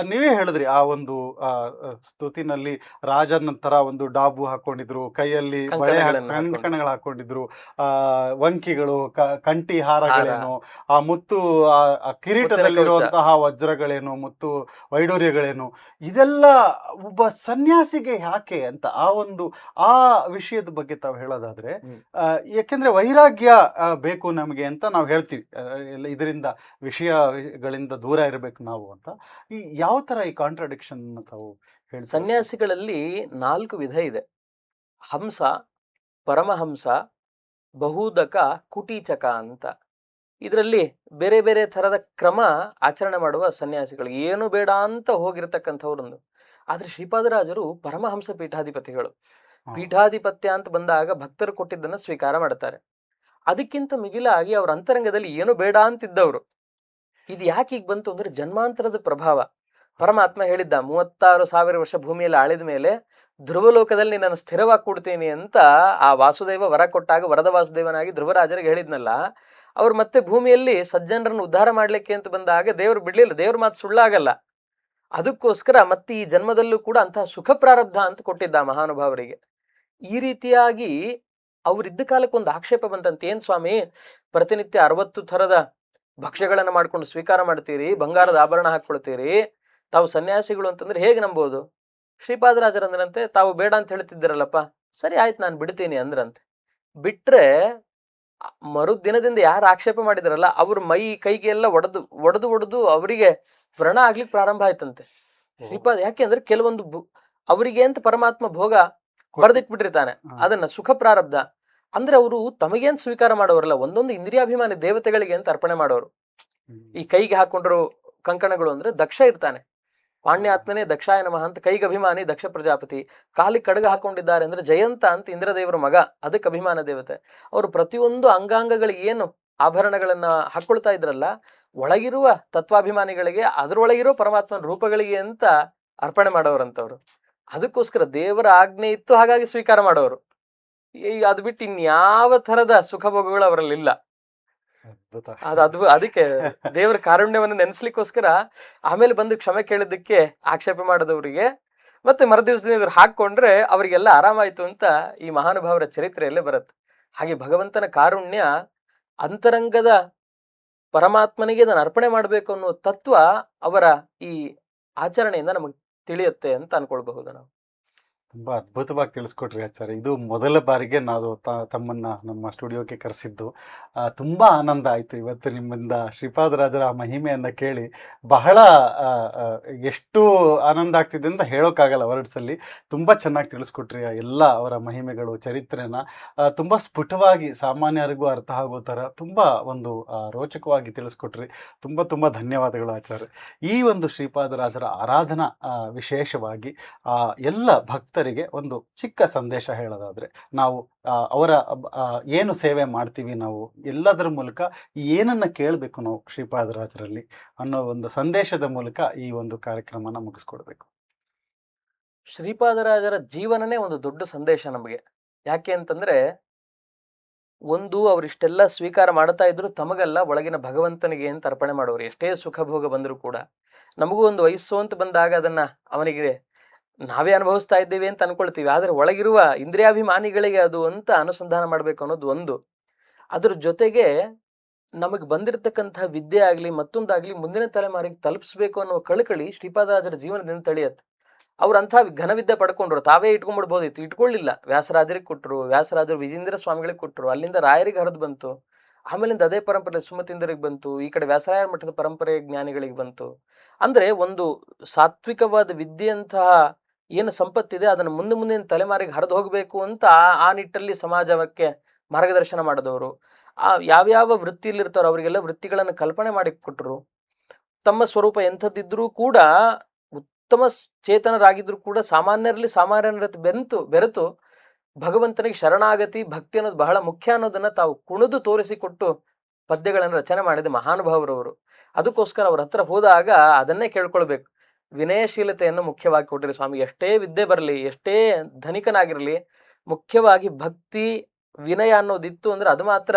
ನೀವೇ ಹೇಳಿದ್ರಿ ಆ ಒಂದು ಸ್ತುತಿನಲ್ಲಿ ರಾಜನ ತರ ಒಂದು ಡಾಬು ಹಾಕೊಂಡಿದ್ರು, ಕೈಯಲ್ಲಿ ಬಳೆ ಕಂಕಣಗಳು ಹಾಕೊಂಡಿದ್ರು, ವಂಕಿಗಳು, ಕಂಠಿ ಹಾರಗಳೇನು, ಆ ಮುತ್ತು ಕಿರೀಟದಲ್ಲಿರುವಂತಹ ವಜ್ರಗಳೇನು, ಮುತ್ತು ವೈಡೂರ್ಯಗಳೇನು, ಇದೆಲ್ಲ ಒಬ್ಬ ಸನ್ಯಾಸಿಗೆ ಯಾಕೆ ಅಂತ ಆ ವಿಷಯದ ಬಗ್ಗೆ ತಾವು ಹೇಳೋದಾದ್ರೆ, ಯಾಕೆಂದ್ರೆ ವೈರಾಗ್ಯ ಬೇಕು ನಮಗೆ ಅಂತ ನಾವು ಹೇಳ್ತೀವಿ, ಇದರಿಂದ ವಿಷಯಗಳಿಂದ ದೂರ ಇರಬೇಕು ನಾವು ಅಂತ. ಈ ಯಾವ ತರ ಈ ಕಾಂಟ್ರಡಿಕ್ಷನ್ ತಾವು ಹೇಳ್ತೀರಾ? ಸನ್ಯಾಸಿಗಳಲ್ಲಿ 4 ವಿಧ ಇದೆ: ಹಂಸ, ಪರಮಹಂಸ, ಬಹುದಕ, ಕುಟೀಚಕ ಅಂತ. ಇದರಲ್ಲಿ ಬೇರೆ ಬೇರೆ ಥರದ ಕ್ರಮ ಆಚರಣೆ ಮಾಡುವ ಸನ್ಯಾಸಿಗಳು, ಏನು ಬೇಡ ಅಂತ ಹೋಗಿರ್ತಕ್ಕಂಥವ್ರೊಂದು. ಆದ್ರೆ ಶ್ರೀಪಾದರಾಜರು ಪರಮಹಂಸ ಪೀಠಾಧಿಪತಿಗಳು. ಪೀಠಾಧಿಪತ್ಯ ಅಂತ ಬಂದಾಗ ಭಕ್ತರು ಕೊಟ್ಟಿದ್ದನ್ನು ಸ್ವೀಕಾರ ಮಾಡ್ತಾರೆ. ಅದಕ್ಕಿಂತ ಮಿಗಿಲಾಗಿ ಅವ್ರ ಅಂತರಂಗದಲ್ಲಿ ಏನು ಬೇಡ ಅಂತಿದ್ದವರು. ಇದು ಯಾಕೆ ಈಗ ಬಂತು ಅಂದ್ರೆ ಜನ್ಮಾಂತರದ ಪ್ರಭಾವ. ಪರಮಾತ್ಮ ಹೇಳಿದ್ದ 36,000 ವರ್ಷ ಭೂಮಿಯಲ್ಲಿ ಆಳಿದ ಮೇಲೆ ಧ್ರುವಲೋಕದಲ್ಲಿ ನಾನು ಸ್ಥಿರವಾಗಿ ಕೊಡ್ತೀನಿ ಅಂತ ಆ ವಾಸುದೇವ ವರ ಕೊಟ್ಟಾಗ ವರದ ವಾಸುದೇವನಾಗಿ ಧ್ರುವರಾಜರಿಗೆ ಹೇಳಿದ್ನಲ್ಲ, ಅವ್ರು ಮತ್ತೆ ಭೂಮಿಯಲ್ಲಿ ಸಜ್ಜನರನ್ನು ಉದ್ಧಾರ ಮಾಡ್ಲಿಕ್ಕೆ ಅಂತ ಬಂದಾಗ ದೇವ್ರು ಬಿಡ್ಲಿಲ್ಲ. ದೇವ್ರ ಮಾತು ಸುಳ್ಳಾಗಲ್ಲ. ಅದಕ್ಕೋಸ್ಕರ ಮತ್ತೆ ಈ ಜನ್ಮದಲ್ಲೂ ಕೂಡ ಅಂತಹ ಸುಖ ಪ್ರಾರಬ್ಧ ಅಂತ ಕೊಟ್ಟಿದ್ದ ಮಹಾನುಭಾವರಿಗೆ. ಈ ರೀತಿಯಾಗಿ ಅವರಿದ್ದ ಕಾಲಕ್ಕೆ ಒಂದು ಆಕ್ಷೇಪ ಬಂತಂತೆ, ಏನ್ ಸ್ವಾಮಿ ಪ್ರತಿನಿತ್ಯ 60 ಥರದ ಭಕ್ಷ್ಯಗಳನ್ನು ಮಾಡ್ಕೊಂಡು ಸ್ವೀಕಾರ ಮಾಡ್ತೀರಿ, ಬಂಗಾರದ ಆಭರಣ ಹಾಕೊಳ್ತೀರಿ, ತಾವು ಸನ್ಯಾಸಿಗಳು ಅಂತಂದ್ರೆ ಹೇಗೆ ನಂಬೋದು? ಶ್ರೀಪಾದರಾಜರಂದ್ರಂತೆ, ತಾವು ಬೇಡ ಅಂತ ಹೇಳ್ತಿದ್ದೀರಲ್ಲಪ್ಪ, ಸರಿ ಆಯ್ತು ನಾನು ಬಿಡ್ತೀನಿ ಅಂದ್ರಂತೆ. ಬಿಟ್ರೆ ಮರುದಿನದಿಂದ ಯಾರು ಆಕ್ಷೇಪ ಮಾಡಿದ್ರಲ್ಲ ಅವ್ರ ಮೈ ಕೈಗೆ ಎಲ್ಲ ಒಡೆದು ಅವರಿಗೆ ವ್ರಣ ಆಗ್ಲಿಕ್ಕೆ ಪ್ರಾರಂಭ ಆಯ್ತಂತೆ. ಶ್ರೀಪಾದ ಯಾಕೆ ಅಂದ್ರೆ ಕೆಲವೊಂದು ಅವರಿಗೆ ಅಂತ ಪರಮಾತ್ಮ ಭೋಗ ಬರೆದಿಟ್ಬಿಟ್ಟಿರ್ತಾನೆ, ಅದನ್ನ ಸುಖ ಪ್ರಾರಬ್ಧ ಅಂದ್ರೆ ಅವರು ತಮಗೇನ್ ಸ್ವೀಕಾರ ಮಾಡೋರಲ್ಲ, ಒಂದೊಂದು ಇಂದ್ರಿಯಾಭಿಮಾನಿ ದೇವತೆಗಳಿಗೆ ಅಂತ ಅರ್ಪಣೆ ಮಾಡೋರು. ಈ ಕೈಗೆ ಹಾಕೊಂಡ್ರು ಕಂಕಣಗಳು ಅಂದ್ರೆ ದಕ್ಷ ಇರ್ತಾನೆ, ಪಾಣ್ಯಾತ್ಮನೇ ದಕ್ಷಾಯ ನಮಃ ಅಂತ ಕೈಗೆ ಅಭಿಮಾನಿ ದಕ್ಷ ಪ್ರಜಾಪತಿ. ಕಾಲಿಗೆ ಕಡಗ ಹಾಕೊಂಡಿದ್ದಾರೆ ಅಂದ್ರೆ ಜಯಂತ ಅಂತ ಇಂದ್ರದೇವರ ಮಗ, ಅದಕ್ಕೆ ಅಭಿಮಾನ ದೇವತೆ. ಅವರು ಪ್ರತಿಯೊಂದು ಅಂಗಾಂಗಗಳಿಗೆ ಏನು ಆಭರಣಗಳನ್ನ ಹಾಕೊಳ್ತಾ ಇದ್ರಲ್ಲ, ಒಳಗಿರುವ ತತ್ವಾಭಿಮಾನಿಗಳಿಗೆ ಅದರೊಳಗಿರೋ ಪರಮಾತ್ಮನ ರೂಪಗಳಿಗೆ ಅಂತ ಅರ್ಪಣೆ ಮಾಡೋರಂತವ್ರು. ಅದಕ್ಕೋಸ್ಕರ ದೇವರ ಆಜ್ಞೆ ಇತ್ತು, ಹಾಗಾಗಿ ಸ್ವೀಕಾರ ಮಾಡೋರು. ಅದು ಬಿಟ್ಟು ಇನ್ಯಾವ ಥರದ ಸುಖ ಭೋಗಗಳು ಅವರಲ್ಲಿ ಇಲ್ಲ. ಅದಕ್ಕೆ ದೇವರ ಕಾರುಣ್ಯವನ್ನು ನೆನೆಸ್ಲಿಕ್ಕೋಸ್ಕರ ಆಮೇಲೆ ಬಂದು ಕ್ಷಮೆ ಕೇಳಿದ್ದಕ್ಕೆ ಆಕ್ಷೇಪ ಮಾಡದವರಿಗೆ ಮತ್ತೆ ಮರುದಿವಸದಿಂದ ಇವ್ರು ಹಾಕೊಂಡ್ರೆ ಅವರಿಗೆಲ್ಲ ಆರಾಮಾಯ್ತು ಅಂತ ಈ ಮಹಾನುಭಾವರ ಚರಿತ್ರೆಯಲ್ಲೇ ಬರುತ್ತೆ. ಹಾಗೆ ಭಗವಂತನ ಕಾರುಣ್ಯ, ಅಂತರಂಗದ ಪರಮಾತ್ಮನಿಗೆ ನಾನು ಅರ್ಪಣೆ ಮಾಡಬೇಕು ಅನ್ನೋ ತತ್ವ ಅವರ ಈ ಆಚರಣೆಯಿಂದ ನಮಗೆ ತಿಳಿಯುತ್ತೆ ಅಂತ ಅನ್ಕೊಳ್ಬಹುದು ನಾವು. ತುಂಬಾ ಅದ್ಭುತವಾಗಿ ತಿಳಿಸ್ಕೊಟ್ರಿ ಆಚಾರ್ಯ. ಇದು ಮೊದಲ ಬಾರಿಗೆ ನಾವು ತಮ್ಮನ್ನ ನಮ್ಮ ಸ್ಟುಡಿಯೋಕ್ಕೆ ಕರೆಸಿದ್ದು. ತುಂಬಾ ಆನಂದ ಆಯ್ತು ಇವತ್ತು ನಿಮ್ಮಿಂದ ಶ್ರೀಪಾದರಾಜರ ಆ ಮಹಿಮೆಯನ್ನ ಕೇಳಿ. ಬಹಳ ಎಷ್ಟು ಆನಂದ ಆಗ್ತಿದೆ ಅಂತ ಹೇಳೋಕ್ಕಾಗಲ್ಲ ವರ್ಡ್ಸಲ್ಲಿ. ತುಂಬಾ ಚೆನ್ನಾಗಿ ತಿಳಿಸ್ಕೊಟ್ರಿ ಎಲ್ಲ ಅವರ ಮಹಿಮೆಗಳು, ಚರಿತ್ರೆನ ತುಂಬಾ ಸ್ಫುಟವಾಗಿ ಸಾಮಾನ್ಯರಿಗೂ ಅರ್ಥ ಆಗೋ ಥರ ತುಂಬಾ ಒಂದು ರೋಚಕವಾಗಿ ತಿಳಿಸ್ಕೊಟ್ರಿ. ತುಂಬಾ ತುಂಬಾ ಧನ್ಯವಾದಗಳು ಆಚಾರ್ಯ. ಈ ಒಂದು ಶ್ರೀಪಾದರಾಜರ ಆರಾಧನಾ ವಿಶೇಷವಾಗಿ ಎಲ್ಲ ಭಕ್ತರಿಗೆ ಒಂದು ಚಿಕ್ಕ ಸಂದೇಶ ಹೇಳೋದಾದ್ರೆ, ನಾವು ಅವರ ಏನು ಸೇವೆ ಮಾಡ್ತೀವಿ, ನಾವು ಎಲ್ಲದರ ಮೂಲಕ ಏನನ್ನ ಕೇಳಬೇಕು ನಾವು ಶ್ರೀಪಾದರಾಜರಲ್ಲಿ ಅನ್ನೋ ಒಂದು ಸಂದೇಶದ ಮೂಲಕ ಈ ಒಂದು ಕಾರ್ಯಕ್ರಮನ ಮುಗಿಸ್ಕೊಡ್ಬೇಕು. ಶ್ರೀಪಾದರಾಜರ ಜೀವನನೇ ಒಂದು ದೊಡ್ಡ ಸಂದೇಶ ನಮಗೆ. ಯಾಕೆ ಅಂತಂದ್ರೆ, ಒಂದು ಅವರಿಷ್ಟೆಲ್ಲ ಸ್ವೀಕಾರ ಮಾಡ್ತಾ ಇದ್ರು ತಮಗಲ್ಲ, ಒಳಗಿನ ಭಗವಂತನಿಗೆ ಅಂತ ಅರ್ಪಣೆ ಮಾಡೋರು. ಎಷ್ಟೇ ಸುಖ ಭೋಗ ಬಂದರೂ ಕೂಡ ನಮಗೂ ಒಂದು ವಯಸ್ಸು ಅಂತ ಬಂದಾಗ ಅದನ್ನ ಅವನಿಗೆ ನಾವೇ ಅನುಭವಿಸ್ತಾ ಇದ್ದೇವೆ ಅಂತ ಅನ್ಕೊಳ್ತೀವಿ. ಆದ್ರೆ ಒಳಗಿರುವ ಇಂದ್ರಿಯಾಭಿಮಾನಿಗಳಿಗೆ ಅದು ಅಂತ ಅನುಸಂಧಾನ ಮಾಡ್ಬೇಕು ಅನ್ನೋದು ಒಂದು. ಅದ್ರ ಜೊತೆಗೆ ನಮಗೆ ಬಂದಿರತಕ್ಕಂತಹ ವಿದ್ಯೆ ಆಗ್ಲಿ ಮತ್ತೊಂದಾಗ್ಲಿ ಮುಂದಿನ ತಲೆಮಾರಿಗೆ ತಲುಪಿಸ್ಬೇಕು ಅನ್ನೋ ಕಳಕಳಿ ಶ್ರೀಪಾದರಾಜರ ಜೀವನದಿಂದ ತಿಳಿಯತ್ತೆ. ಅವ್ರಂಥ ಘನವಿದ್ಯೆ ಪಡ್ಕೊಂಡ್ರು, ತಾವೇ ಇಟ್ಕೊಂಡ್ಬಿಡ್ಬೋದಿತ್ತು, ಇಟ್ಕೊಳ್ಳಿಲ್ಲ. ವ್ಯಾಸರಾಜರಿಗೆ ಕೊಟ್ಟರು, ವ್ಯಾಸರಾಜರು ವಿಜೇಂದ್ರ ಸ್ವಾಮಿಗಳಿಗೆ ಕೊಟ್ಟರು, ಅಲ್ಲಿಂದ ರಾಯರಿಗೆ ಹರಿದು ಬಂತು, ಆಮೇಲಿಂದ ಅದೇ ಪರಂಪರೆ ಸುಮತೀಂದ್ರಿಗೆ ಬಂತು, ಈ ಕಡೆ ವ್ಯಾಸರಾಯರ ಮಠದ ಪರಂಪರೆ ಜ್ಞಾನಿಗಳಿಗೆ ಬಂತು. ಅಂದ್ರೆ ಒಂದು ಸಾತ್ವಿಕವಾದ ವಿದ್ಯೆಯಂತಹ ಏನು ಸಂಪತ್ತಿದೆ ಅದನ್ನು ಮುಂದಿನ ತಲೆಮಾರಿಗೆ ಹರಿದು ಹೋಗಬೇಕು ಅಂತ ಆ ನಿಟ್ಟಲ್ಲಿ ಸಮಾಜಕ್ಕೆ ಮಾರ್ಗದರ್ಶನ ಮಾಡಿದವರು. ಯಾವ್ಯಾವ ವೃತ್ತಿಯಲ್ಲಿರ್ತಾರೋ ಅವರಿಗೆಲ್ಲ ವೃತ್ತಿಗಳನ್ನು ಕಲ್ಪನೆ ಮಾಡಿ ಕೊಟ್ಟರು. ತಮ್ಮ ಸ್ವರೂಪ ಎಂಥದ್ದಿದ್ರೂ ಕೂಡ, ಉತ್ತಮ ಚೇತನರಾಗಿದ್ರು ಕೂಡ ಸಾಮಾನ್ಯರಲ್ಲಿ ಸಾಮಾನ್ಯರ ಬೆರೆತು ಭಗವಂತನಿಗೆ ಶರಣಾಗತಿ ಭಕ್ತಿ ಅನ್ನೋದು ಬಹಳ ಮುಖ್ಯ ಅನ್ನೋದನ್ನ ತಾವು ಕುಣಿದು ತೋರಿಸಿಕೊಟ್ಟು ಪದ್ಯಗಳನ್ನು ರಚನೆ ಮಾಡಿದ ಮಹಾನುಭಾವರವರು. ಅದಕ್ಕೋಸ್ಕರ ಅವ್ರ ಹತ್ರ ಹೋದಾಗ ಅದನ್ನೇ ಕೇಳ್ಕೊಳ್ಬೇಕು. ವಿನಯಶೀಲತೆಯನ್ನು ಮುಖ್ಯವಾಗಿ ಕೊಟ್ಟಿರಿ ಸ್ವಾಮಿ. ಎಷ್ಟೇ ವಿದ್ಯೆ ಬರಲಿ, ಎಷ್ಟೇ ಧನಿಕನಾಗಿರಲಿ, ಮುಖ್ಯವಾಗಿ ಭಕ್ತಿ ವಿನಯ ಅನ್ನೋದಿತ್ತು ಅಂದ್ರೆ ಅದು ಮಾತ್ರ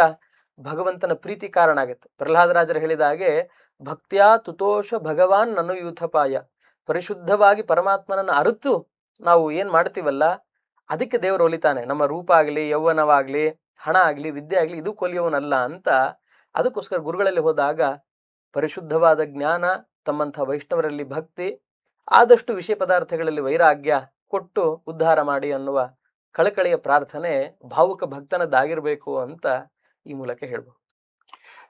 ಭಗವಂತನ ಪ್ರೀತಿ ಕಾರಣ ಆಗುತ್ತೆ. ಪ್ರಹ್ಲಾದರಾಜರು ಹೇಳಿದ ಹಾಗೆ, ಭಕ್ತ್ಯಾ ತುತೋಷ ಭಗವಾನ್ ನನ್ನು ಯೂಥಪಾಯ. ಪರಿಶುದ್ಧವಾಗಿ ಪರಮಾತ್ಮನನ್ನು ಅರಿತು ನಾವು ಏನ್ ಮಾಡ್ತೀವಲ್ಲ ಅದಕ್ಕೆ ದೇವರು ಒಲಿತಾನೆ. ನಮ್ಮ ರೂಪ ಆಗ್ಲಿ, ಯೌವನವಾಗ್ಲಿ, ಹಣ ಆಗ್ಲಿ, ವಿದ್ಯೆ ಆಗ್ಲಿ ಇದು ಕೊಲಿಯವನಲ್ಲ ಅಂತ. ಅದಕ್ಕೋಸ್ಕರ ಗುರುಗಳಲ್ಲಿ ಹೋದಾಗ ಪರಿಶುದ್ಧವಾದ ಜ್ಞಾನ, ತಮ್ಮಂಥ ವೈಷ್ಣವರಲ್ಲಿ ಭಕ್ತಿ, ಆದಷ್ಟು ವಿಷಯ ಪದಾರ್ಥಗಳಲ್ಲಿ ವೈರಾಗ್ಯ ಕೊಟ್ಟು ಉದ್ಧಾರ ಮಾಡಿ ಅನ್ನುವ ಕಳಕಳಿಯ ಪ್ರಾರ್ಥನೆ ಭಾವುಕ ಭಕ್ತನದ್ದಾಗಿರ್ಬೇಕು ಅಂತ ಈ ಮೂಲಕ ಹೇಳ್ಬೋದು.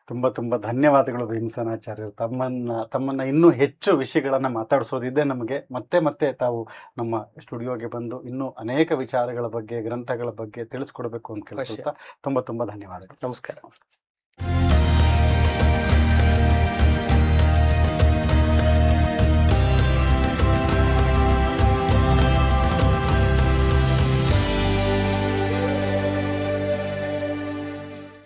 ತುಂಬ ತುಂಬ ಧನ್ಯವಾದಗಳು ಭೀಮಸೇನಾಚಾರ್ಯರು. ತಮ್ಮನ್ನ ಇನ್ನೂ ಹೆಚ್ಚು ವಿಷಯಗಳನ್ನು ಮಾತಾಡಿಸೋದಿದೆ ನಮಗೆ. ಮತ್ತೆ ಮತ್ತೆ ತಾವು ನಮ್ಮ ಸ್ಟುಡಿಯೋಗೆ ಬಂದು ಇನ್ನೂ ಅನೇಕ ವಿಚಾರಗಳ ಬಗ್ಗೆ, ಗ್ರಂಥಗಳ ಬಗ್ಗೆ ತಿಳಿಸ್ಕೊಡ್ಬೇಕು ಅಂತ ಕೇಳ್ಕೊಳ್ತಾ ತುಂಬ ತುಂಬ ಧನ್ಯವಾದಗಳು. ನಮಸ್ಕಾರ.